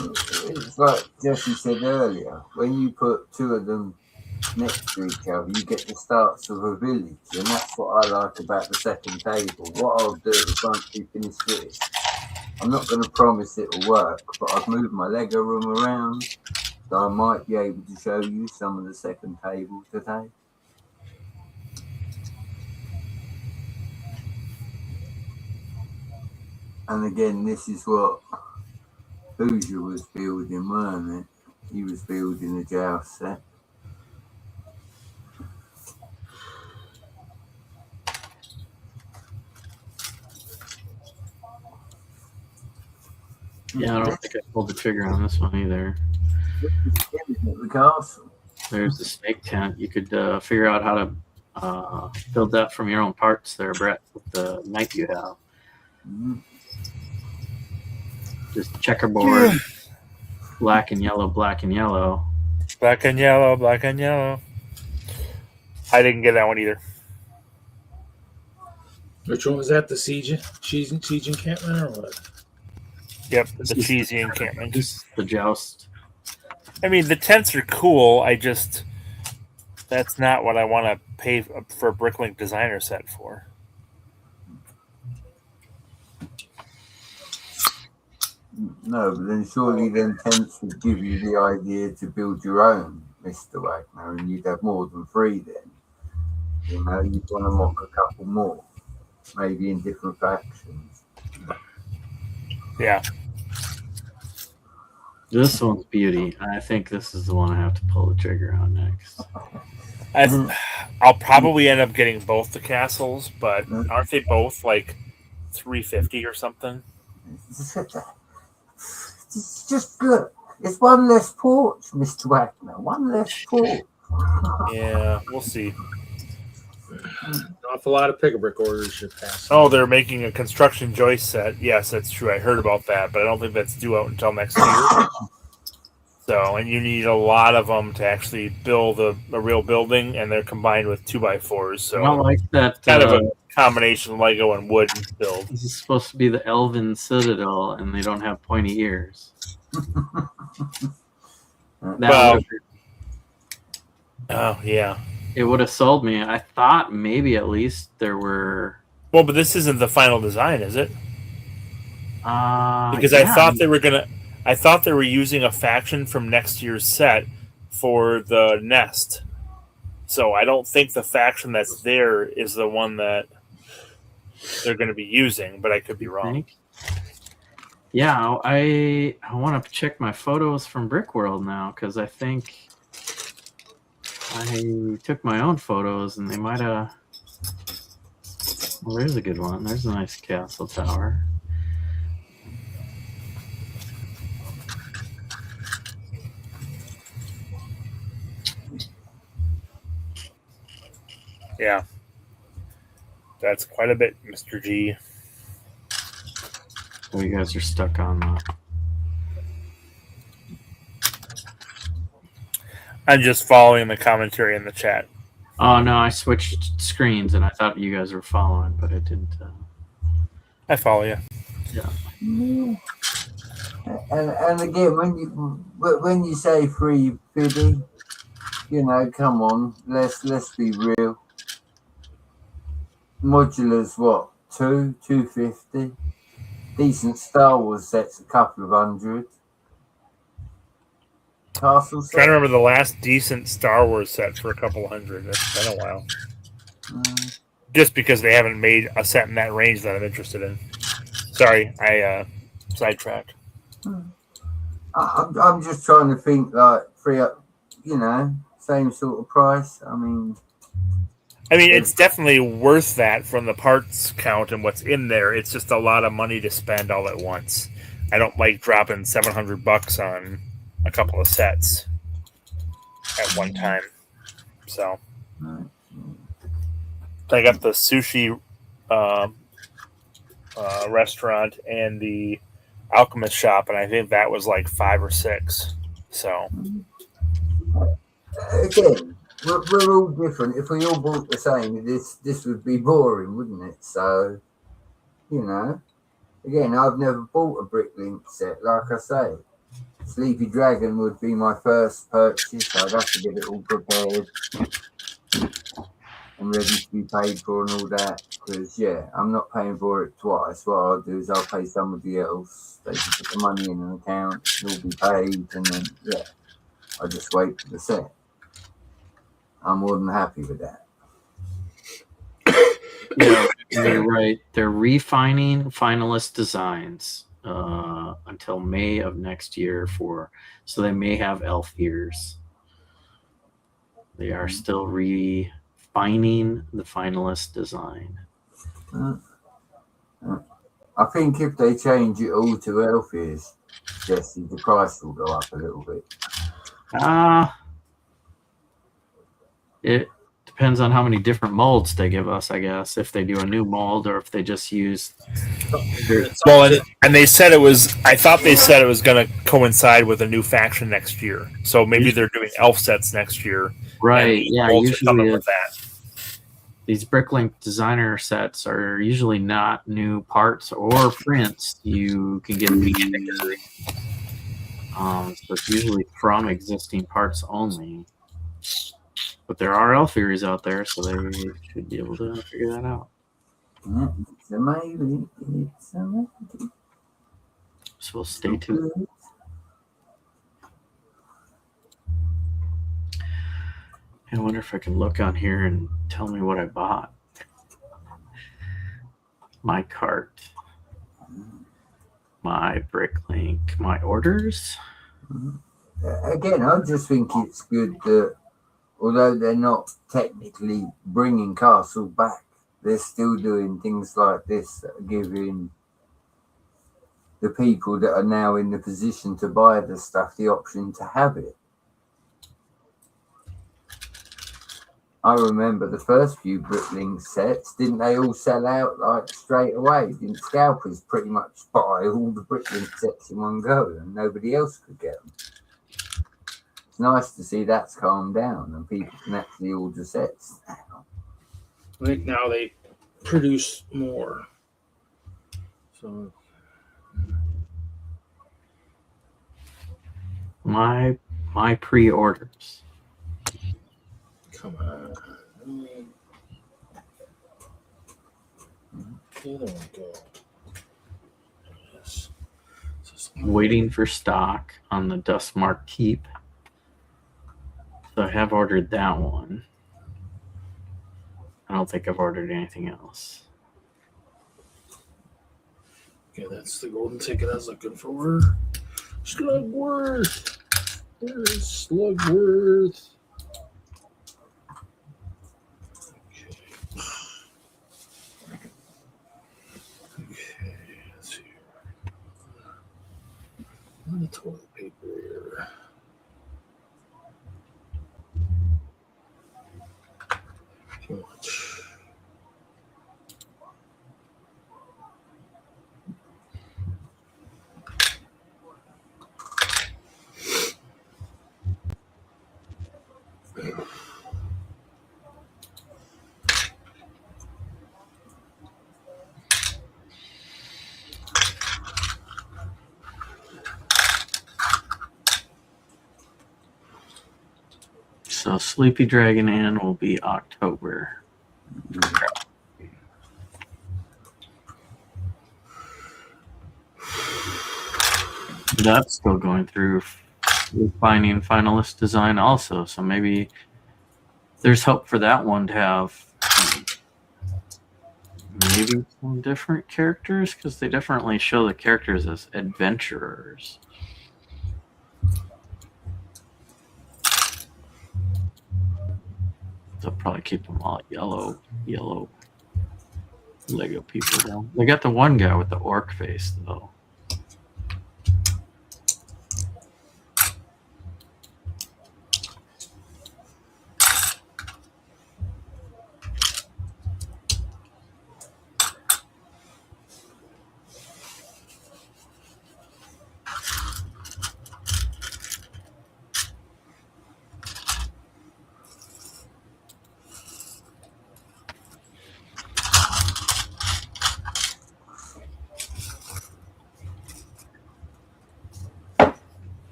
It's like Jesse said earlier, when you put two of them next to each other, you get the starts of a village, and that's what I like about the second table. What I'll do is once we finish this, I'm not going to promise it'll work, but I've moved my Lego room around, so I might be able to show you some of the second table today. And again, this is what Hoosier was building, weren't it? He was building a joust set. Yeah, I don't think I pulled the trigger on this one either. The castle. There's the snake tent. You could figure out how to build that from your own parts there, Brett, with the knight you have. Mm-hmm. Just checkerboard, black and yellow, black and yellow. Black and yellow, black and yellow. I didn't get that one either. Which one was that? The siege encampment or what? Yep, the cheesy encampment. Just the joust. I mean, the tents are cool. That's not what I want to pay for a Bricklink Designer set for. No, but then surely then tents would give you the idea to build your own, Mr. Wagner, and you'd have more than 3 then. You know, you'd want to mock a couple more, maybe in different factions. Yeah. This one's beauty. I think this is the one I have to pull the trigger on next. I'll probably end up getting both the castles, but aren't they both like $350 or something? It's just good. It's one less porch, Mr. Wagner. One less porch. Yeah, we'll see. An awful lot of pick-a-brick orders should pass. Oh, they're making a construction joist set. Yes, that's true. I heard about that, but I don't think that's due out until next year. So, and you need a lot of them to actually build a real building, and they're combined with 2x4s. So, I like that. kind of a combination of Lego and wood build. This is supposed to be the Elven Citadel, and they don't have pointy ears. Well, oh yeah, it would have sold me. I thought maybe at least there were. Well, but this isn't the final design, is it? Because yeah. I thought they were gonna. I thought they were using a faction from next year's set for the nest. So I don't think the faction that's there is the one that they're going to be using, but I could be wrong. Yeah, I want to check my photos from Brickworld now because I think I took my own photos and they might have. Well, there's a good one. There's a nice castle tower. Yeah. That's quite a bit, Mr. G. Oh, you guys are stuck on that. I'm just following the commentary in the chat. Oh, no, I switched screens and I thought you guys were following, but it didn't. I follow you. Yeah. And again, when you say free biddy, you know, come on, let's be real. Modulars, what, 250? Decent Star Wars sets, a couple of hundred. Castle set. Trying to remember the last decent Star Wars set for a couple hundred. That's been a while. Just because they haven't made a set in that range that I'm interested in. Sorry, I sidetracked. I'm just trying to think like free up, you know, same sort of price. I mean, it's definitely worth that from the parts count and what's in there. It's just a lot of money to spend all at once. I don't like dropping $700 on a couple of sets at one time. So I got the sushi restaurant and the alchemist shop, and I think that was like 5 or 6. So again, we're all different. If we all bought the same, this would be boring, wouldn't it? So, you know, again, I've never bought a Bricklink set. Like I say, Sleepy Dragon would be my first purchase. I'd have to get it all prepared and ready to be paid for and all that. Because, yeah, I'm not paying for it twice. What I'll do is I'll pay somebody else. They can put the money in an account, it'll be paid, and then, yeah, I just wait for the set. I'm more than happy with that. Yeah, you're right. They're refining finalist designs until May of next year so they may have elf ears. They are still refining the finalist design. I think if they change it all to elf ears, Jesse, the price will go up a little bit. It depends on how many different molds they give us, I guess. If they do a new mold or if they just use. Well, and they said it was. I thought they said it was going to coincide with a new faction next year. So maybe they're doing elf sets next year. Right? Yeah. Usually, with that. These Bricklink designer sets are usually not new parts or prints. You can get immediately. So it's usually from existing parts only. But there are elf ears out there, so they should be able to figure that out. It's a maybe. It's a maybe. So we'll stay tuned. I wonder if I can look on here and tell me what I bought. My cart. My Bricklink. My orders. Again, I just think it's good that although they're not technically bringing Castle back, they're still doing things like this that are giving the people that are now in the position to buy the stuff the option to have it. I remember the first few Bricklink sets, didn't they all sell out like straight away? Didn't scalpers pretty much buy all the Bricklink sets in one go and nobody else could get them? it's nice to see that's calmed down and people can actually order sets now. I think now they produce more. So My pre-orders. come on. The other one go. Yes. Waiting for stock on the Dustmark Keep. So I have ordered that one. I don't think I've ordered anything else. Okay, that's the golden ticket I was looking for. Slugworth. Where's Slugworth? Okay, let's see. On the toilet paper here. Too much. So Sleepy Dragon Inn will be October. That's still going through refining finalist design also. So maybe there's hope for that one to have maybe some different characters, because they definitely show the characters as adventurers. They'll probably keep them all yellow Lego people though. They got the one guy with the orc face though.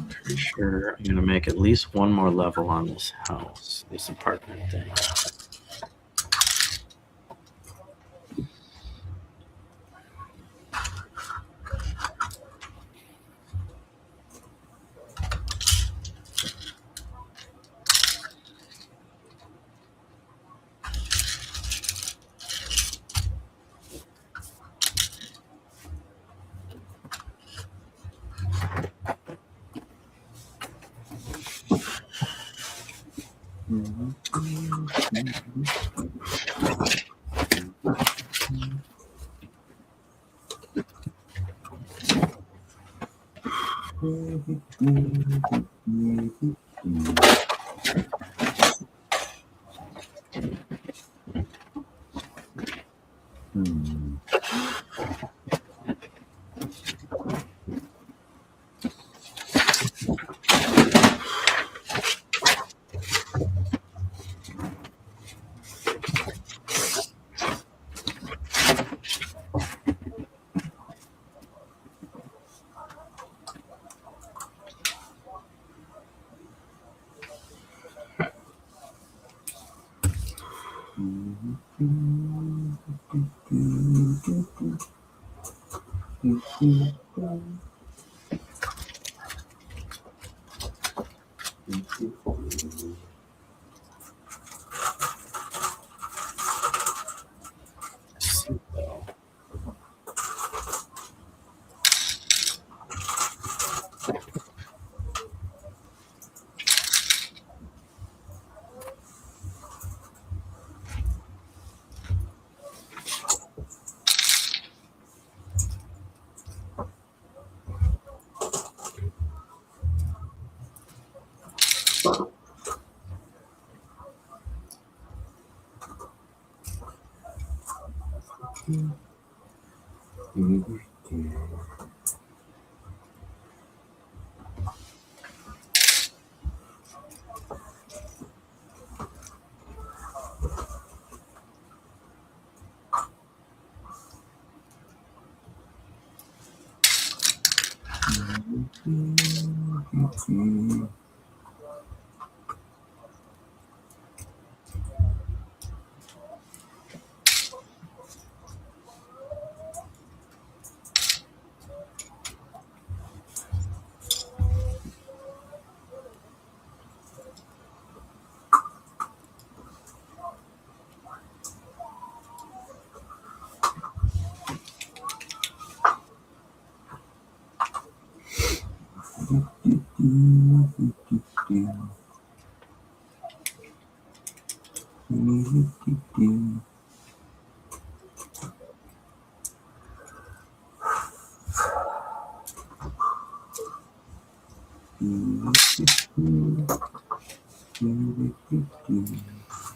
Pretty sure I'm gonna make at least one more level on this house, this apartment thing.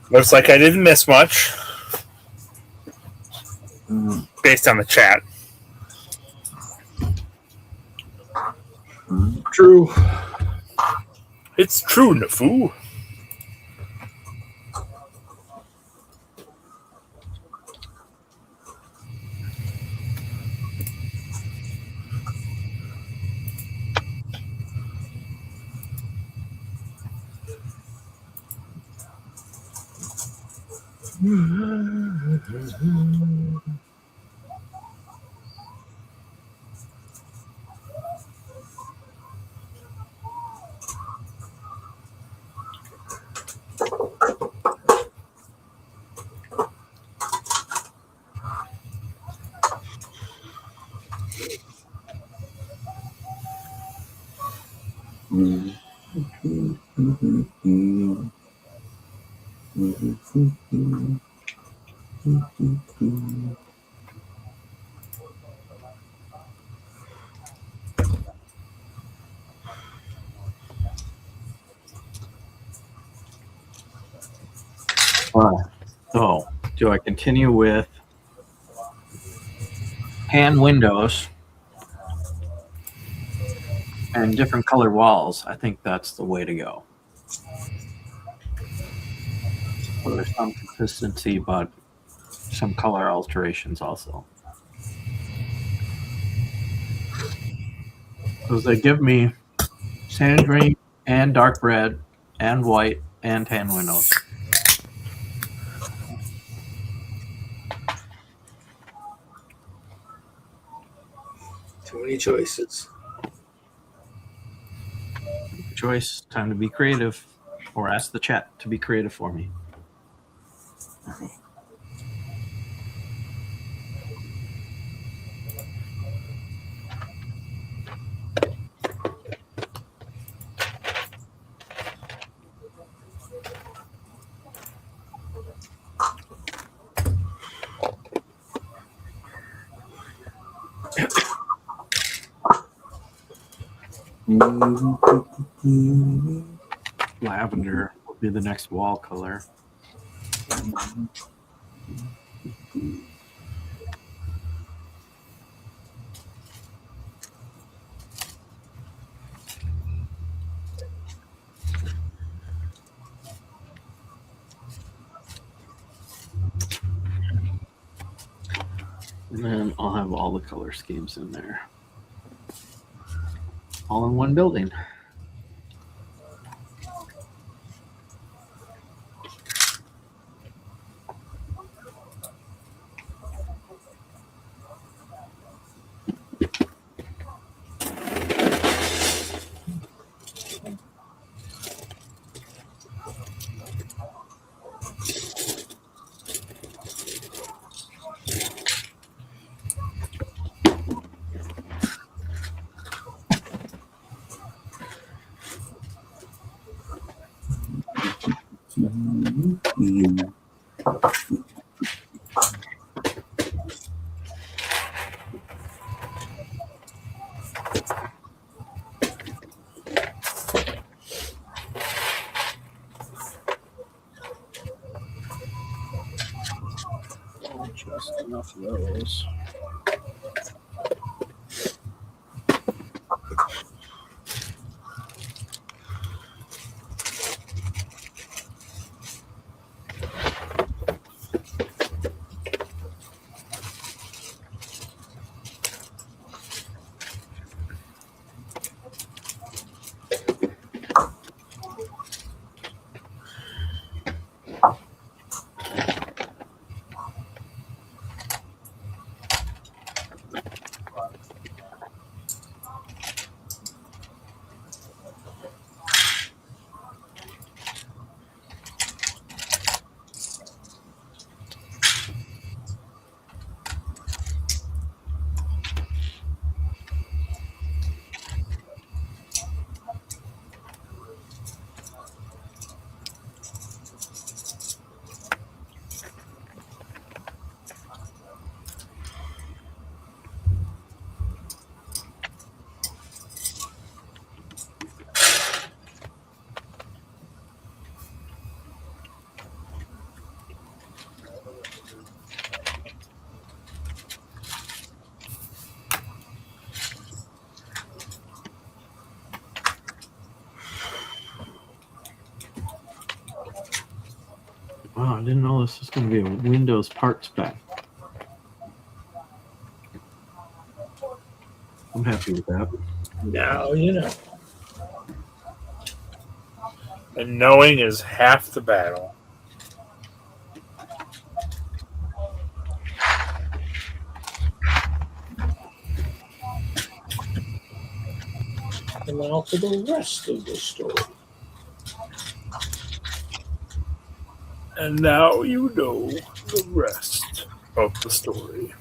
Looks like I didn't miss much based on the chat. True. It's true, Nafoo. So, do I continue with hand windows and different color walls? I think that's the way to go. So there's some consistency, but some color alterations also. Because they give me sand green and dark red and white and tan windows. Too many choices. Choice, time to be creative, or ask the chat to be creative for me. Lavender will be the next wall color. And then I'll have all the color schemes in there. All in one building. Just enough of those. Wow, I didn't know this was going to be a Windows part spec. I'm happy with that. Now you know. And knowing is half the battle. And now for the rest of the story. And now you know the rest of the story.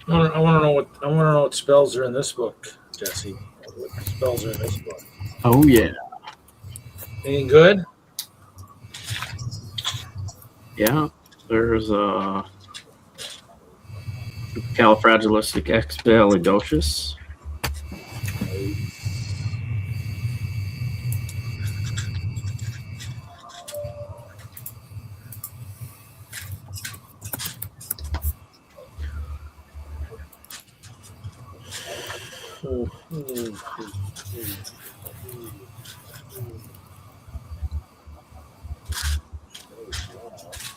I want to know what spells are in this book, Jesse. What spells are in this book? Oh, yeah. Anything good? Yeah. There's a Califragilisticexpialidocious.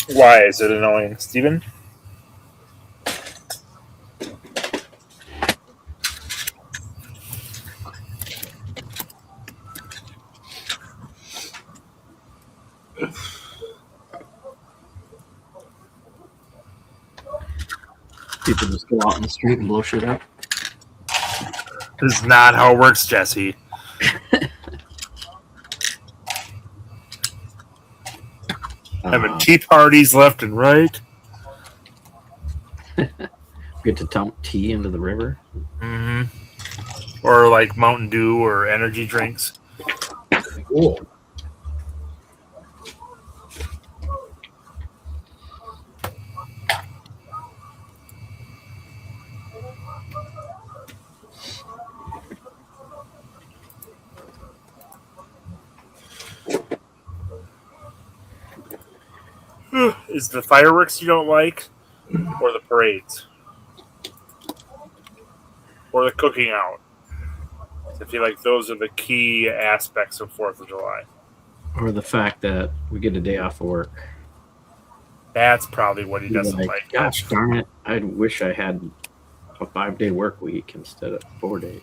Why is it annoying, Steven? People just go out in the street and blow shit up. This is not how it works, Jesse. Having tea parties left and right. Get to dump tea into the river. Mm-hmm. Or like Mountain Dew or energy drinks. Cool. Is the fireworks you don't like, or the parades, or the cooking out? I feel like those are the key aspects of 4th of July. Or the fact that we get a day off of work. That's probably what he doesn't like. Gosh darn it! I wish I had a 5-day work week instead of 4 days.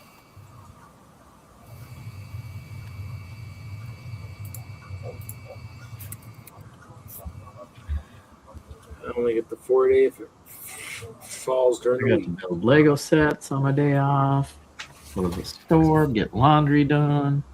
I only get the 4-day if it falls I during the got week. to build Lego sets on my day off. Go to the store, get laundry done.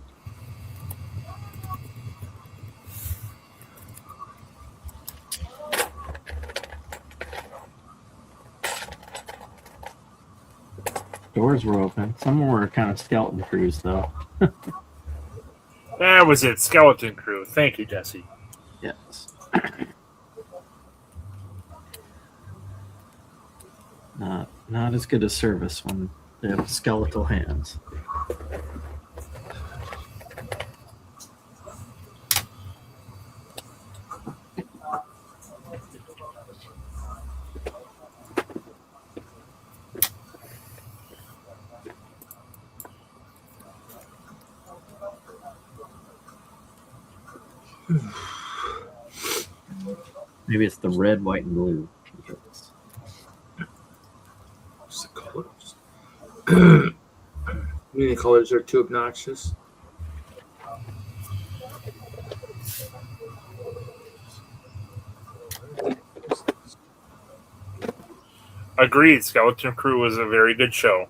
Doors were open. Some were kind of skeleton crews, though. That was it. Skeleton Crew. Thank you, Jesse. Yes. Not as good a service when they have skeletal hands. Maybe it's the red, white, and blue. What's the colors? I mean, the colors are too obnoxious. Agreed. Skeleton Crew was a very good show.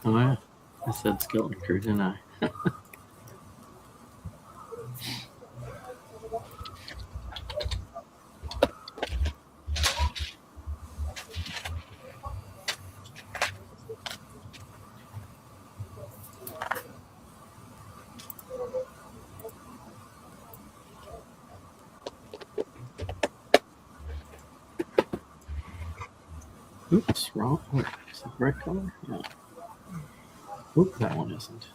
Oh, yeah. I said skeleton crew, didn't I? Oops, wrong. Wait, is that the right color? No. Oop, that one isn't.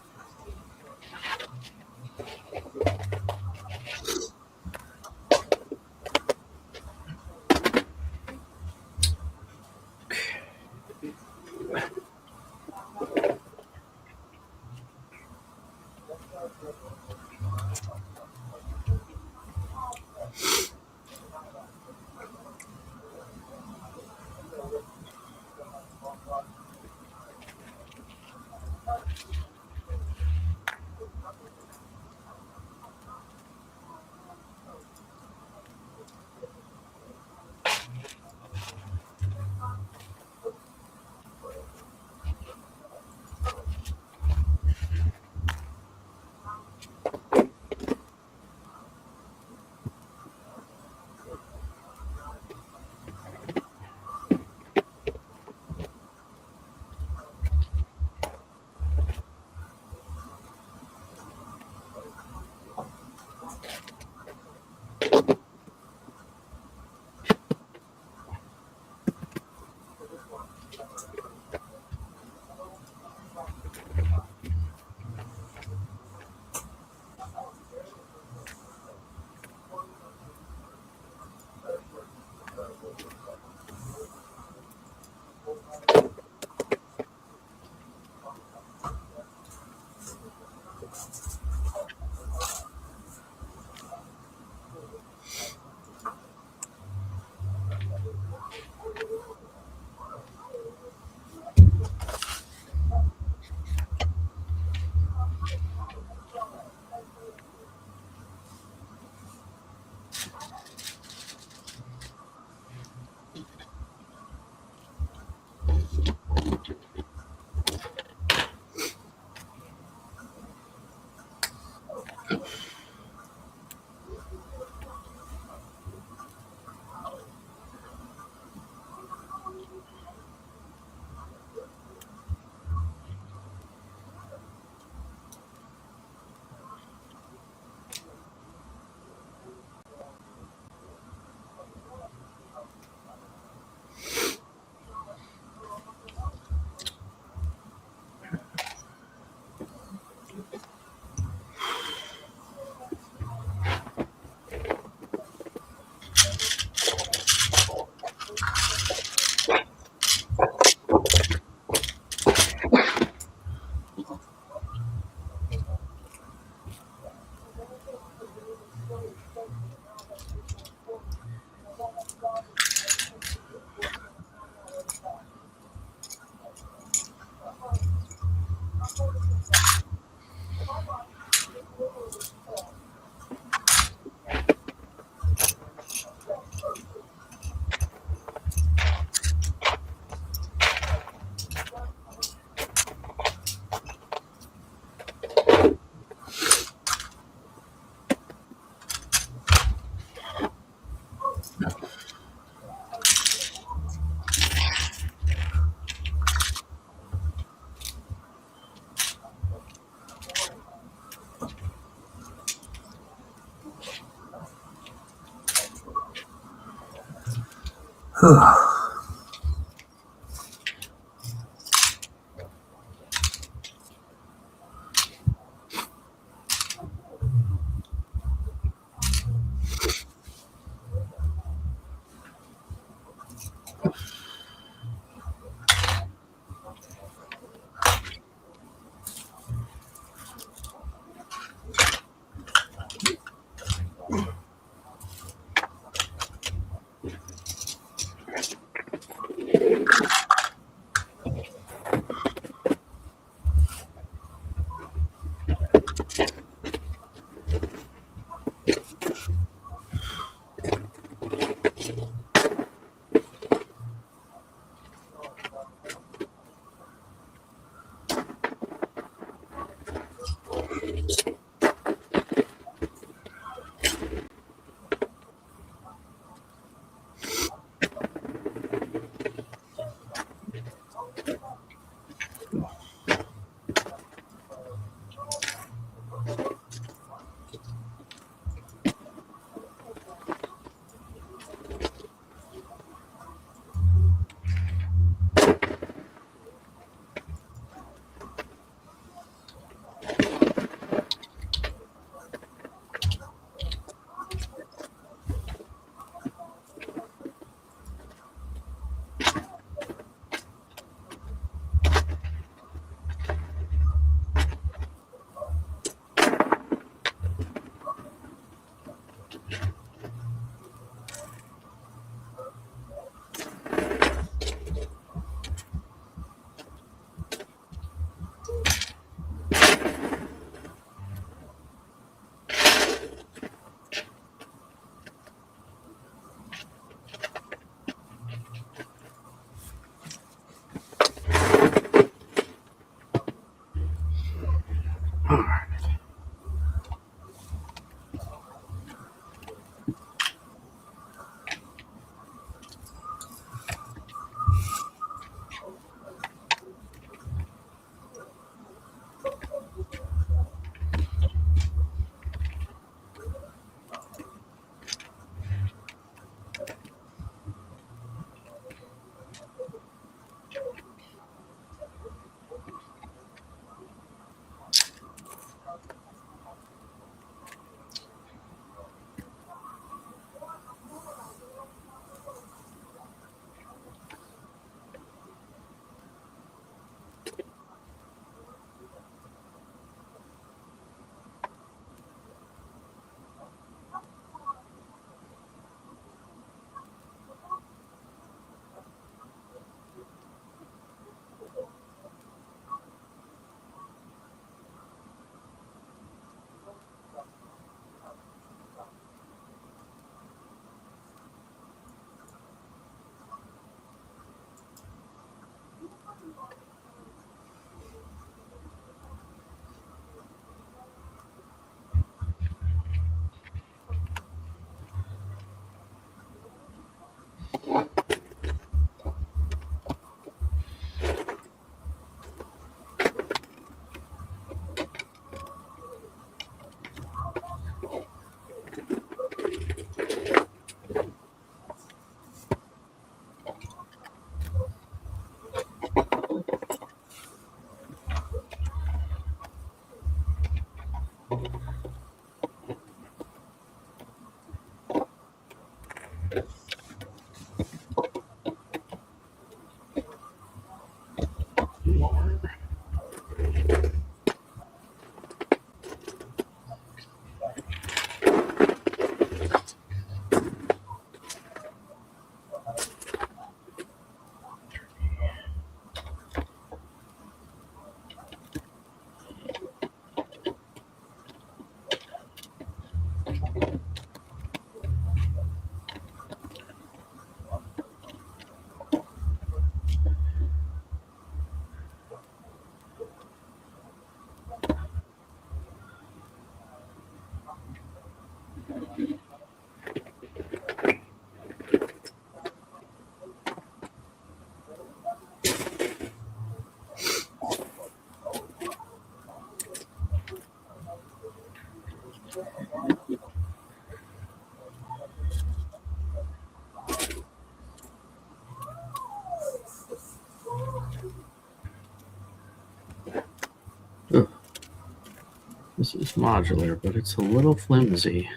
This is modular, but it's a little flimsy.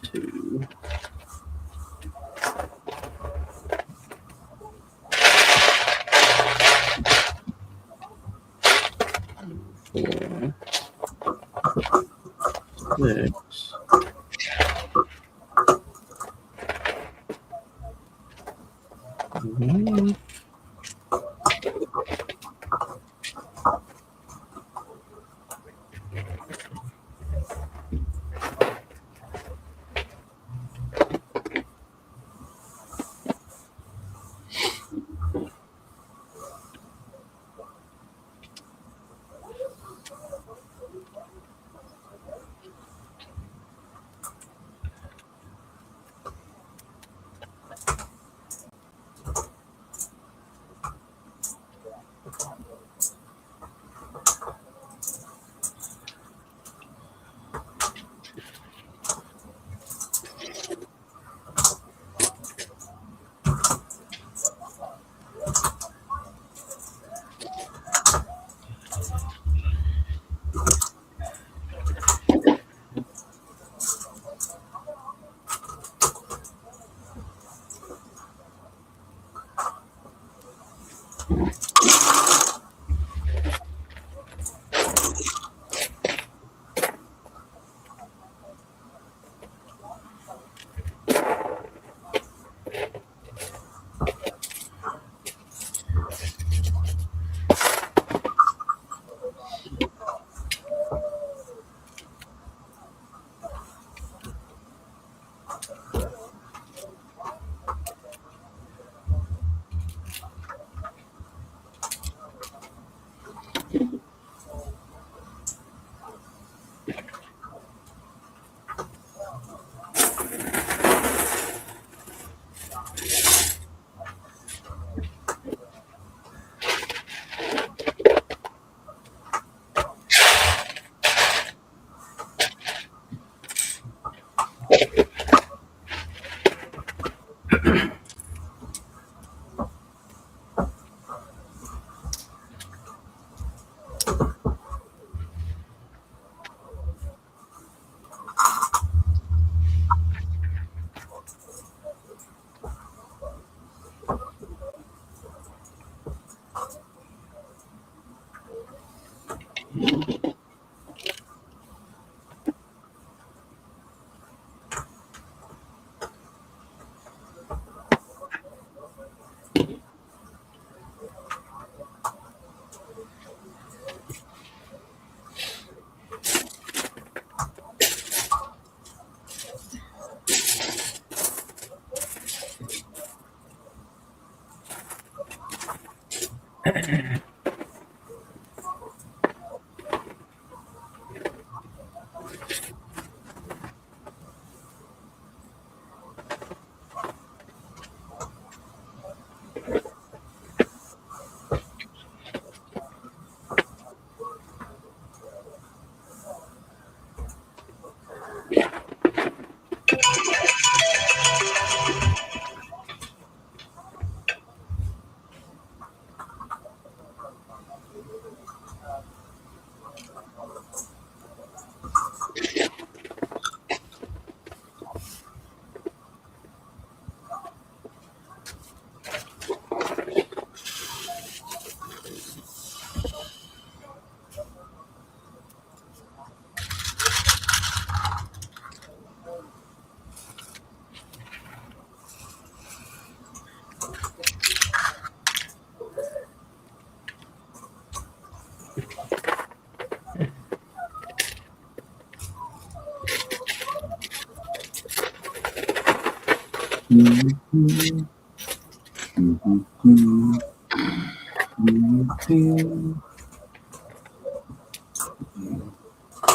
Two. Four. 6. Mhm.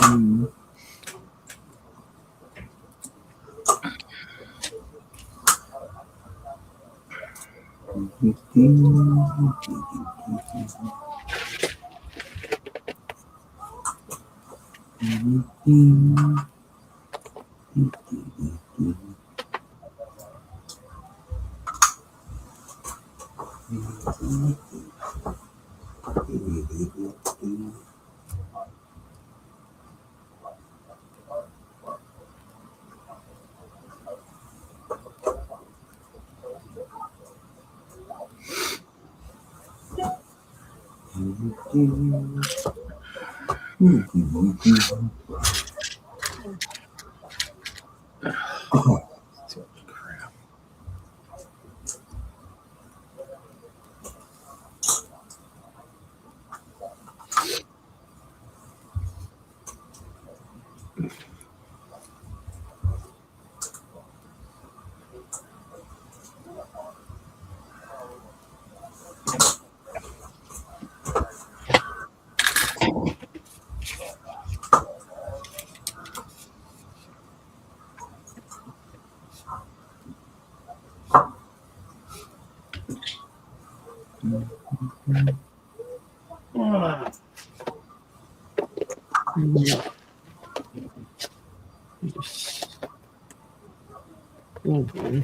Mm. Okay.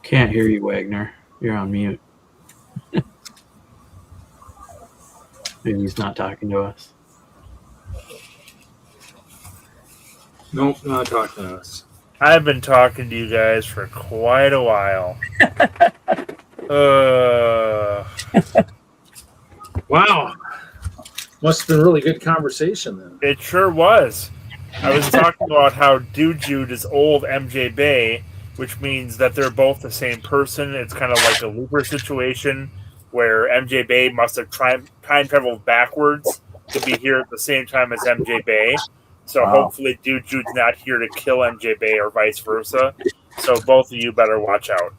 Can't hear you, Wagner. You're on mute. Maybe he's not talking to us. Nope, not talking to us. I've been talking to you guys for quite a while. Wow. Must have been a really good conversation then. It sure was. I was talking about how Dude Jude is old MJ Bay, which means that they're both the same person. It's kind of like a Looper situation where MJ Bay must have time traveled backwards to be here at the same time as MJ Bay. So hopefully Dude Jude's not here to kill MJ Bay or vice versa. So both of you better watch out.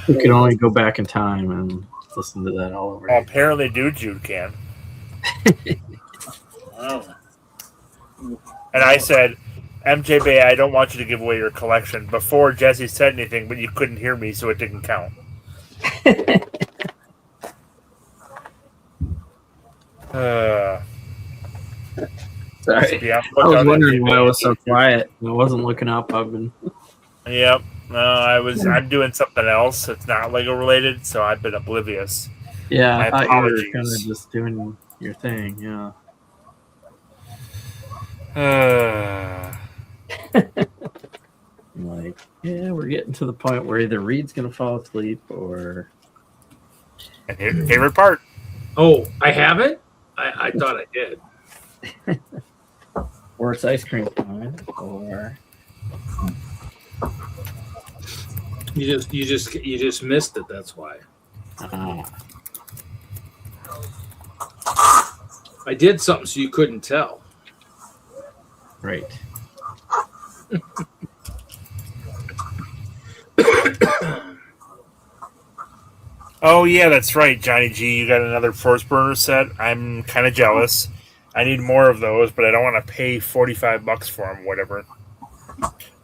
We can only go back in time and listen to that all over. Well, apparently Dude Jude can. Wow. And I said, MJ Bay, I don't want you to give away your collection before Jesse said anything, but you couldn't hear me, so it didn't count. Sorry. I I was wondering why I was so quiet. I wasn't looking up. I've been. Yep. No, I'm doing something else. It's not Lego related, so I've been oblivious. Yeah, My I thought you apologies. were kind of just doing your thing. Yeah. I'm like, yeah, we're getting to the point where either Reed's gonna fall asleep or. And your favorite part? Oh, I haven't? I thought I did. Or it's ice cream time, or You just missed it, that's why. I did something so you couldn't tell. Right. Oh, yeah, that's right, Johnny G. You got another Force Burner set. I'm kind of jealous. I need more of those, but I don't want to pay $45 for them, whatever.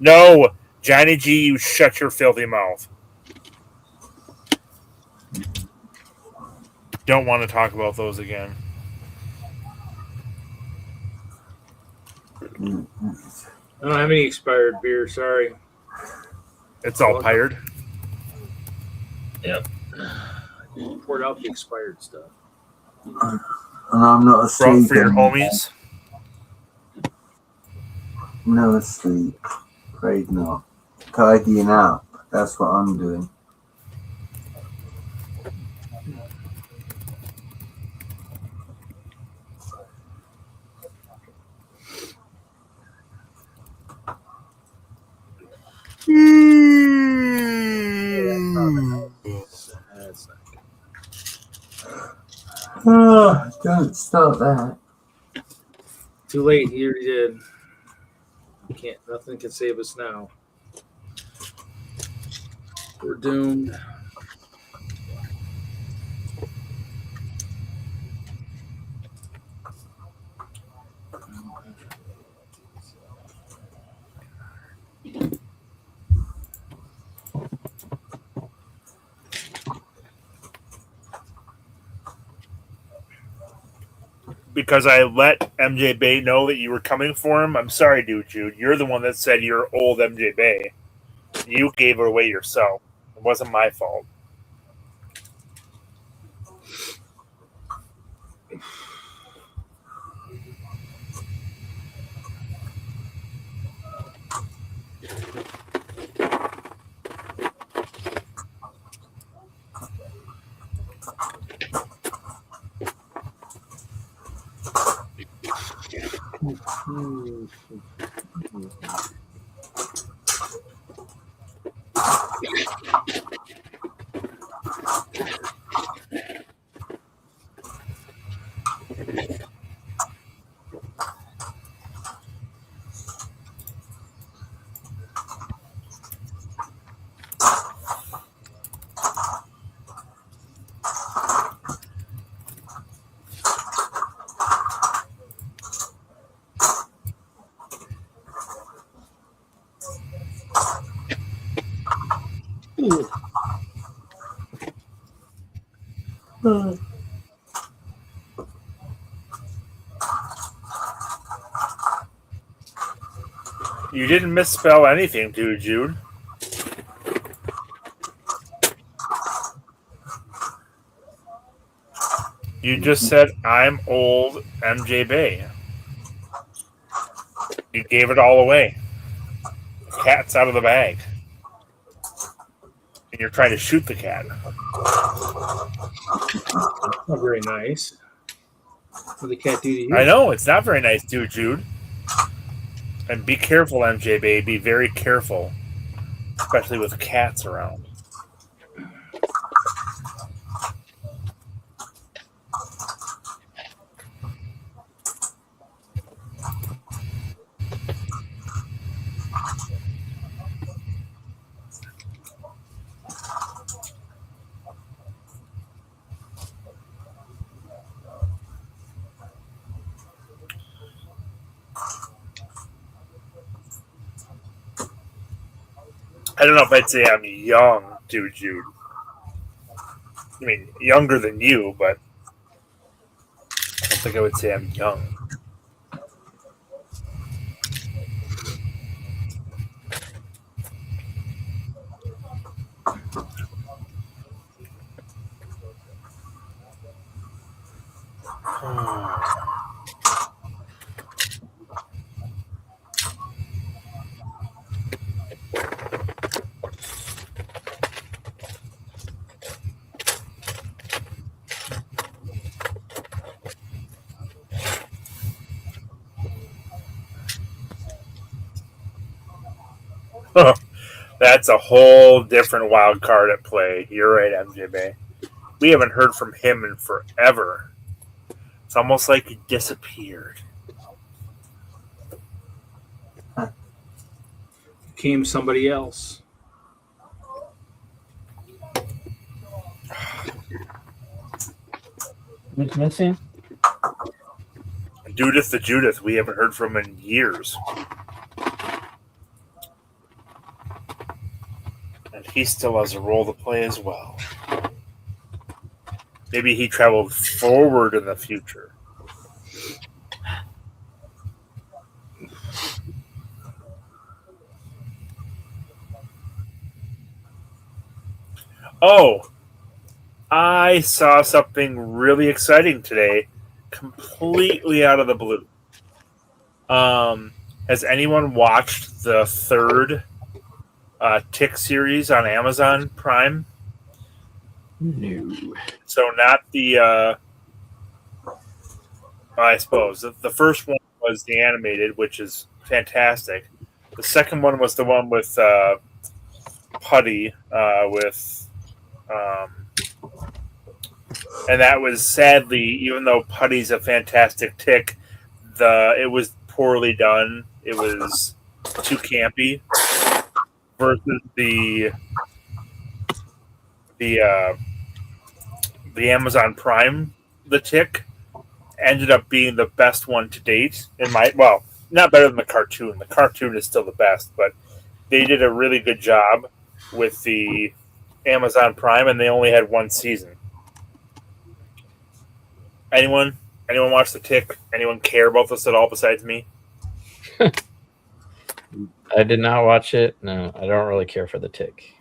No, Johnny G, you shut your filthy mouth. Don't want to talk about those again. I don't have any expired beer, sorry. It's all tired. Yep. Poured out the expired stuff. And I'm not asleep. For your homies. No asleep. Afraid not. Tidying up. That's what I'm doing. Oh, don't start that. Too late. He already did. Can't. Nothing can save us now. We're doomed. Because I let MJ Bay know that you were coming for him. I'm sorry, dude, Jude. You're the one that said you're old MJ Bay. You gave it away yourself. It wasn't my fault. You didn't misspell anything, dude, Jude. You just said, I'm old MJ Bay. You gave it all away. The cat's out of the bag. And you're trying to shoot the cat. Not very nice. What did the cat do to you? I know, it's not very nice, dude, Jude. And be careful, MJ Bay. Be very careful. Especially with cats around. I don't know if I'd say I'm young, dude, Jude. I mean, younger than you, but I don't think I would say I'm young. That's a whole different wild card at play. You're right, MJB. We haven't heard from him in forever. It's almost like he disappeared. Became somebody else. What's missing? Judith the Judith, we haven't heard from in years. And he still has a role to play as well. Maybe he traveled forward in the future. Oh, I saw something really exciting today, completely out of the blue. Has anyone watched the third Tick series on Amazon Prime? No. So not the, I suppose. The first one was the animated, which is fantastic. The second one was the one with Putty, with and that was sadly, even though Putty's a fantastic tick, it was poorly done. It was too campy versus the Amazon Prime. The tick ended up being the best one to date not better than the cartoon. The cartoon is still the best, but they did a really good job with the Amazon Prime, and they only had one season. Anyone watch The Tick? Anyone care about this at all besides me? I did not watch it. No, I don't really care for the Tick.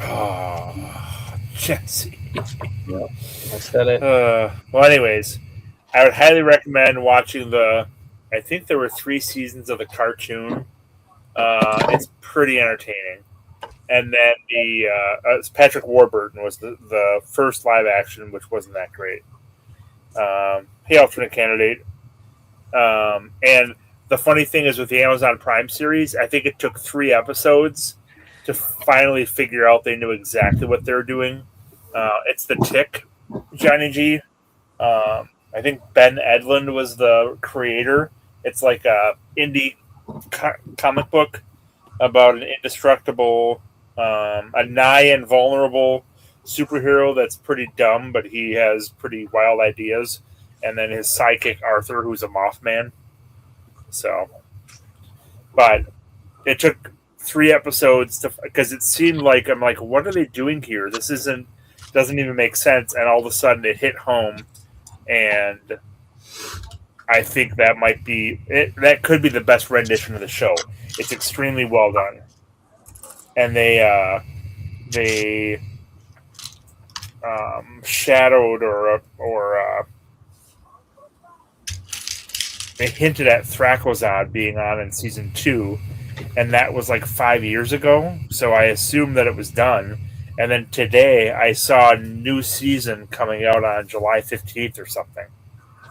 Oh, Jesse. I said it. Well, anyways, I would highly recommend watching I think there were 3 seasons of the cartoon. It's pretty entertaining. And then Patrick Warburton was the first live action, which wasn't that great. He alternate candidate. And the funny thing is with the Amazon Prime series, I think it took 3 episodes to finally figure out they knew exactly what they were doing. It's The Tick, Johnny G. I think Ben Edlund was the creator. It's like a indie comic book about an indestructible, a nigh invulnerable superhero that's pretty dumb, but he has pretty wild ideas. And then his sidekick Arthur, who's a Mothman. So, but it took 3 episodes because it seemed like I'm like, what are they doing here? This doesn't even make sense. And all of a sudden, it hit home, and I think that might be it. That could be the best rendition of the show. It's extremely well done, and they shadowed or they hinted at Thrakozod being on in season 2, and that was like 5 years ago. So I assumed that it was done. And then today I saw a new season coming out on July 15th or something,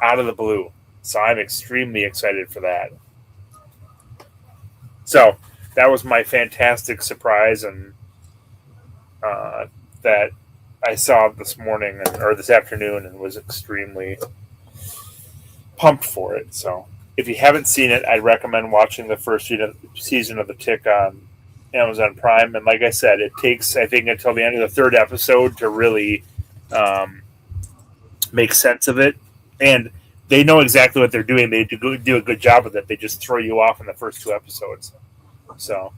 out of the blue. So I'm extremely excited for that. So that was my fantastic surprise, and that I saw this morning or this afternoon, and was extremely pumped for it. So if you haven't seen it, I'd recommend watching the first season of The Tick on Amazon Prime. And like I said, it takes, I think, until the end of the 3rd episode to really make sense of it. And they know exactly what they're doing. They do a good job with it. They just throw you off in the first 2 episodes. So,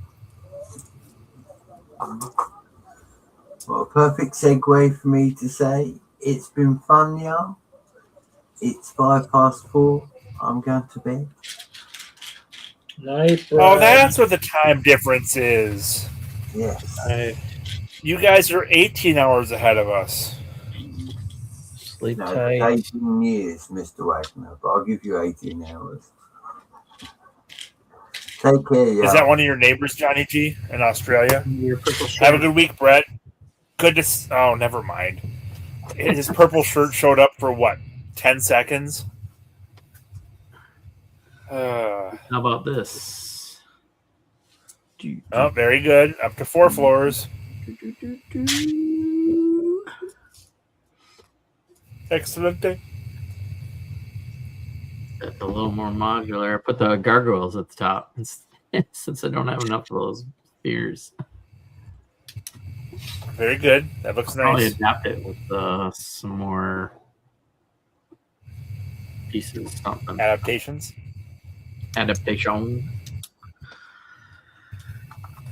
well, a perfect segue for me to say it's been fun, y'all. It's 4:05. I'm going to bed. Night, oh, that's what the time difference is. Yes. You guys are 18 hours ahead of us. Sleep No, tight. 18 years, Mr. Wagner, but I'll give you 18 hours. Take care, y'all. Is that one of your neighbors, Johnny G, in Australia? Your purple shirt. Have a good week, Brett. Good to. Oh, never mind. His purple shirt showed up for what? 10 seconds. How about this? Oh, very good. Up to 4 floors. Excellent. A little more modular. I put the gargoyles at the top since I don't have enough of those spheres. Very good. That looks Probably nice. adapt it with some more pieces, something. Adaptations. Adaptation.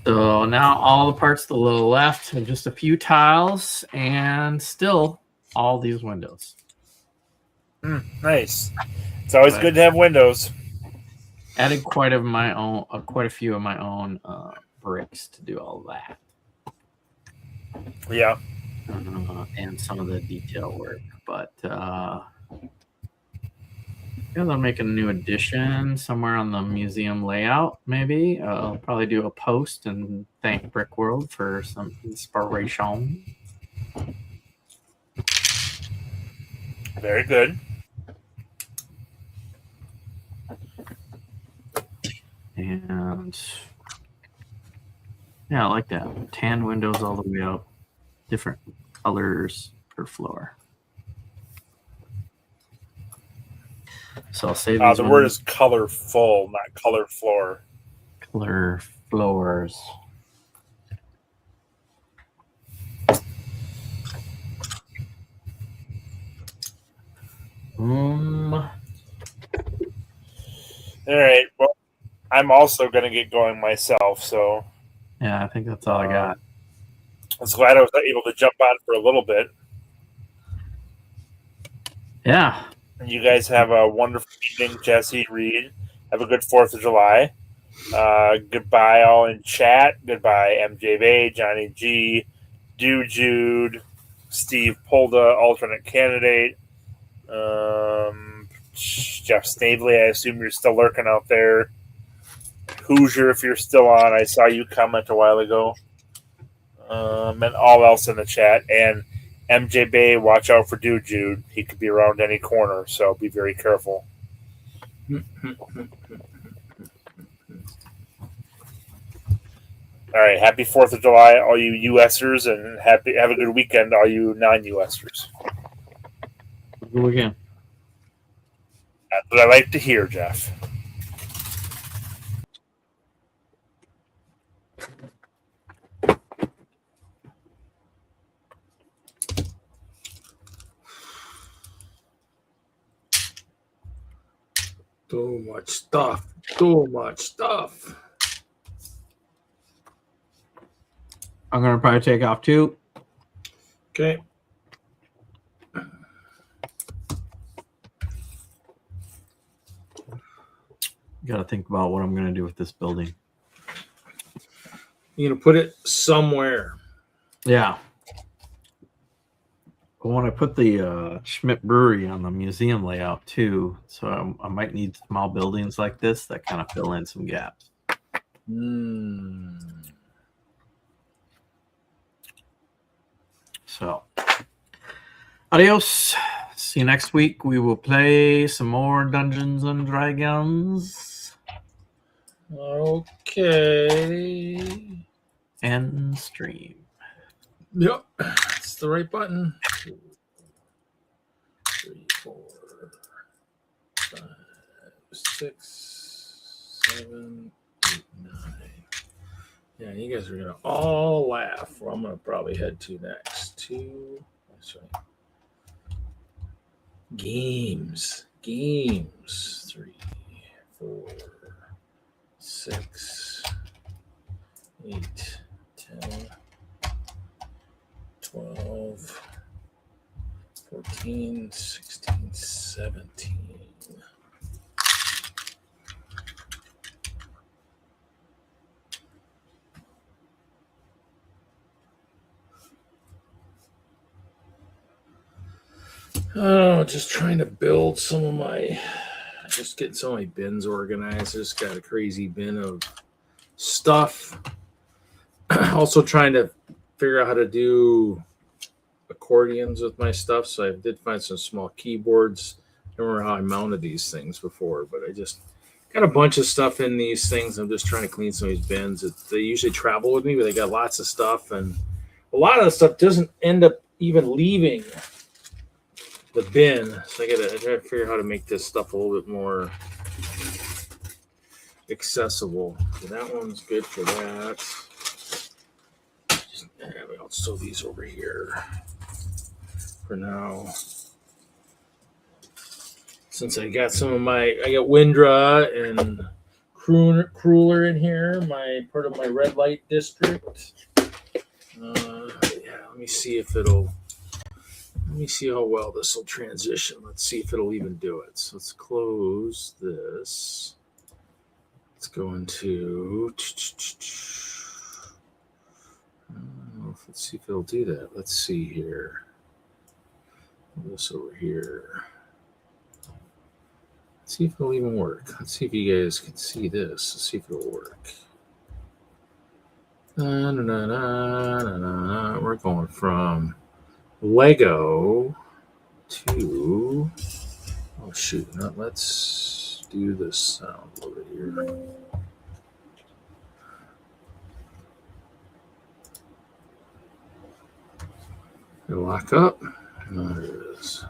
So now all the parts to the left and just a few tiles, and still all these windows. Nice. It's always good to have windows. Added quite a few of my own bricks to do all that. Yeah. And some of the detail work, but I'll make a new addition somewhere on the museum layout. Maybe I'll probably do a post and thank Brick World for some inspiration. Very good. And yeah, I like that. Tan windows all the way up, different colors per floor. So I'll save these The word is colorful, not color floor. color floors. All right. Well, I'm also going to get going myself, so Yeah, I think that's all I got. I was glad I was able to jump on for a little bit. Yeah. And you guys have a wonderful evening, Jesse, Reed. Have a good 4th of July. Goodbye, all in chat. Goodbye, MJ Bay, Johnny G, Jude, Steve Polda, alternate candidate. Jeff Snavely, I assume you're still lurking out there. Hoosier, if you're still on, I saw you comment a while ago. And all else in the chat. And MJ Bay, watch out for Jude. He could be around any corner, so be very careful. All right, happy 4th of July, all you USers, and have a good weekend, all you non-USers. Go again. That's what I like to hear, Jeff. Too much stuff. Too much stuff. I'm going to probably take off too. Okay. Got to think about what I'm going to do with this building. You're going to put it somewhere. Yeah. I want to put the Schmidt Brewery on the museum layout too. So I might need small buildings like this that kind of fill in some gaps. So, adios. See you next week. We will play some more Dungeons and Dragons. Okay. And stream. Yep. That's the right button. 2, 3, 4, 5, 6, 7, 8, 9. Yeah, you guys are going to all laugh. Well, I'm going to probably head to next. 2. That's right. Games. 3, 4, 6, 8, 10, 12, 14, 16, 17. Oh, just trying to build some of my, just getting some of my bins organized. I just got a crazy bin of stuff. Also trying to figure out how to do accordions with my stuff. So I did find some small keyboards. I don't remember how I mounted these things before, but I just got a bunch of stuff in these things. I'm just trying to clean some of these bins. They usually travel with me, but they got lots of stuff. And a lot of the stuff doesn't end up even leaving the bin. So I try to figure out how to make this stuff a little bit more accessible. So that one's good for that. I'll sew these over here for now. Since I got I got Windra and Crueler in here, part of my red light district. Let me see how well this will transition. Let's see if it'll even do it. So let's close this. Let's go into. Let's see if it'll do that. Let's see here. This over here. Let's see if it'll even work. Let's see if you guys can see this. Let's see if it'll work. We're going from Lego to. Oh shoot! Now let's do this sound over here. It'll lock up. There it is.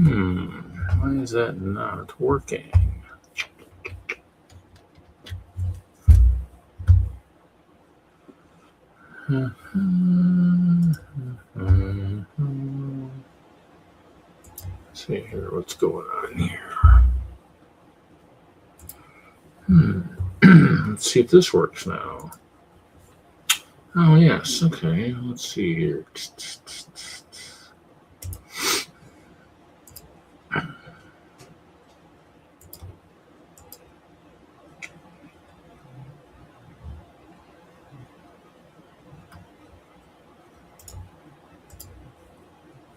Why is that not working? Let's see here, what's going on here? Let's see if this works now. Oh, yes. Okay. Let's see here.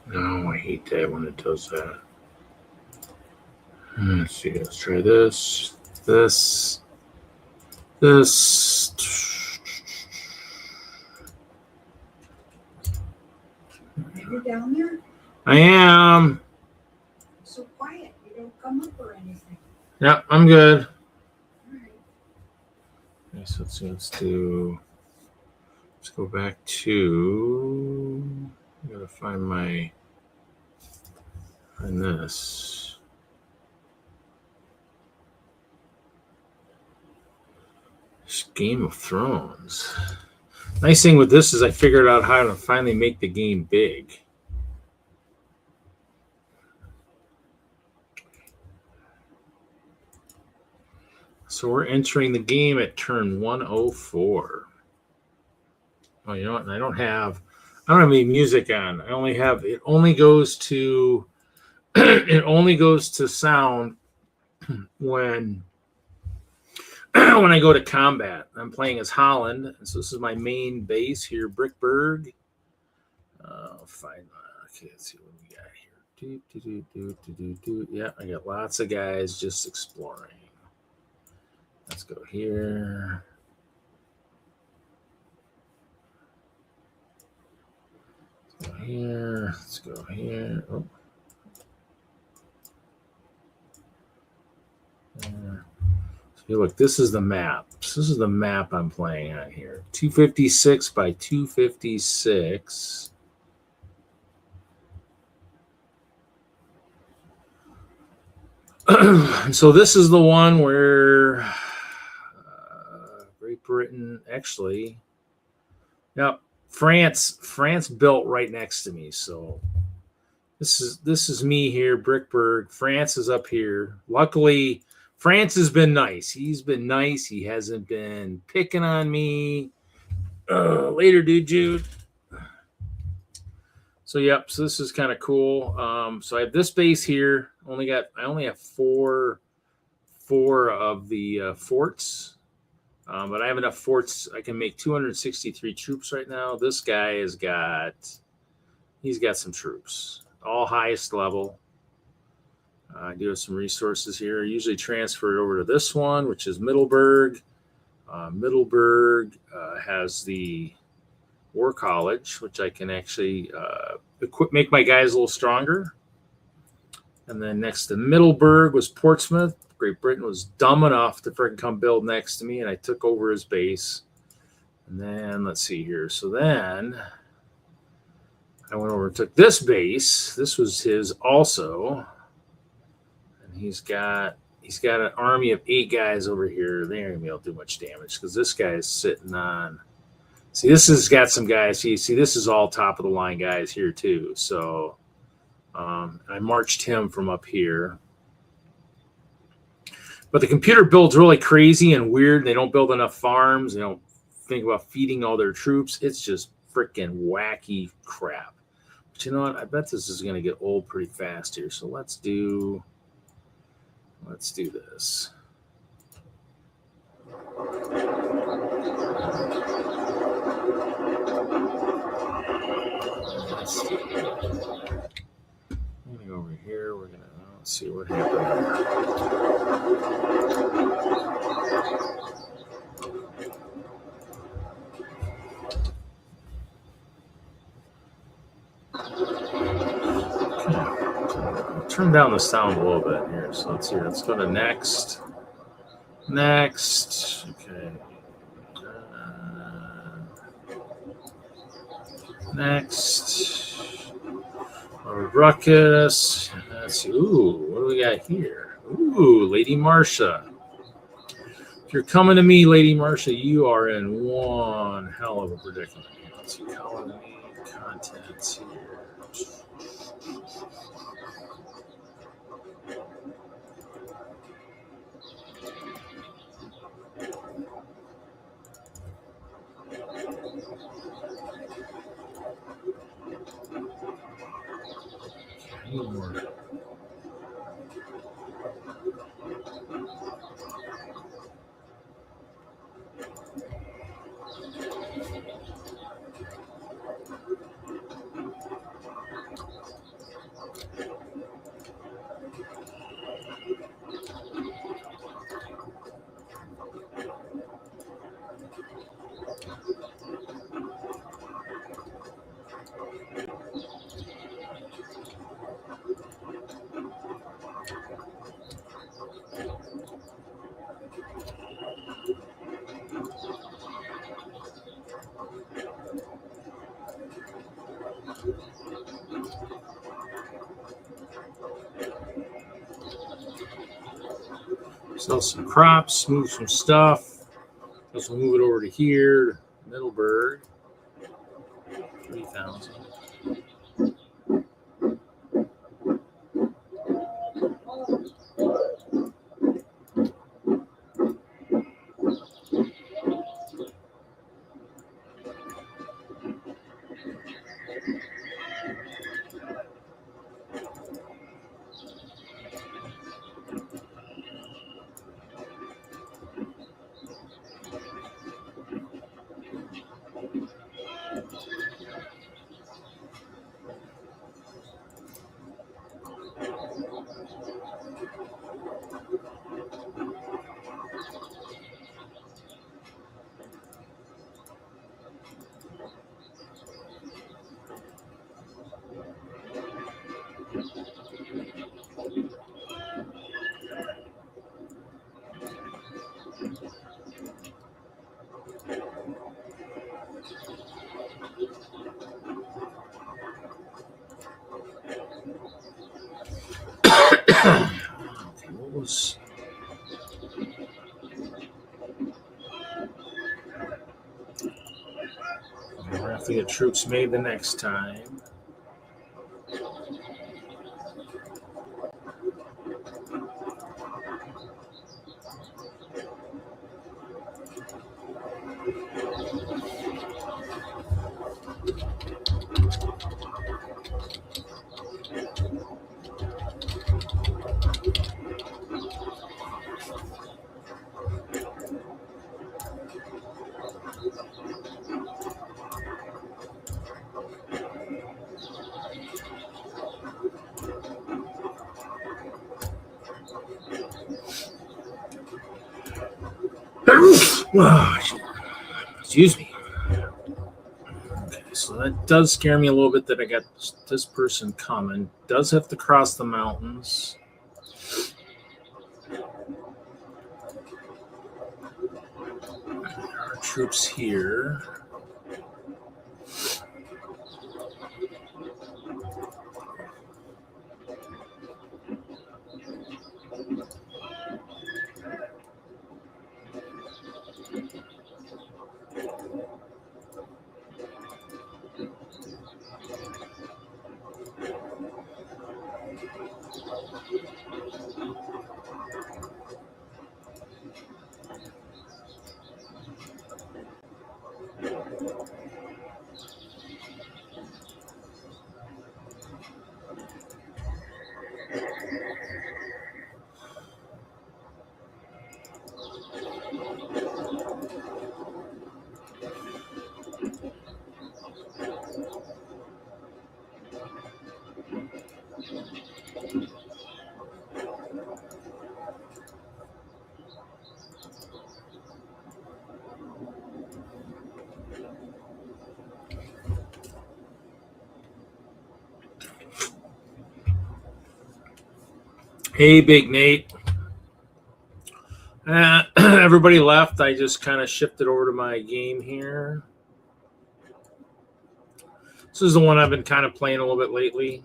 No, I hate that when it does that. Let's see. Let's try this. This. Are you down there? I am. So quiet. You don't come up or anything. Yep, I'm good. All right. Okay, so let's go back to. I gotta find this. It's Game of Thrones. Nice thing with this is I figured out how to finally make the game big. So we're entering the game at turn 104. Oh, you know what? I don't have any music on. It only goes to it only goes to sound when I go to combat. I'm playing as Holland, so this is my main base here, Brickburg. Fine. Okay, let's see what we got here. Yeah, I got lots of guys just exploring. Let's go here. Let's go here. Let's go here. Oh. There. So look, this is the map. So this is the map I'm playing on here. 256 by 256. So this is the one where Great Britain, actually, now France built right next to me. So this is me here, Brickburg. France is up here. Luckily, France has been nice. He's been nice. He hasn't been picking on me. Later, dude. So yep. So this is kind of cool. So I have this base here. I only have four of the forts, but I have enough forts. I can make 263 troops right now. This guy he's got some troops, all highest level. I do have some resources here. I usually transfer it over to this one, which is Middleburg. Middleburg has the War College, which I can actually make my guys a little stronger. And then next to Middleburg was Portsmouth. Great Britain was dumb enough to freaking come build next to me, and I took over his base. And then let's see here. So then I went over and took this base. This was his also. And he's got an army of 8 guys over here. They aren't gonna be able to do much damage because this guy is sitting on. See, this has got some guys. See, this is all top of the line guys here too. So I marched him from up here. But the computer builds really crazy and weird. They don't build enough farms. They don't think about feeding all their troops. It's just freaking wacky crap. But you know what? I bet this is going to get old pretty fast here. So let's do this. Let's see. I'm going to go over here. We're going to see what happens. Turn down the sound a little bit here. So let's see. Let's go to next. Next. Okay. Next. Ruckus. Let's see. Ooh, what do we got here? Ooh, Lady Marcia. If you're coming to me, Lady Marcia, you are in one hell of a predicament. Let's see, colony, contents here. More. Sell some crops, move some stuff. Let's move it over to here, Middleburg. 3,000. What was? We'll have to get troops made the next time. Excuse me. Okay, so that does scare me a little bit that I got this person coming. Does have to cross the mountains. Our troops here. Hey, Big Nate. Everybody left. I just kind of shifted over to my game here. This is the one I've been kind of playing a little bit lately.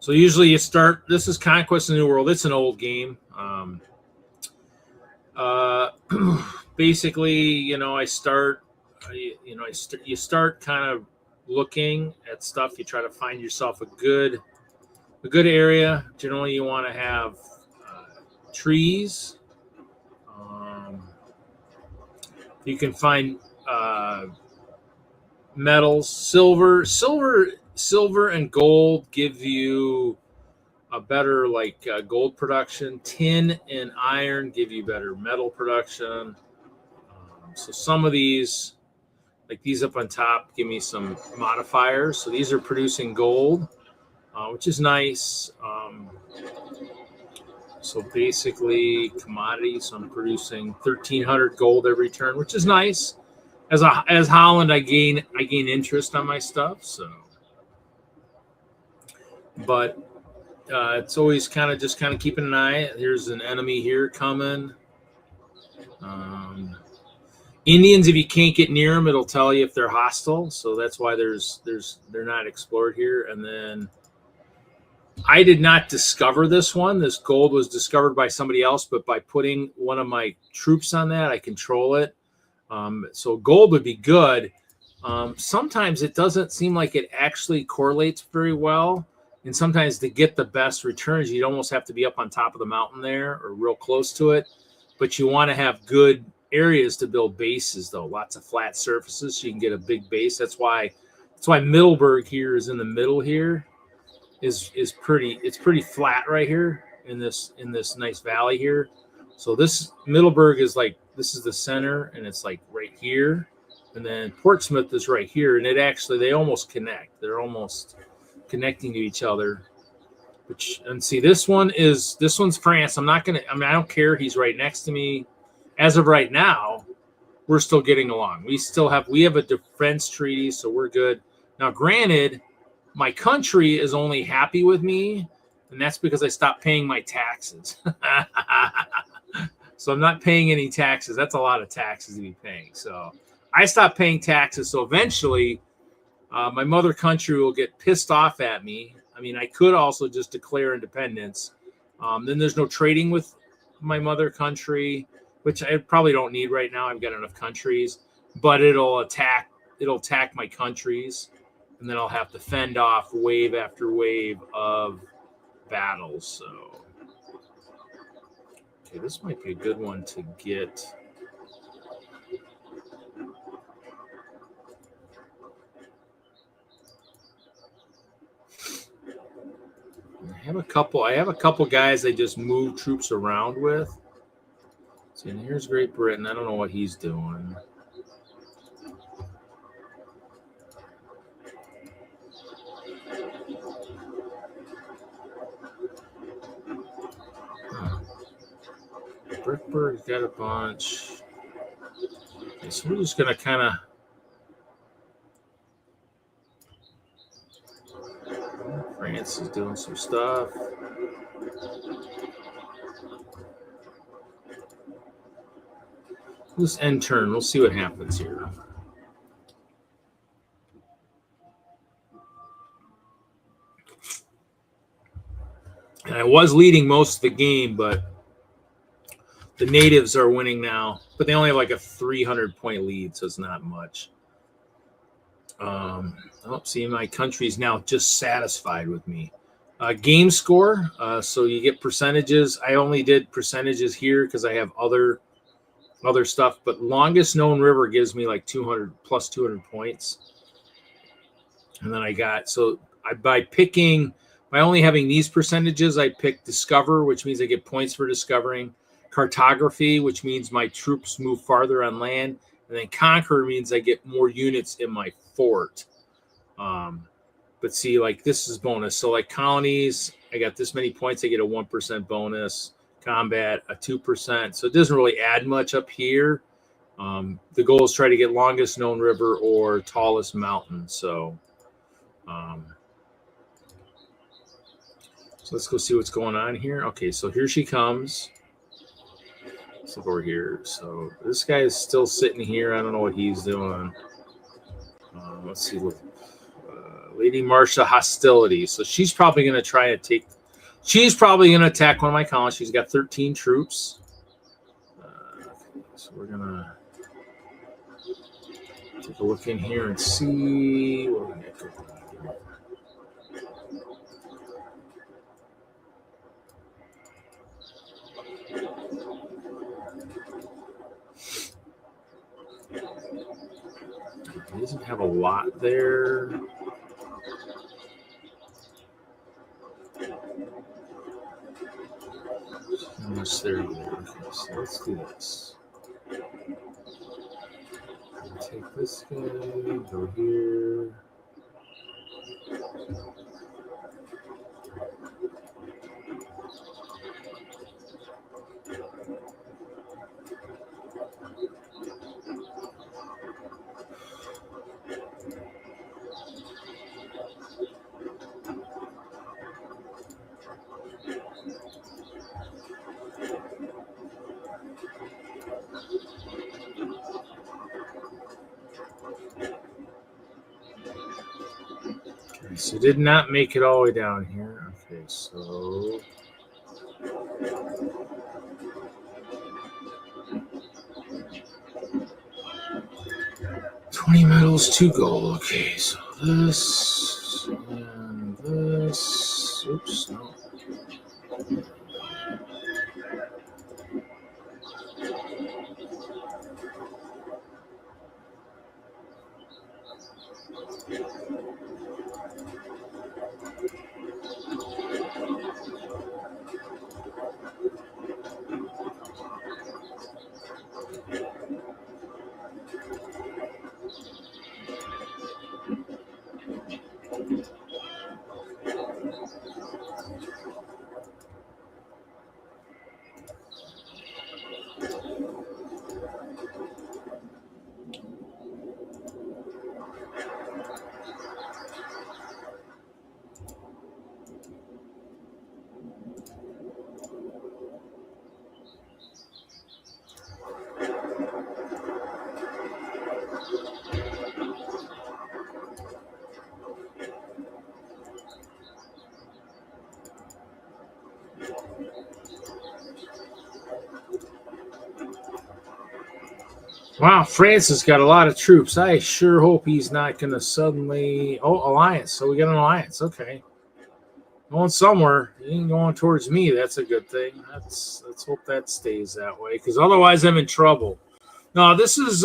So usually you start. This is Conquest of the New World. It's an old game. Basically, I start. You start kind of looking at stuff. You try to find yourself a good area. Generally, you want to have trees. You can find metals. Silver and gold give you a better gold production. Tin and iron give you better metal production. So some of these, like these up on top, give me some modifiers. So these are producing gold, which is nice. So basically commodities, I'm producing 1,300 gold every turn, which is nice. As Holland, I gain interest on my stuff. So, but it's always kind of keeping an eye. There's an enemy here coming. Indians, if you can't get near them, it'll tell you if they're hostile. So that's why they're not explored here. And then I did not discover this one. This gold was discovered by somebody else, but by putting one of my troops on that, I control it. So gold would be good. Sometimes it doesn't seem like it actually correlates very well. And sometimes to get the best returns, you'd almost have to be up on top of the mountain there or real close to it. But you want to have good areas to build bases, though. Lots of flat surfaces so you can get a big base. That's why Middleburg here is in the middle here. It's pretty flat right here in this nice valley here. So this Middleburg is this is the center, and it's like right here. And then Portsmouth is right here, and they almost connect. They're almost connecting to each other. And see, this one's France. I don't care. He's right next to me. As of right now, we're still getting along. We have a defense treaty, so we're good. Now, granted, my country is only happy with me, and that's because I stopped paying my taxes. So I'm not paying any taxes. That's a lot of taxes to be paying. So I stopped paying taxes. So eventually, my mother country will get pissed off at me. I mean, I could also just declare independence. Then there's no trading with my mother country, which I probably don't need right now. I've got enough countries, but it'll attack my countries, and then I'll have to fend off wave after wave of battles. So, okay, this might be a good one to get. I have a couple guys I just move troops around with. So, and here's Great Britain. I don't know what he's doing. Brickburg's got a bunch. Okay, so we're just gonna kind of. France is doing some stuff. Let's end turn. We'll see what happens here. And I was leading most of the game, but the natives are winning now. But they only have like a 300-point lead, so it's not much. See, my country's now just satisfied with me. Game score. So you get percentages. I only did percentages here because I have other stuff. But longest known river gives me like 200 points. And then by only having these percentages, I pick discover, which means I get points for discovering. Cartography, which means my troops move farther on land. And then conquer means I get more units in my fort. But see, like this is bonus. So like colonies, I got this many points. I get a 1% bonus. Combat, a 2%. So it doesn't really add much up here. The goal is try to get longest known river or tallest mountain. So let's go see what's going on here. Okay, so here she comes. Let's look over here. So this guy is still sitting here. I don't know what he's doing. Let's see what Lady Marsha hostility. So she's probably going to try to take. She's probably going to attack one of my colonies. She's got 13 troops. So we're going to take a look in here and see what we got going on here. He doesn't have a lot there. How much there? Okay, so let's do this. Take this guy, go here. So did not make it all the way down here. Okay, so $20 medals, 2 gold. Okay, so this and this. Oops, no. Wow, France has got a lot of troops. I sure hope he's not going to suddenly... Oh, alliance. So we got an alliance. Okay. Going somewhere. He ain't going towards me. That's a good thing. Let's hope that stays that way, because otherwise I'm in trouble. No, this is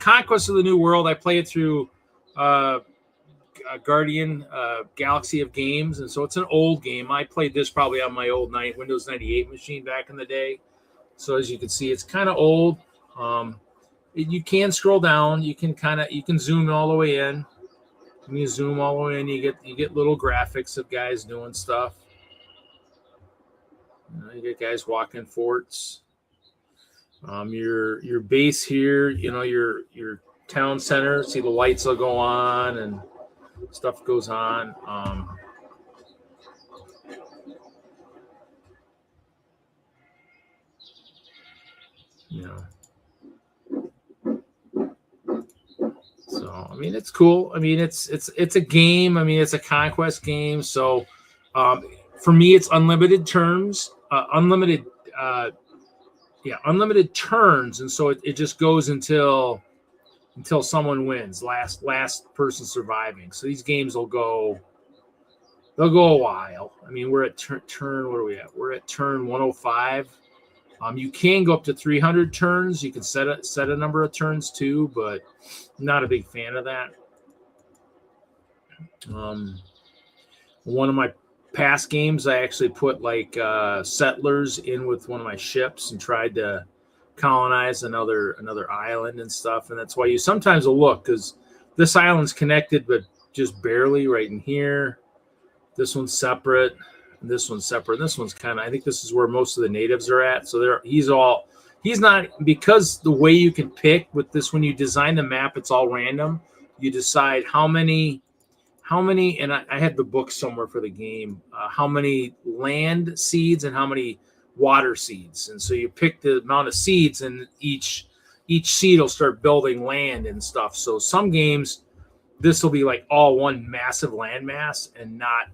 Conquest of the New World. I play it through Guardian Galaxy of Games, and so it's an old game. I played this probably on my old Windows 98 machine back in the day. So as you can see, it's kind of old. You can scroll down. You can zoom all the way in. When you zoom all the way in, you get little graphics of guys doing stuff. You get guys walking forts. Your base here, your town center. See the lights will go on and stuff goes on. So I mean, it's cool. I mean, it's a game. I mean, it's a conquest game. So for me, it's unlimited turns, unlimited turns, and so it just goes until someone wins. Last person surviving. So these games they'll go a while. I mean, we're at turn. What are we at? We're at turn 105. You can go up to 300 turns. You can set a number of turns too, but I'm not a big fan of that. One of my past games, I actually put like settlers in with one of my ships and tried to colonize another island and stuff. And that's why you sometimes will look, because this island's connected, but just barely right in here. This one's separate. And this one's separate. And this one's I think this is where most of the natives are at. So he's not, because the way you can pick with this, when you design the map, it's all random. You decide how many, and I had the book somewhere for the game, how many land seeds and how many water seeds. And so you pick the amount of seeds, and each seed will start building land and stuff. So some games, this will be like all one massive landmass and not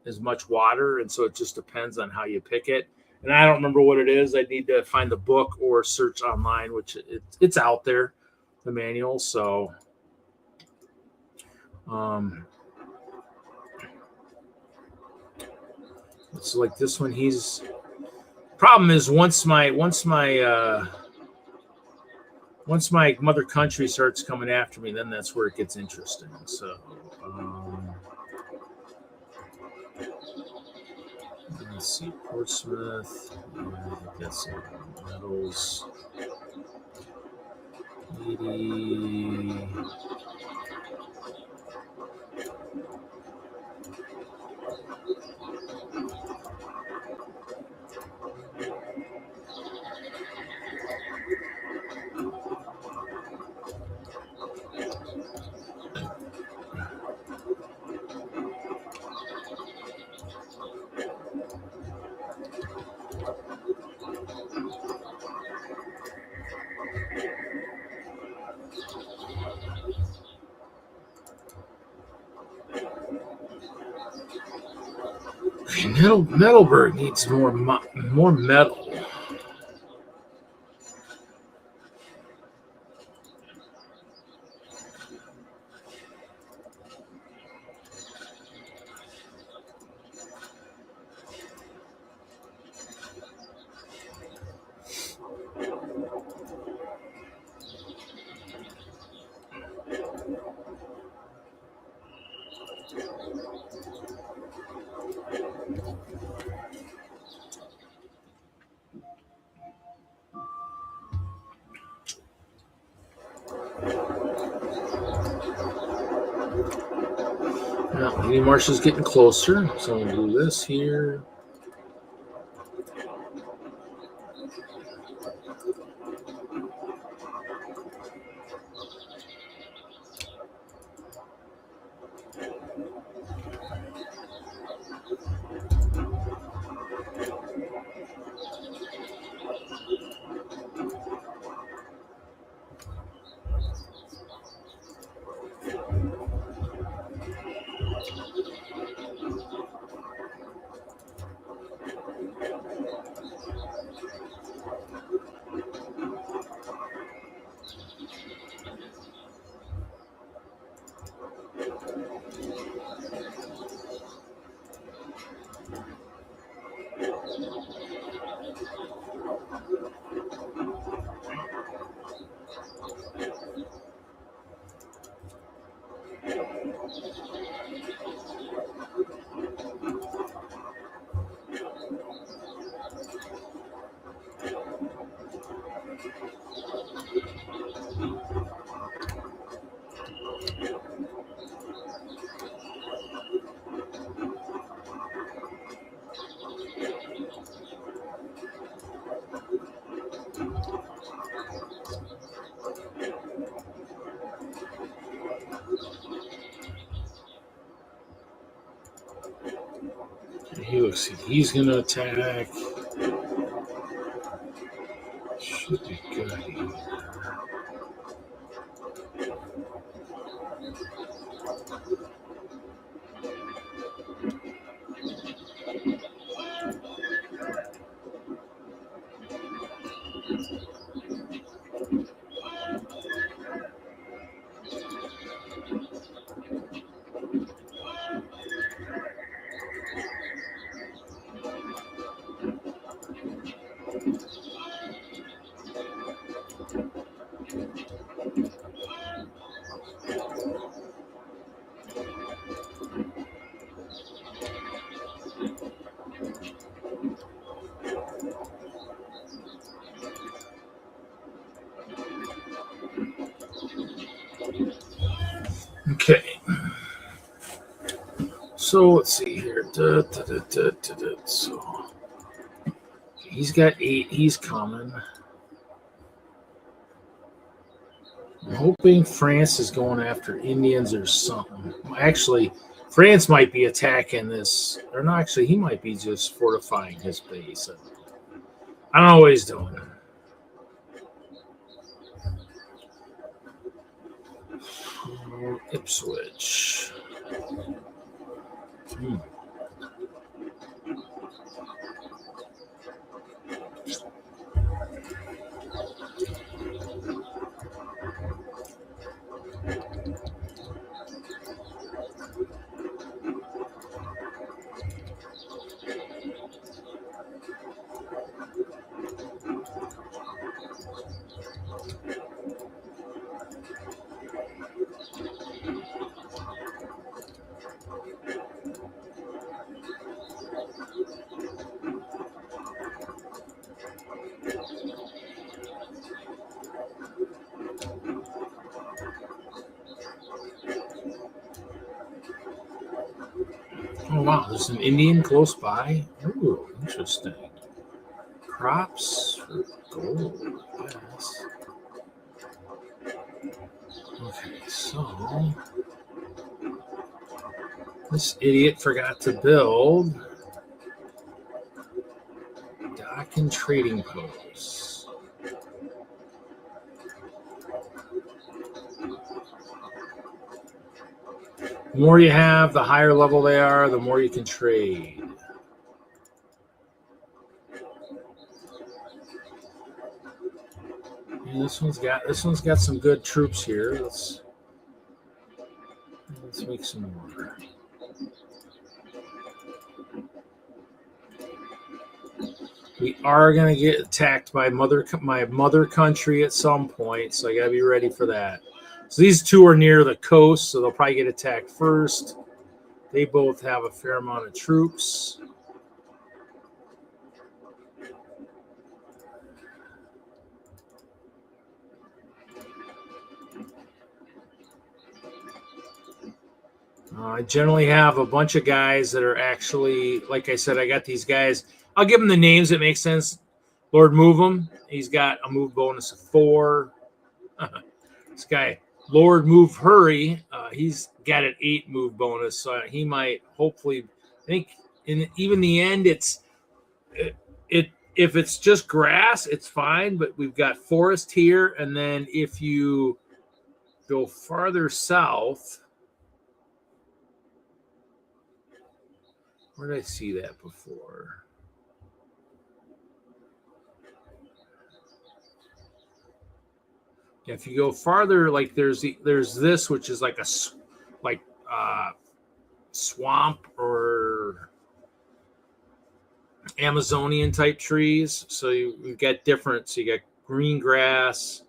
as much water, and so it just depends on how you pick it. And I don't remember what it is. I need to find the book or search online, which it's out there, the manual. So, it's like this one. He's problem is once my mother country starts coming after me, then that's where it gets interesting. So, let's see, Portsmouth. I think that's metals. 80. Metalburg needs more metal. Now, Lady Marsha's getting closer, so we'll do this here. He's going to attack. Should be good here. Okay. So let's see here. So he's got 8. He's coming. I'm hoping France is going after Indians or something. Actually, France might be attacking this. Or no, actually, he might be just fortifying his base. I don't know what he's doing. Ipswich. Oh wow, there's an Indian close by. Ooh, interesting. Crops for gold, yes. Okay, so this idiot forgot to build dock and trading posts. The more you have, the higher level they are, the more you can trade. And this one's got some good troops here. Let's make some more. We are gonna get attacked by my mother country at some point, so I gotta be ready for that. So these two are near the coast, so they'll probably get attacked first. They both have a fair amount of troops. I generally have a bunch of guys that are actually, like I said, I got these guys. I'll give them the names that make sense. Lord Move 'em. He's got a move bonus of 4. This guy, Lord Move Hurry, he's got an 8 move bonus, so he might hopefully. I think in even the end, if it's just grass, it's fine. But we've got forest here, and then if you go farther south. Where did I see that before? Yeah, if you go farther, like there's this, which is like a swamp or Amazonian type trees. So you got different. So you got green grass,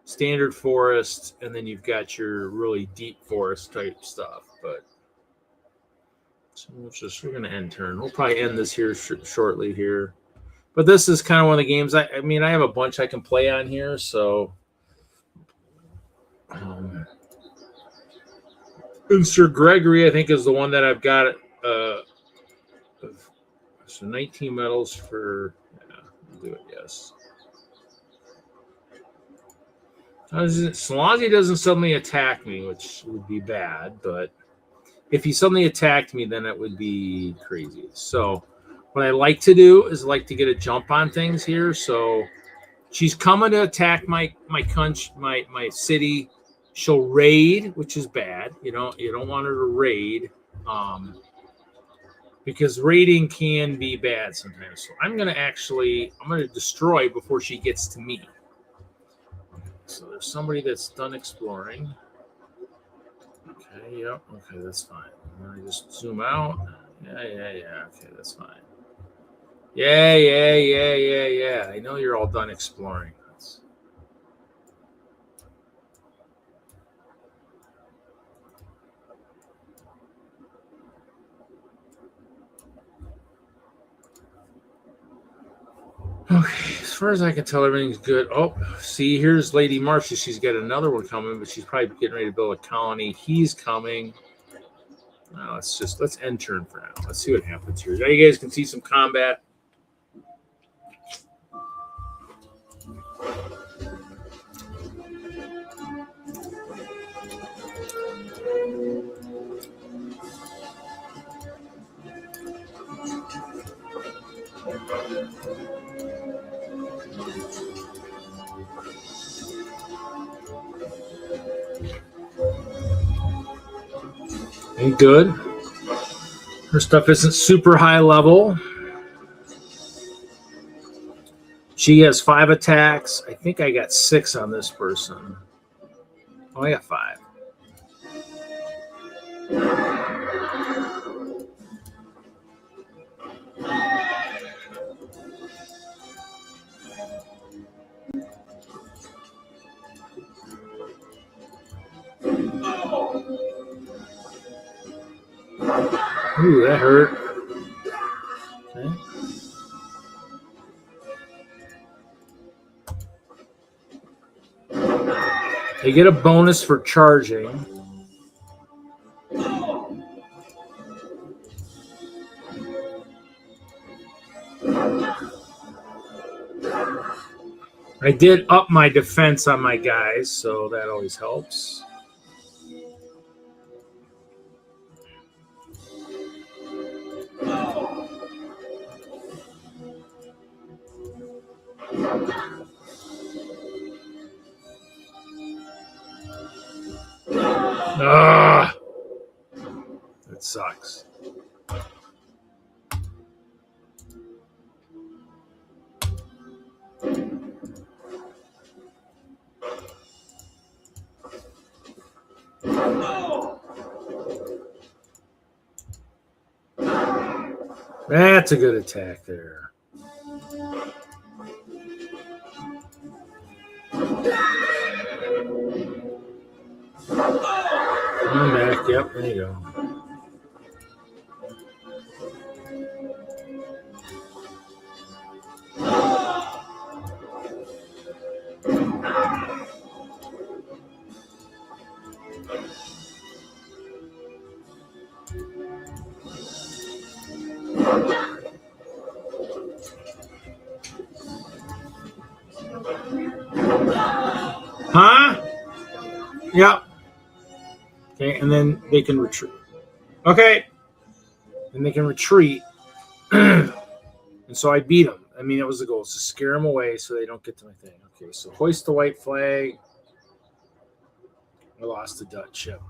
standard forest, and then you've got your really deep forest type stuff. But so we're going to end turn. We'll probably end this here shortly here. But this is kind of one of the games. I mean, I have a bunch I can play on here. So, and Sir Gregory, I think, is the one that I've got. So 19 medals for. Yeah, I'll do it. Yes. As long as he doesn't suddenly attack me, which would be bad, but. If he suddenly attacked me, then it would be crazy. So what I like to do is like to get a jump on things here. So she's coming to attack my country, my city. She'll raid, which is bad. You don't want her to raid because raiding can be bad sometimes. So I'm going to destroy before she gets to me. So there's somebody that's done exploring. Okay, yep. Okay, that's fine. Let me just zoom out. Yeah. Okay, that's fine. Yeah. I know you're all done exploring. Okay, as far as I can tell, everything's good. Oh, see, here's Lady Marcia. She's got another one coming, but she's probably getting ready to build a colony. He's coming. No, let's end turn for now. Let's see what happens here. Now you guys can see some combat. Ain't good. Her stuff isn't super high level. She has 5 attacks. I think I got 6 on this person. Oh, I got 5. Ooh, that hurt. Okay. They get a bonus for charging. I did up my defense on my guys, so that always helps. Ah, that sucks. That's a good attack there. I'm back. Yep, there you go. Huh? Yep. Okay, and then they can retreat. Okay. And they can retreat. And so I beat them. I mean, it was the goal, is to scare them away so they don't get to my thing. Okay, so hoist the white flag. I lost the Dutch ship.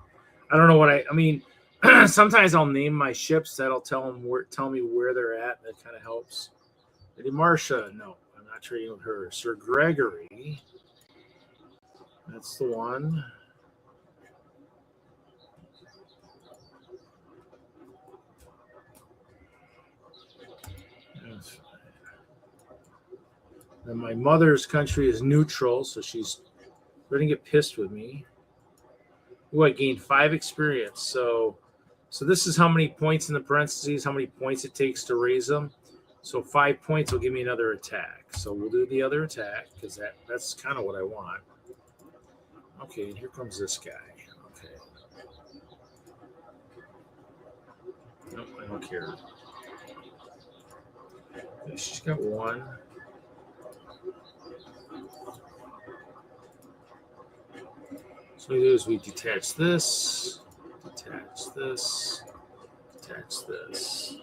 I don't know what I mean, sometimes I'll name my ships. That'll tell me where they're at. That kind of helps. Lady Marcia, no, I'm not trading with her. Sir Gregory. That's the one. And my mother's country is neutral, so she's going to get pissed with me. Ooh, I gained 5 experience. So this is how many points in the parentheses, how many points it takes to raise them. So 5 points will give me another attack. So we'll do the other attack because that's kind of what I want. Okay, and here comes this guy. Okay. Nope, I don't care. Okay, she's got 1. So what we do is we detach this, detach this, detach this.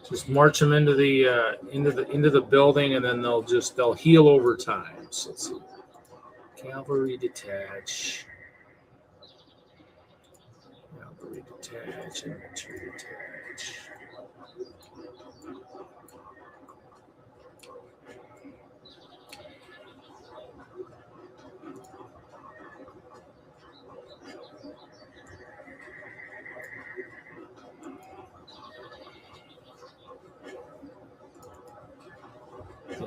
Just march them into the building, and then they'll heal over time. So let's see. Cavalry detach. Cavalry detach and infantry detach.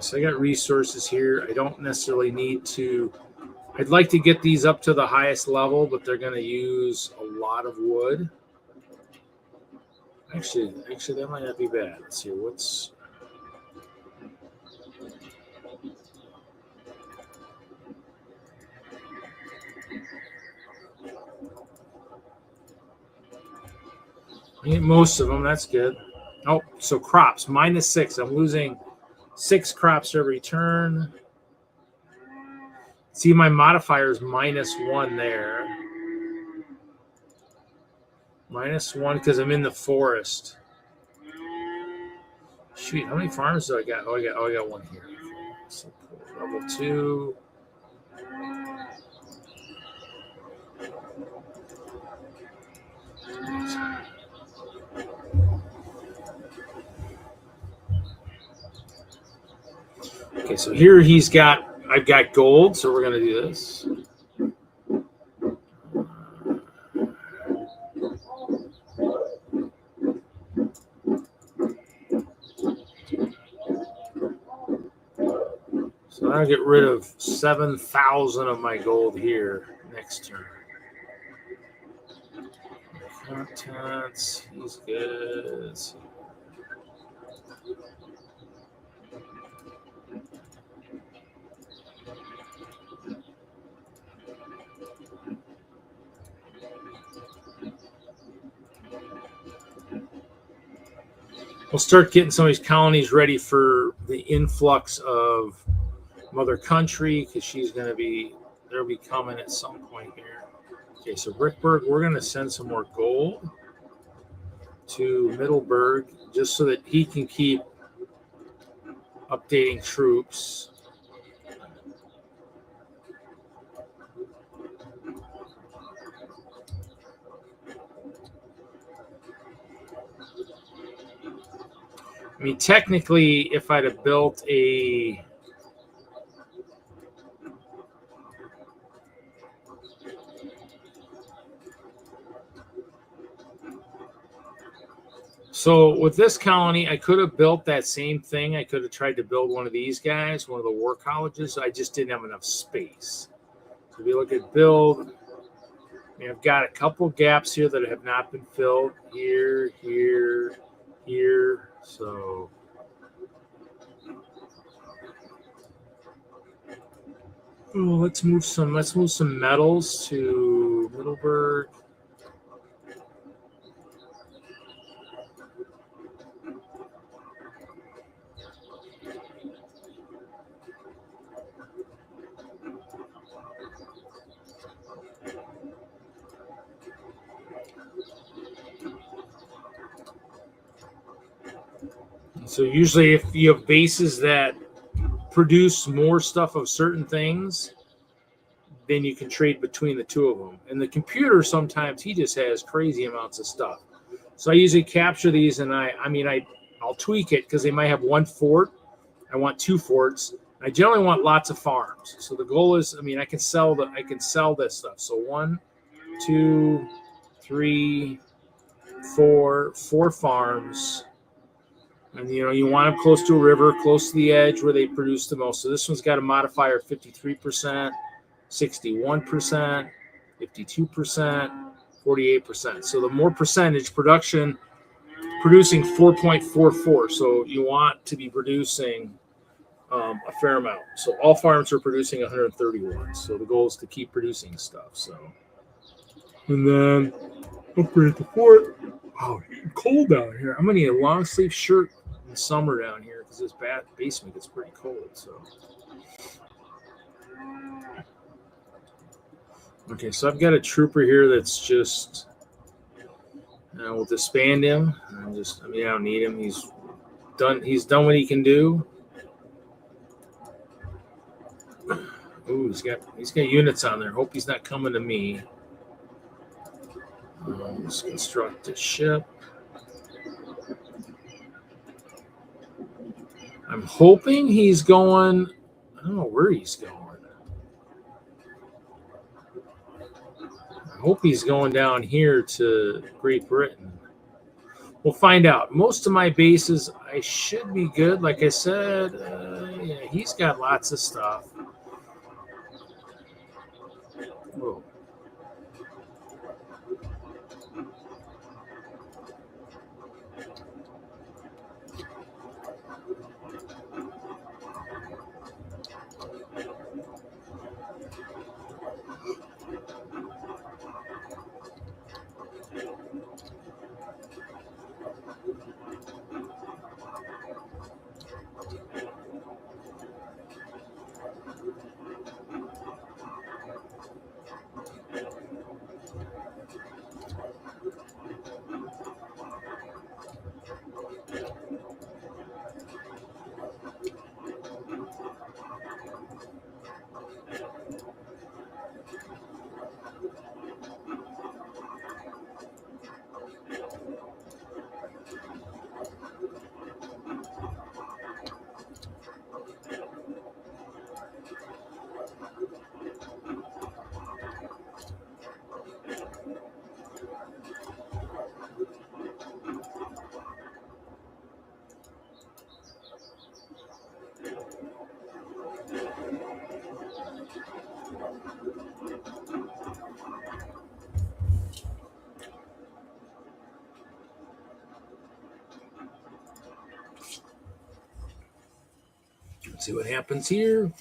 So I got resources here. I don't necessarily need to. I'd like to get these up to the highest level, but they're going to use a lot of wood. Actually, that might not be bad. Let's see what's. I get most of them. That's good. Oh, so crops -6. I'm losing 6 crops every turn. See, my modifier is -1 there. -1 because I'm in the forest. Shoot, how many farms do I got? Oh, I got 1 here. So level 2. Okay, so here I've got gold, so we're going to do this. So I'll get rid of 7,000 of my gold here next turn. Contents, he's good. We'll start getting some of these colonies ready for the influx of Mother Country because they'll be coming at some point here. Okay, so Brickburg, we're going to send some more gold to Middleburg just so that he can keep updating troops. I mean, technically, if I'd have built a So with this colony, I could have built that same thing. I could have tried to build one of these guys, one of the war colleges. I just didn't have enough space. So if you look at build, I mean, I've got a couple gaps here that have not been filled. Here, here, here. So let's move some metals to Middleburg. So usually if you have bases that produce more stuff of certain things, then you can trade between the two of them. And the computer, sometimes he just has crazy amounts of stuff. So I usually capture these and I'll tweak it because they might have one fort. I want 2 forts. I generally want lots of farms. So the goal is, I can sell this stuff. So 1, 2, 3, 4 farms. And you want them close to a river, close to the edge where they produce the most. So this one's got a modifier of 53%, 61%, 52%, 48%. So the more percentage producing 4.44. So you want to be producing a fair amount. So all farms are producing 131. So the goal is to keep producing stuff. So, and then upgrade the fort. Oh, it's cold down here. I'm gonna need a long sleeve shirt in summer down here because this basement gets pretty cold. So, okay, so I've got a trooper here that's just. We'll disband him. I don't need him. He's done. He's done what he can do. Ooh, he's got units on there. Hope he's not coming to me. Let's construct a ship. I'm hoping he's going. I don't know where he's going. I hope he's going down here to Great Britain. We'll find out. Most of my bases, I should be good. Like I said, yeah, he's got lots of stuff. Whoa. See what happens here.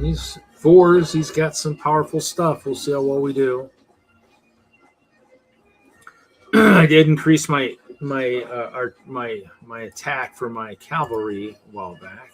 He's fours. He's got some powerful stuff. We'll see how well we do. I did increase my attack for my cavalry a while back.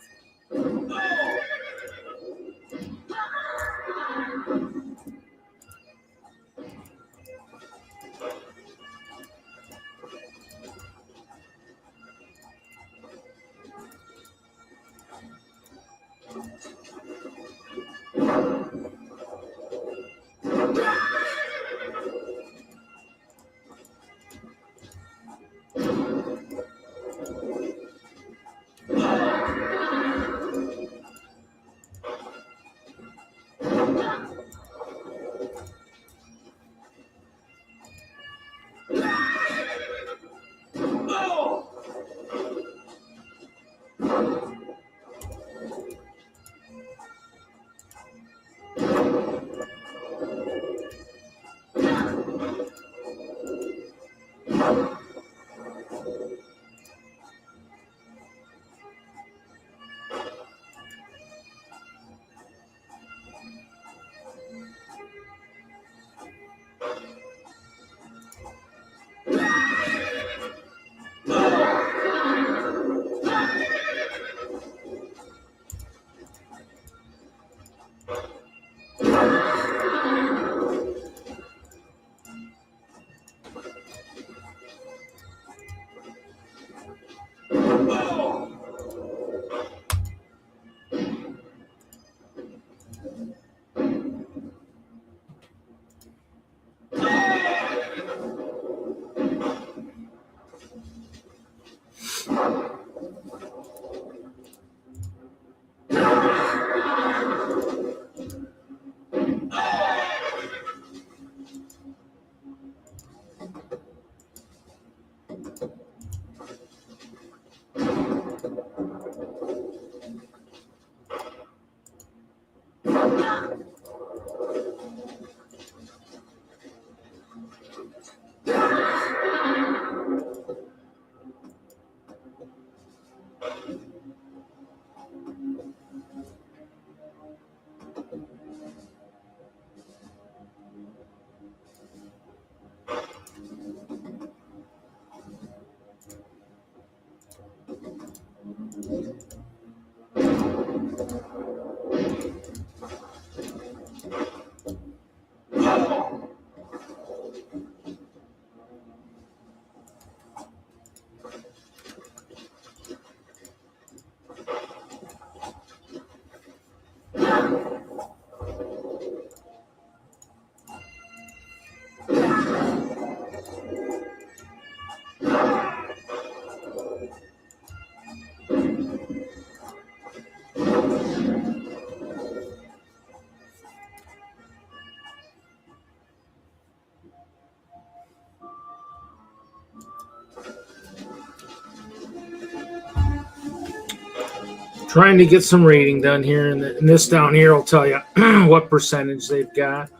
Trying to get some rating done here, and this down here will tell you what percentage they've got.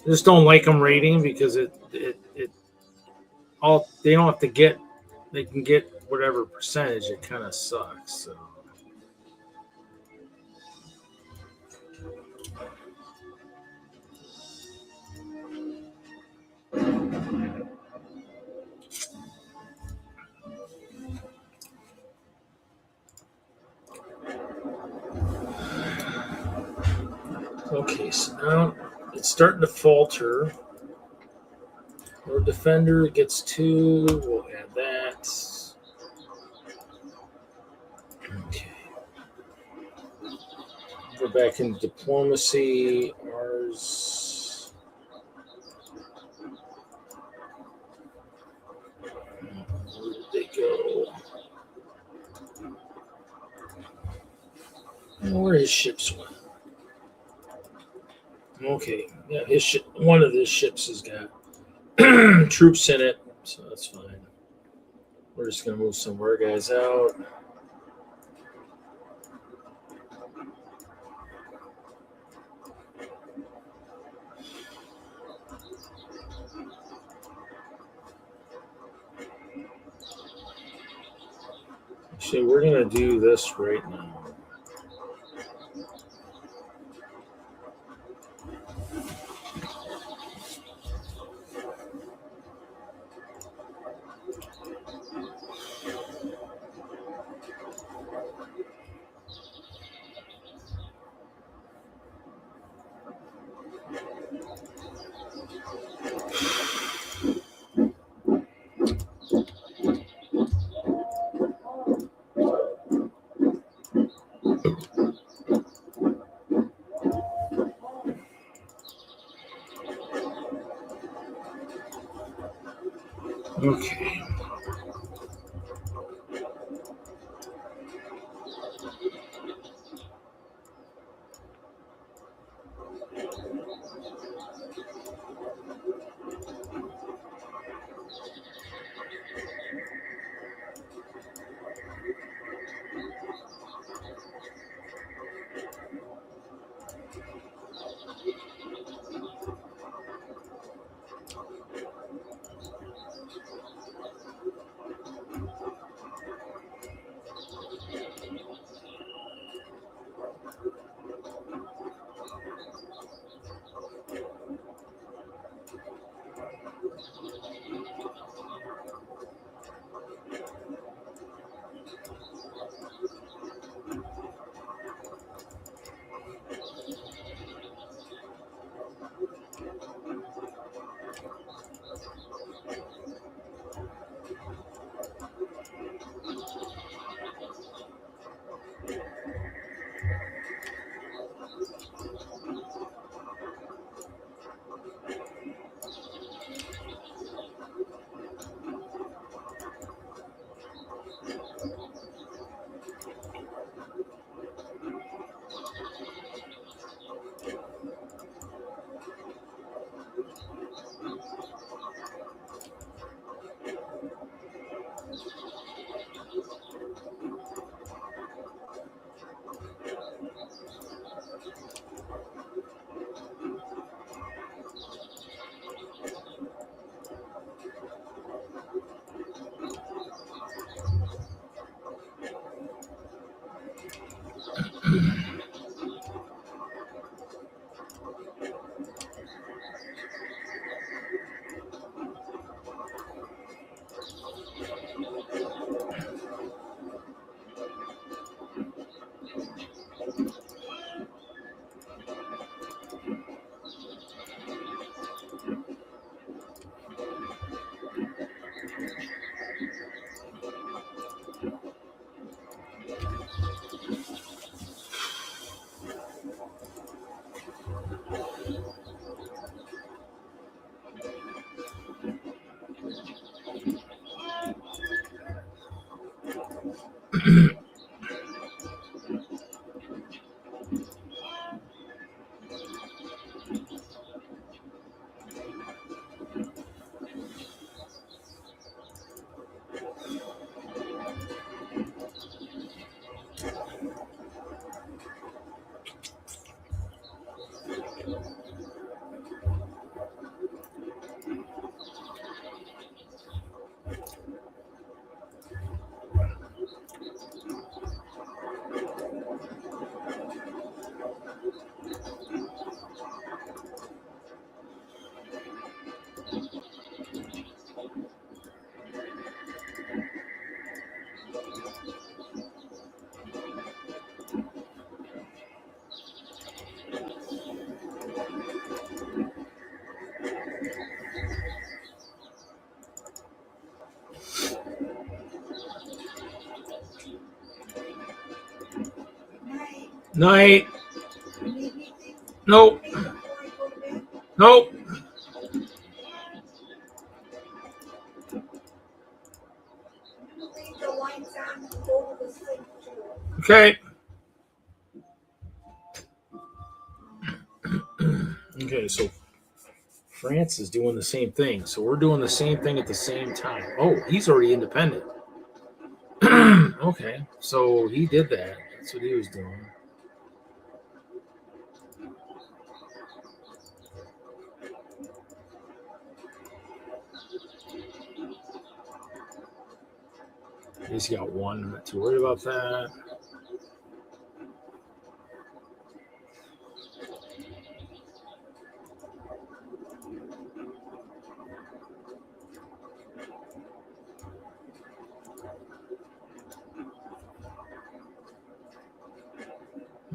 Just don't like them rating because it all they don't have to get. They can get whatever percentage. It kind of sucks. So. Okay, so now it's starting to falter. Our defender gets 2. We'll add that. Okay. Go back into diplomacy. Ours. Where did they go? Where his ships went. Okay, yeah, his ship, one of his ships has got troops in it, so that's fine. We're just going to move some of our guys out. Actually, we're going to do this right now. Okay. Night. Nope. Nope. Leave the lights on and go to sleep too. Okay. Okay, so France is doing the same thing. So we're doing the same thing at the same time. Oh, he's already independent. Okay, so he did that. That's what he was doing. He's got one. I'm not too worried about that.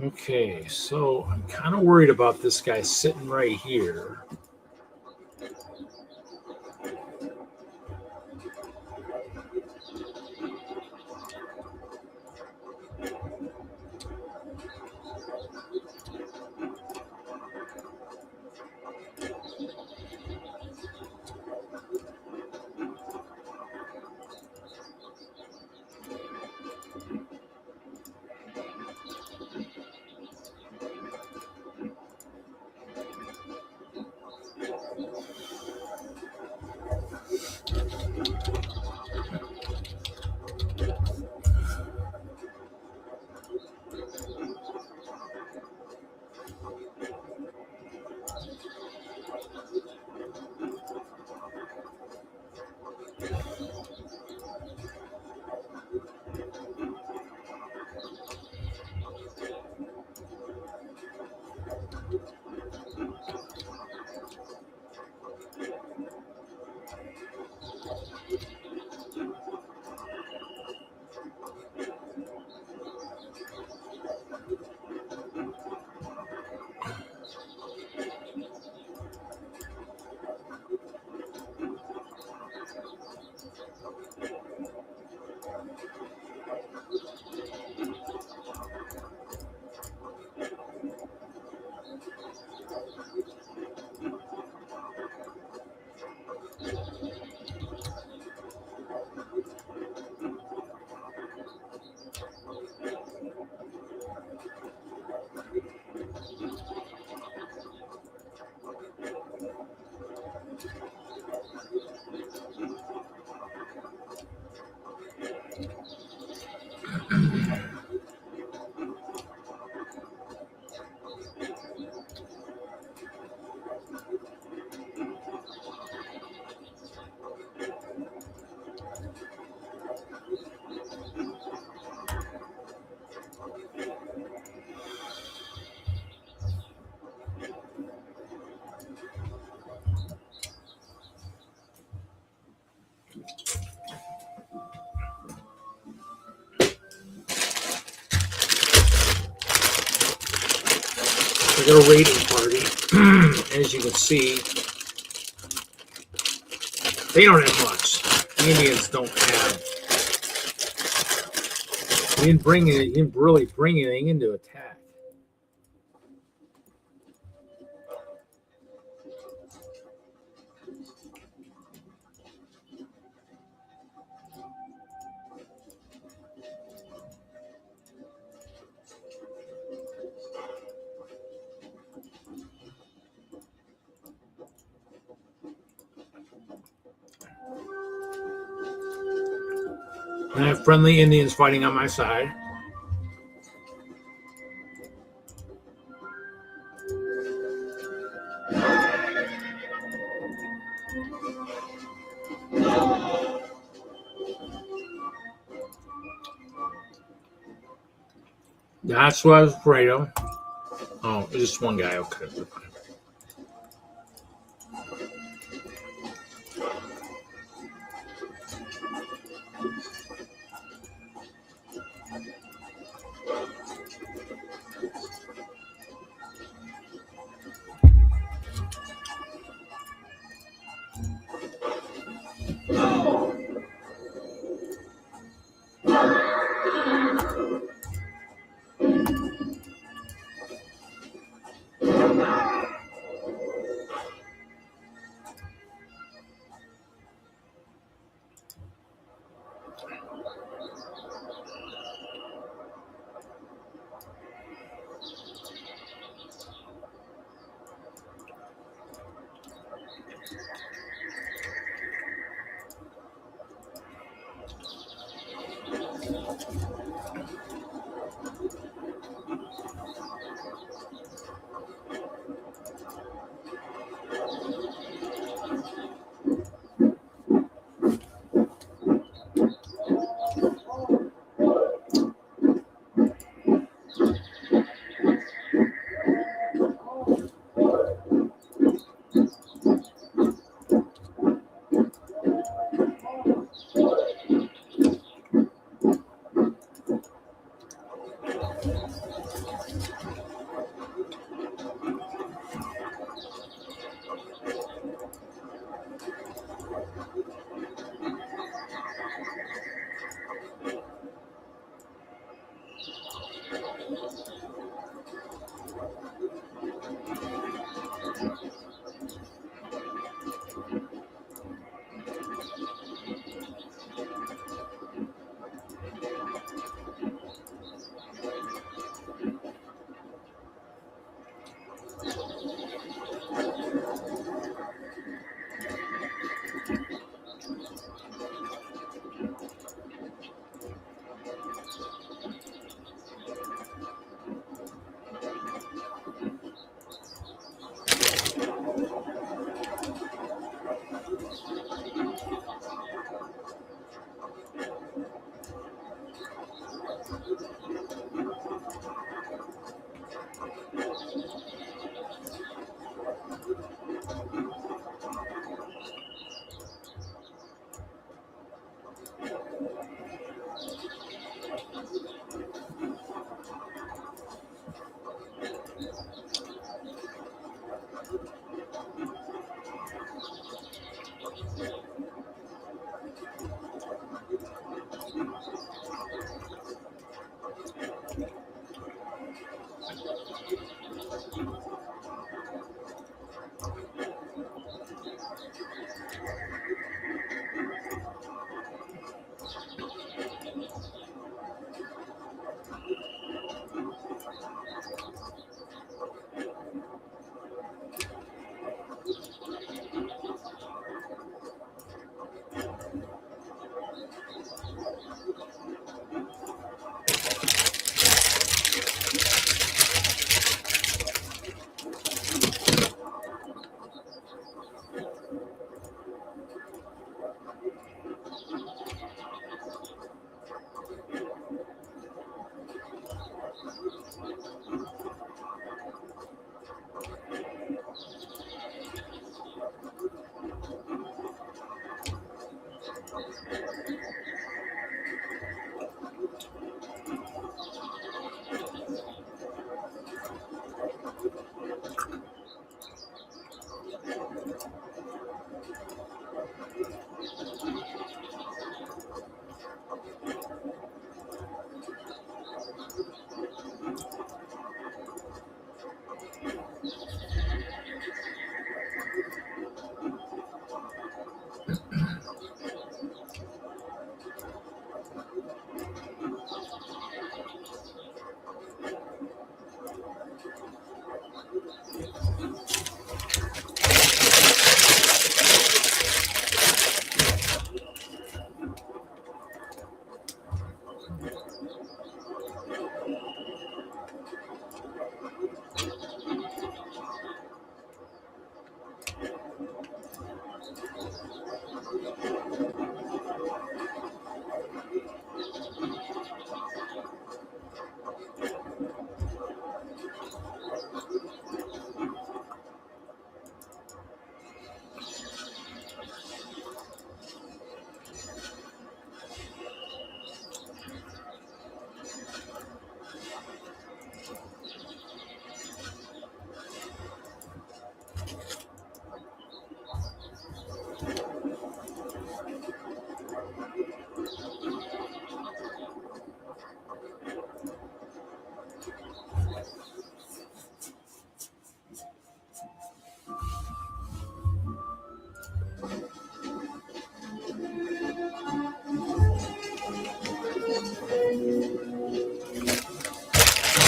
Okay, so I'm kind of worried about this guy sitting right here. I got a raiding party. As you can see, they don't have much. The Indians don't have. He didn't really bring anything into attack. I have friendly Indians fighting on my side. That's what I was afraid of. Oh, just one guy. Okay.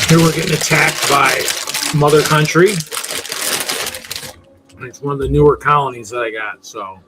Here we're getting attacked by Mother Country. It's one of the newer colonies that I got, so.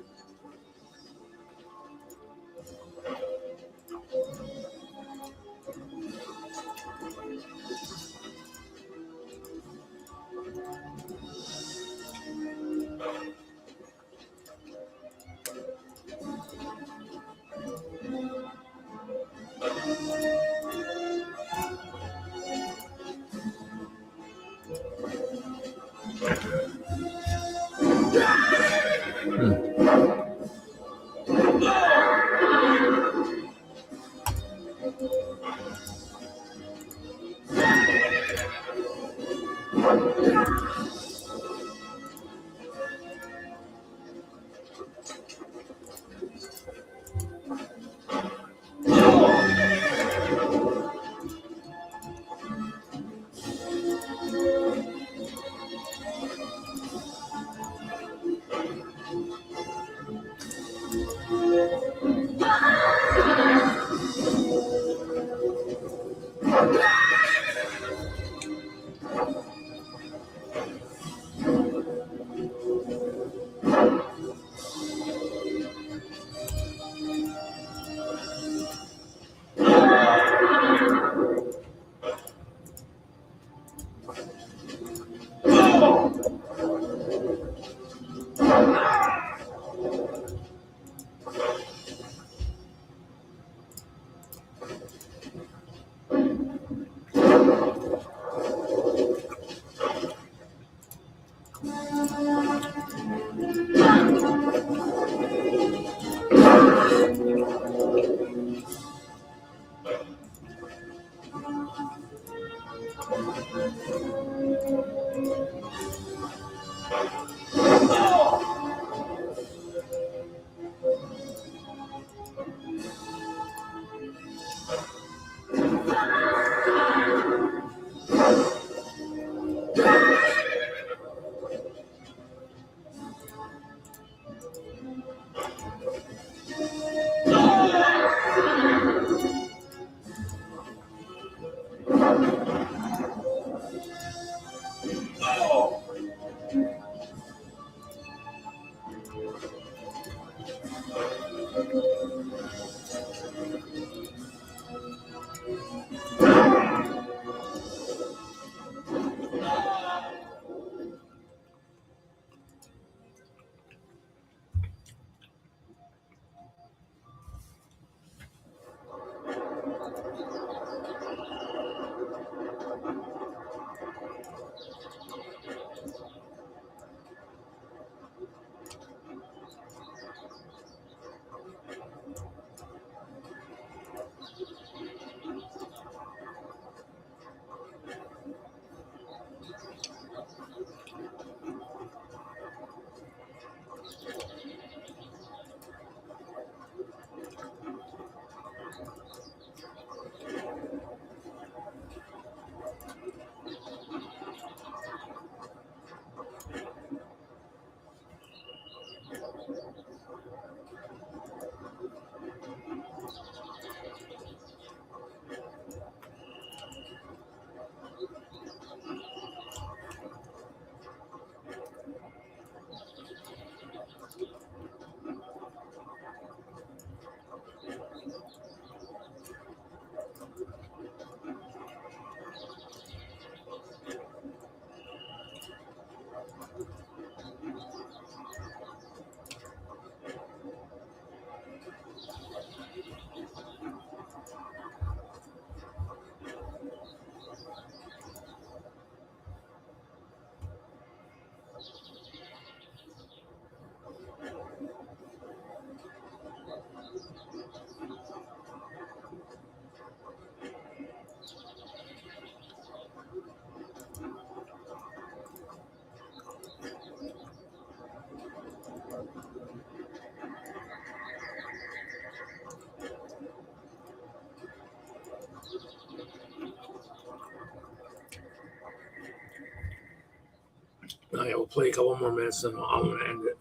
I will play a couple more minutes and I'm going to end it.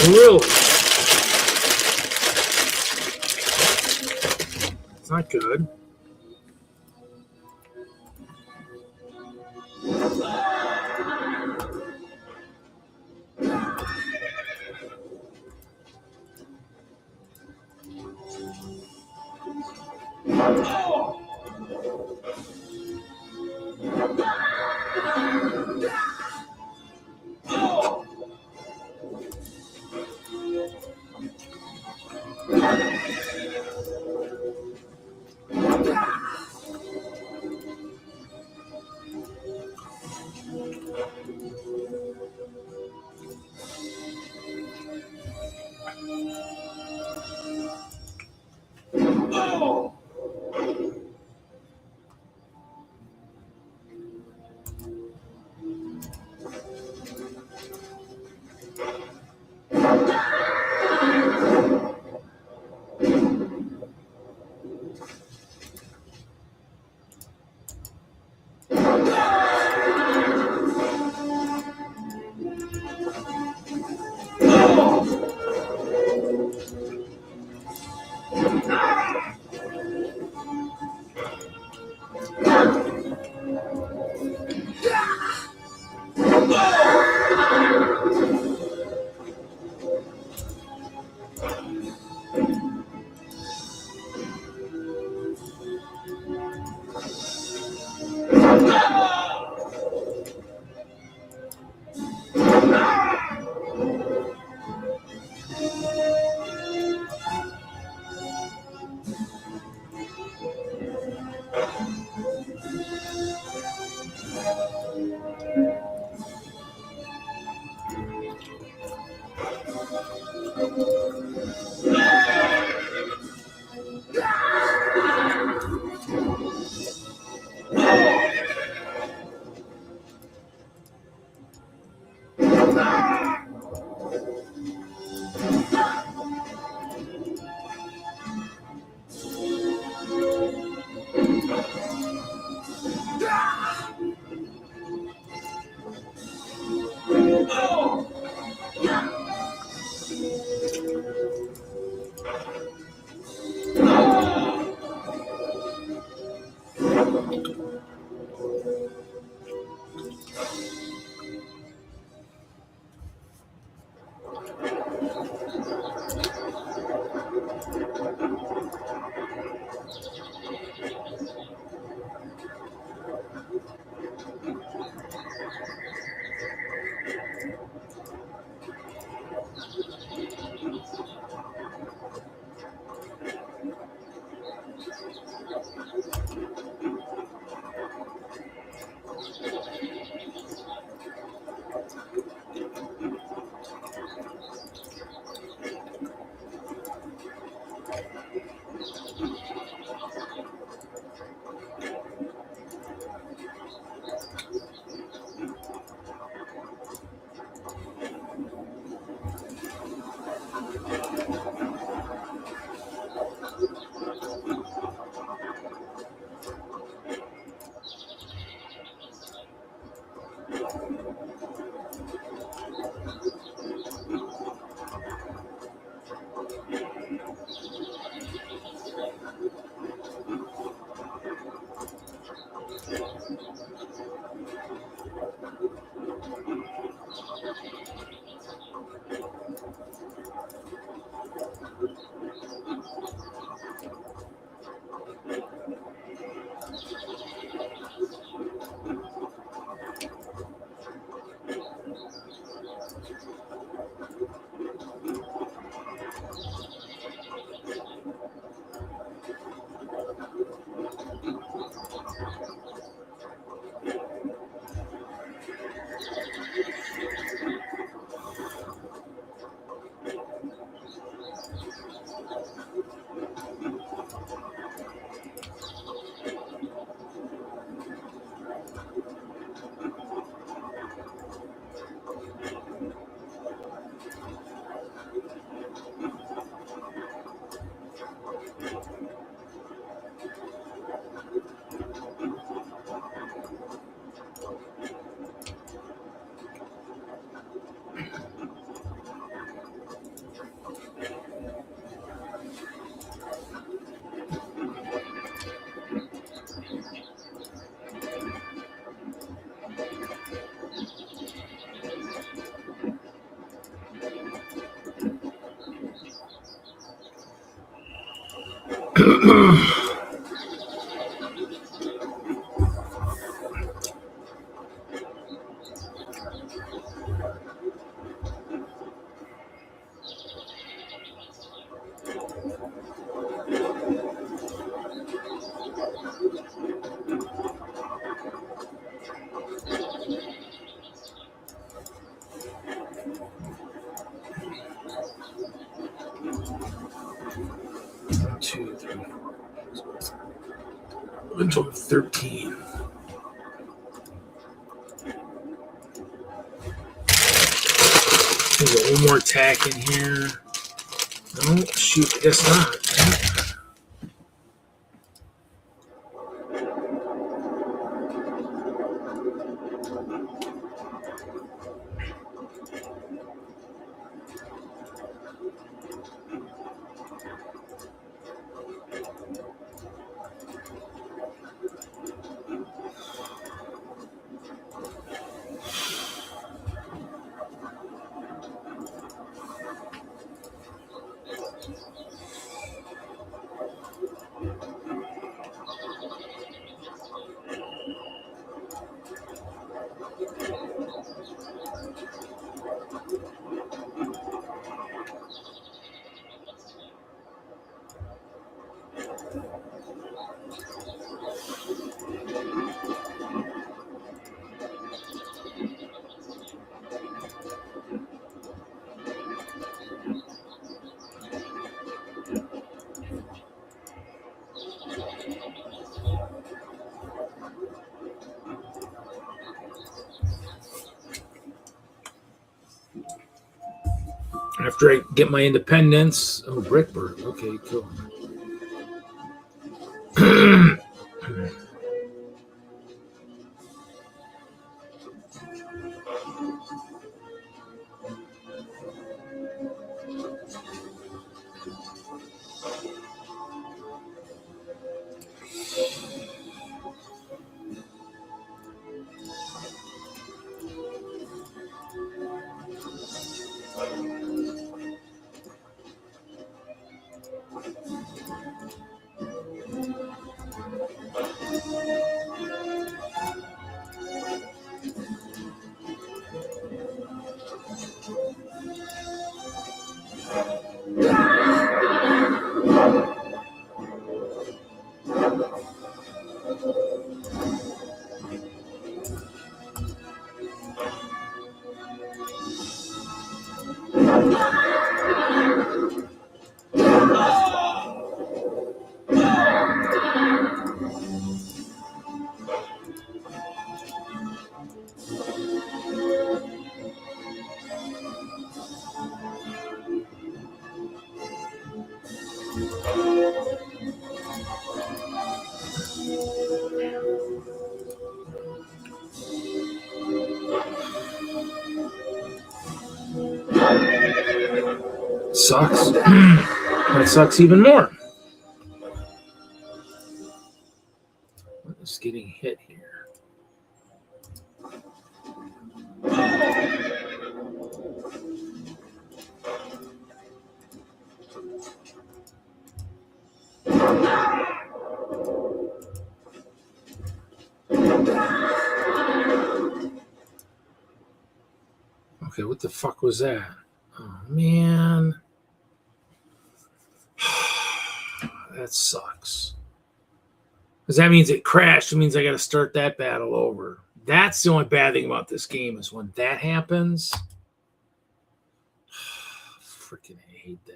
Really? It's not good. 12, 13. There's one more tack in here. No, shoot, I guess not. After I get my independence, oh, Brickburg. Okay, cool. Sucks. That sucks even more. What is getting hit here? Okay, what the fuck was that? Oh, man. That sucks. Because that means it crashed. It means I got to start that battle over. That's the only bad thing about this game is when that happens. Freaking hate that.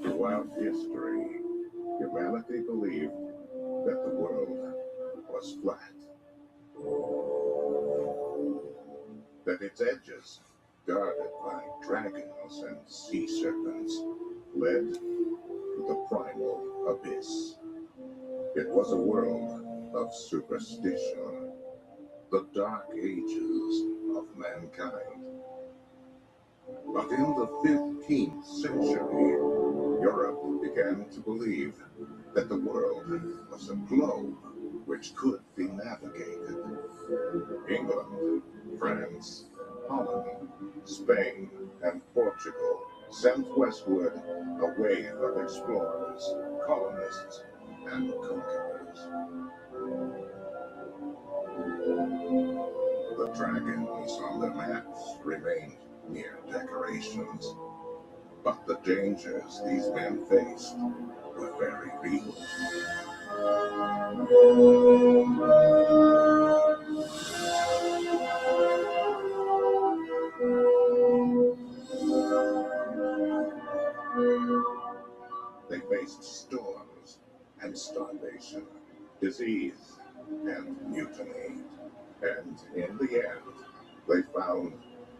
Throughout history, humanity believed that the world was flat, that its edges, guarded by dragons and sea serpents, led to the primal abyss. It was a world of superstition, the dark ages of mankind. But in the 15th century, Europe began to believe that the world was a globe which could be navigated. England, France, Holland, Spain, and Portugal sent westward a wave of explorers, colonists, and conquerors. The dragons on the maps remained mere decorations. But the dangers these men faced were very real. They faced storms and starvation, disease and mutiny. And in the end, they found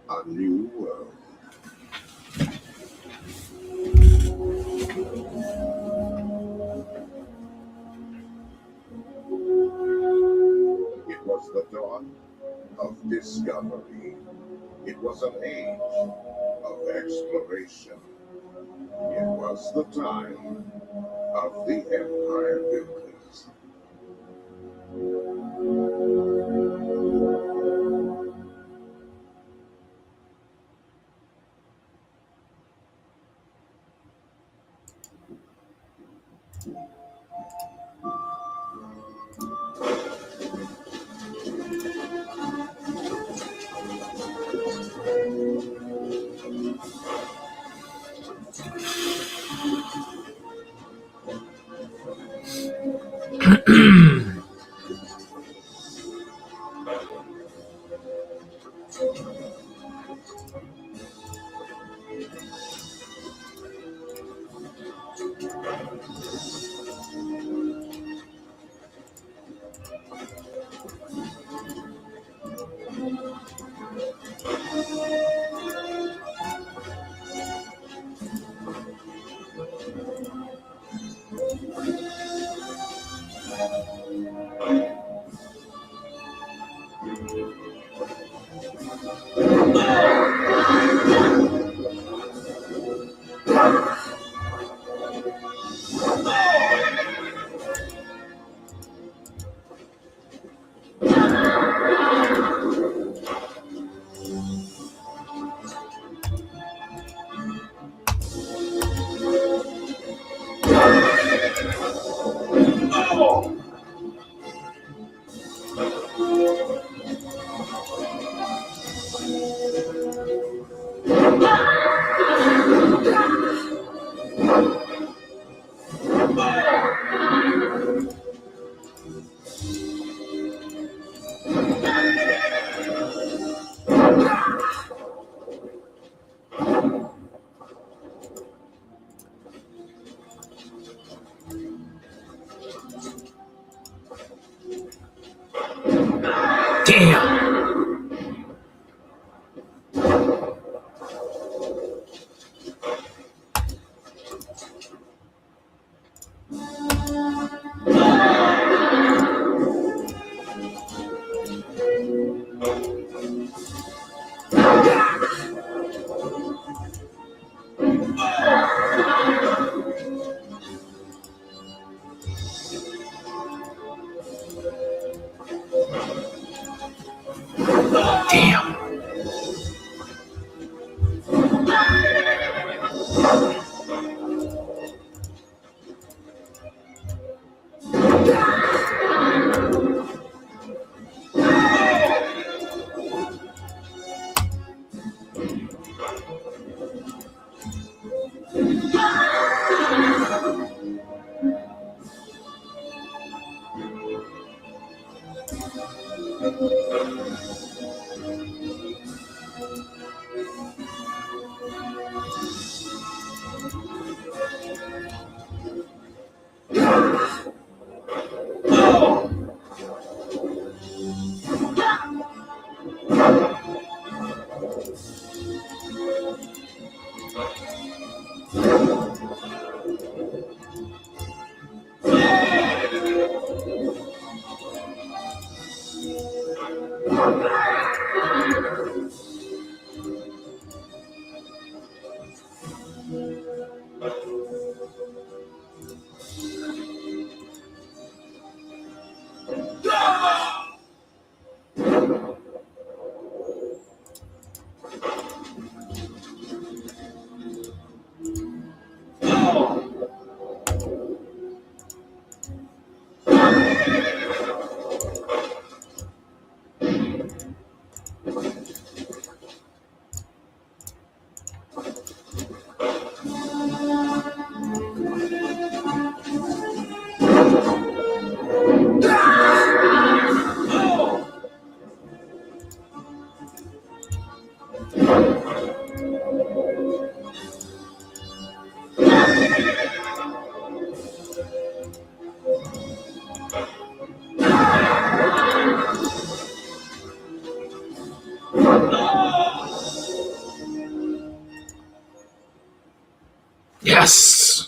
a new world. It was the dawn of discovery. It was an age of exploration. It was the time of the Empire Builders.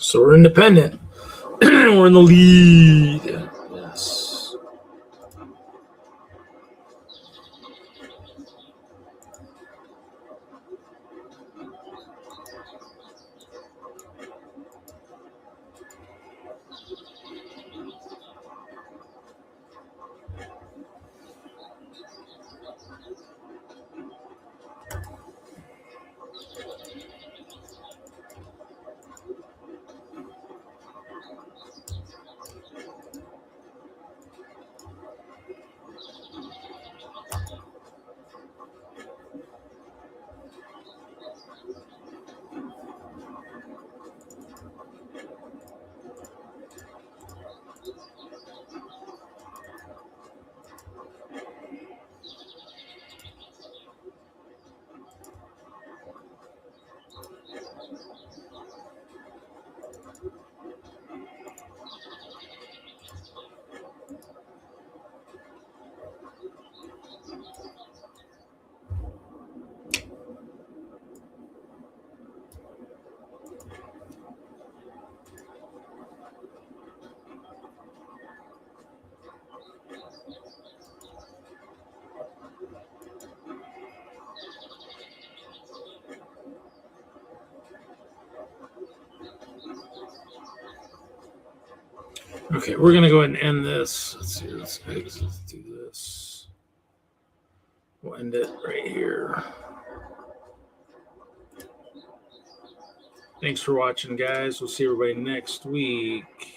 So we're independent. We're in the lead. Yes. Okay, we're gonna go ahead and end this. Let's see. Let's do this. We'll end it right here. Thanks for watching, guys. We'll see everybody next week.